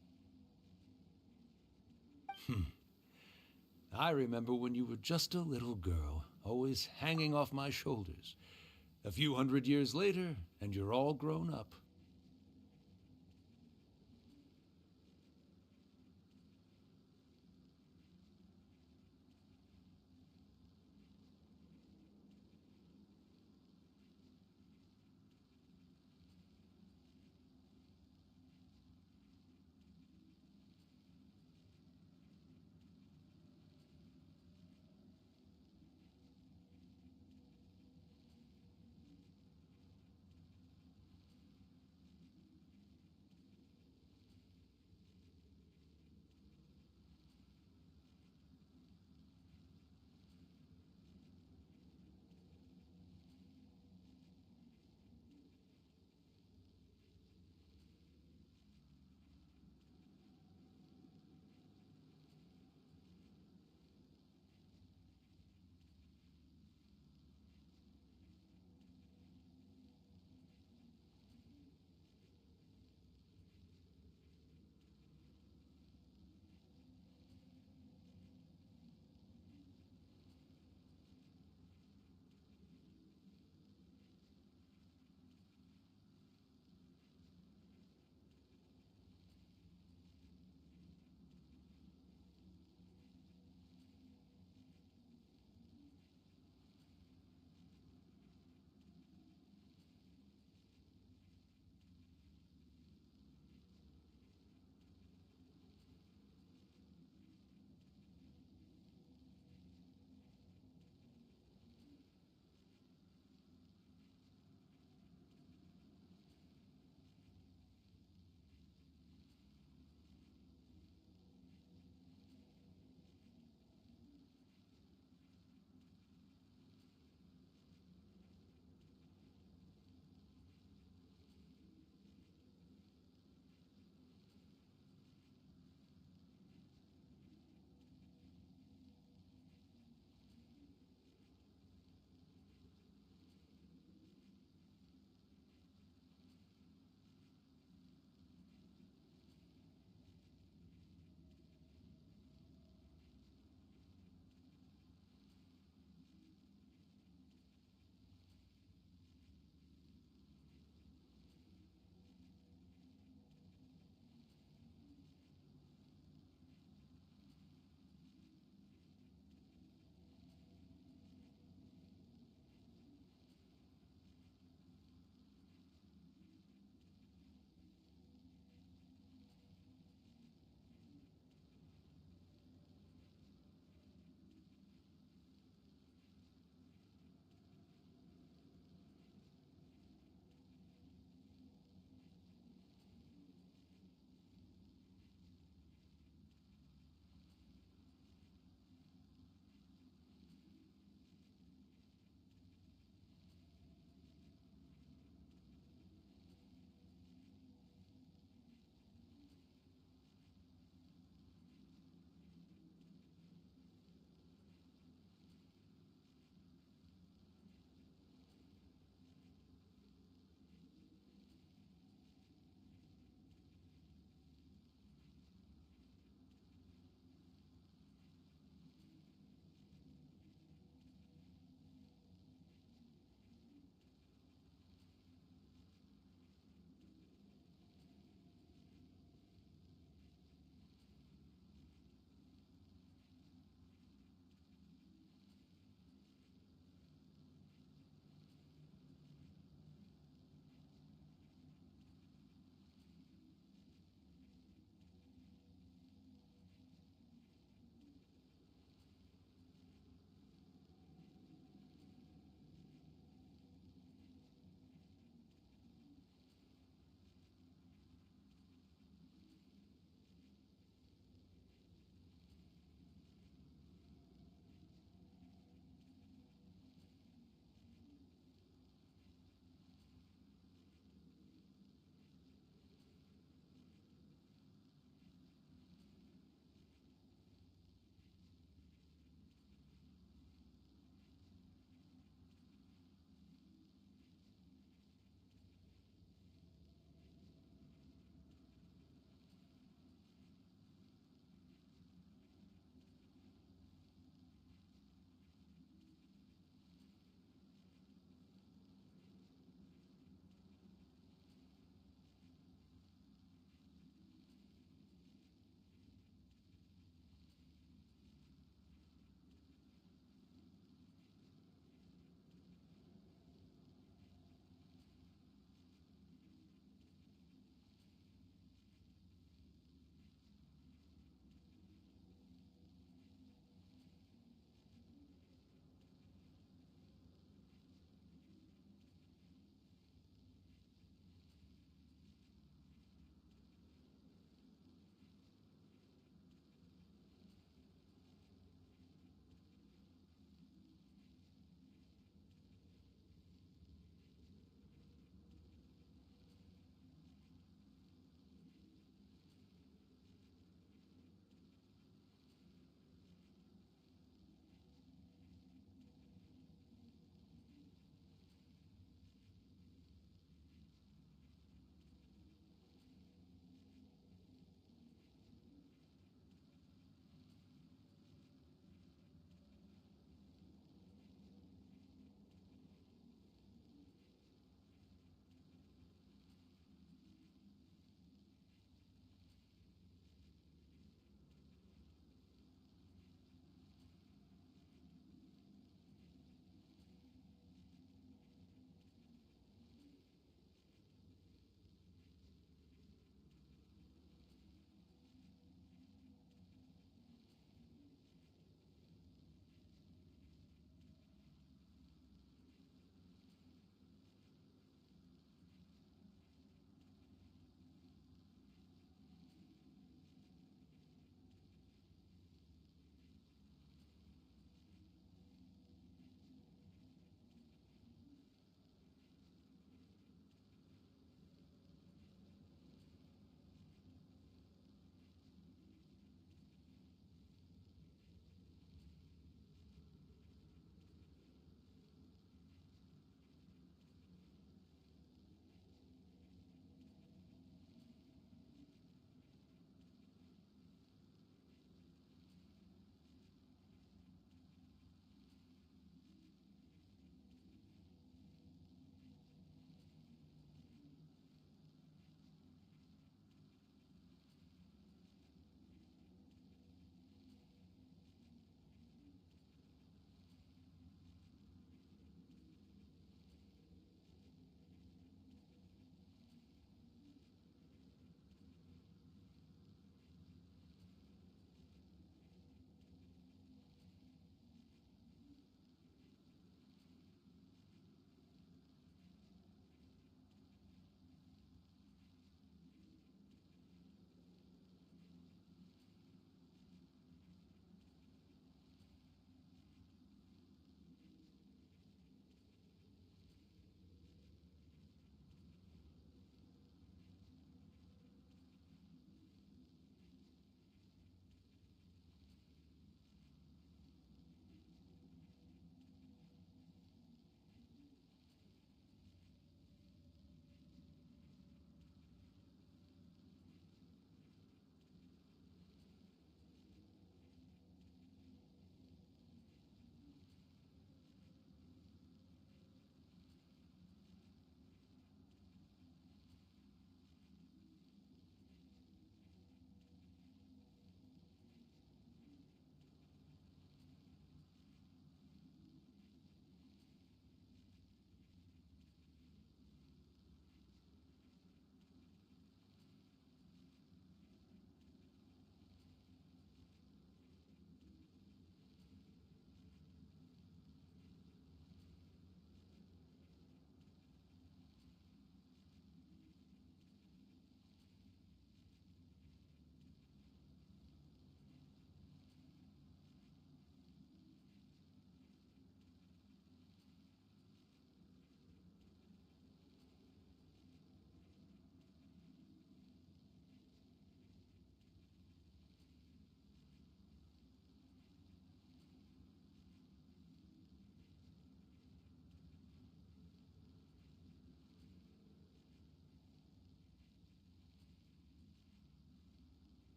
I remember when you were just a little girl, always hanging off my shoulders. A few hundred years later, and you're all grown up.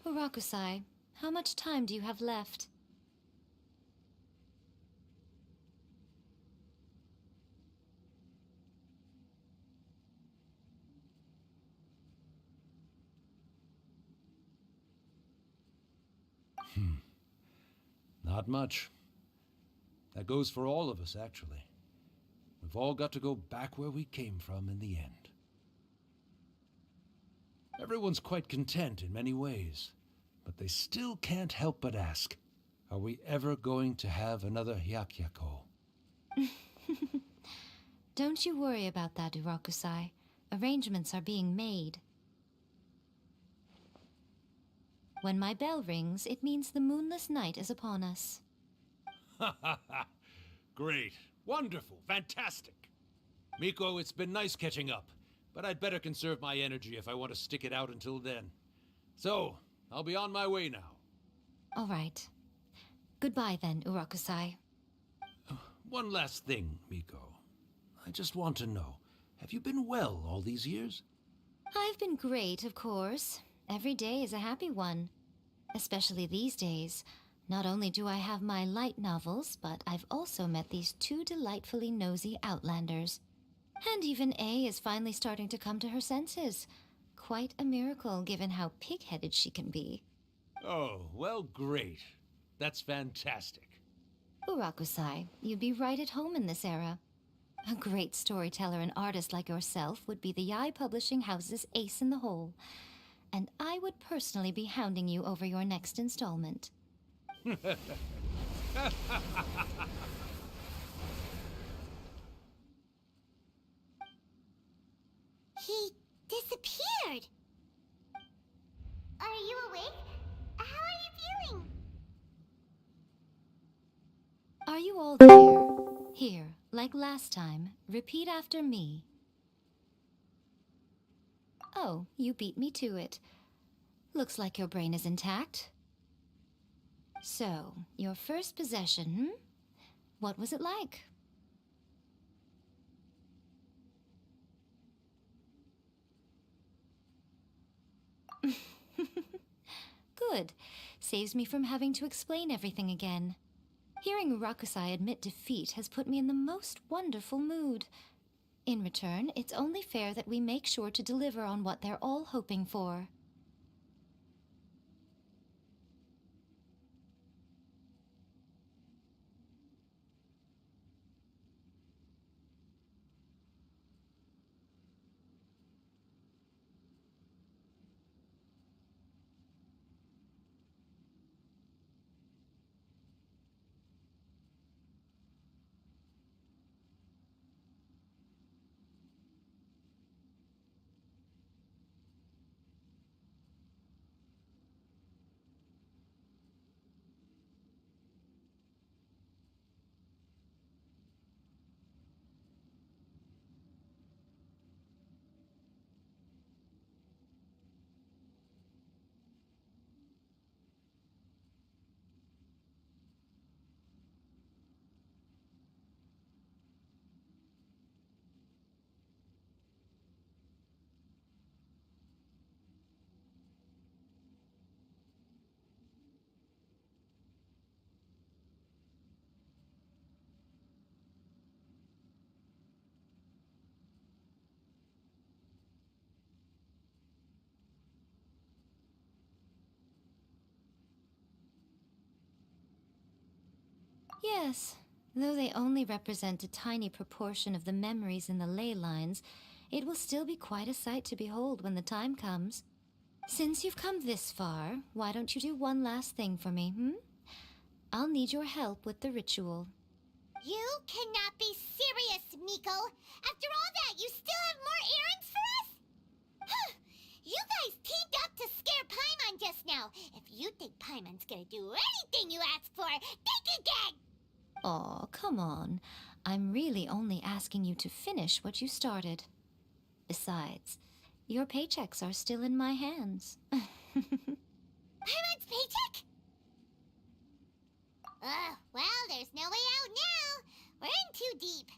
Urakusai, how much time do you have left? Not much. That goes for all of us, actually. We've all got to go back where we came from in the end. Everyone's quite content in many ways, but they still can't help but ask, are we ever going to have another Hyakyako? Don't you worry about that, Urakusai. Arrangements are being made. When my bell rings, it means the moonless night is upon us. Ha ha ha! Great, wonderful, fantastic! Miko, it's been nice catching up, but I'd better conserve my energy if I want to stick it out until then. So, I'll be on my way now. All right. Goodbye then, Urakusai. One last thing, Miko. I just want to know, have you been well all these years? I've been great, of course. Every day is a happy one. Especially these days. Not only do I have my light novels, but I've also met these two delightfully nosy outlanders. And even A is finally starting to come to her senses. Quite a miracle, given how pig-headed she can be. Oh, well, great. That's fantastic. Urakusai, you'd be right at home in this era. A great storyteller and artist like yourself would be the Yai Publishing House's ace in the hole. And I would personally be hounding you over your next installment. He disappeared. Are you awake? How are you feeling? Are you all there? Here, like last time, repeat after me. Oh, you beat me to it. Looks like your brain is intact. So, your first possession, What was it like? Good. Saves me from having to explain everything again. Hearing Urakusai admit defeat has put me in the most wonderful mood. In return, it's only fair that we make sure to deliver on what they're all hoping for. Yes, though they only represent a tiny proportion of the memories in the ley lines, it will still be quite a sight to behold when the time comes. Since you've come this far, why don't you do one last thing for me, I'll need your help with the ritual. You cannot be serious, Miko. After all that, you still have more errands for us? Huh. You guys teamed up to scare Paimon just now. If you think Paimon's gonna do anything you ask for, think again! Aw, come on. I'm really only asking you to finish what you started. Besides, your paychecks are still in my hands. Paimon's paycheck? Well, there's no way out now. We're in too deep.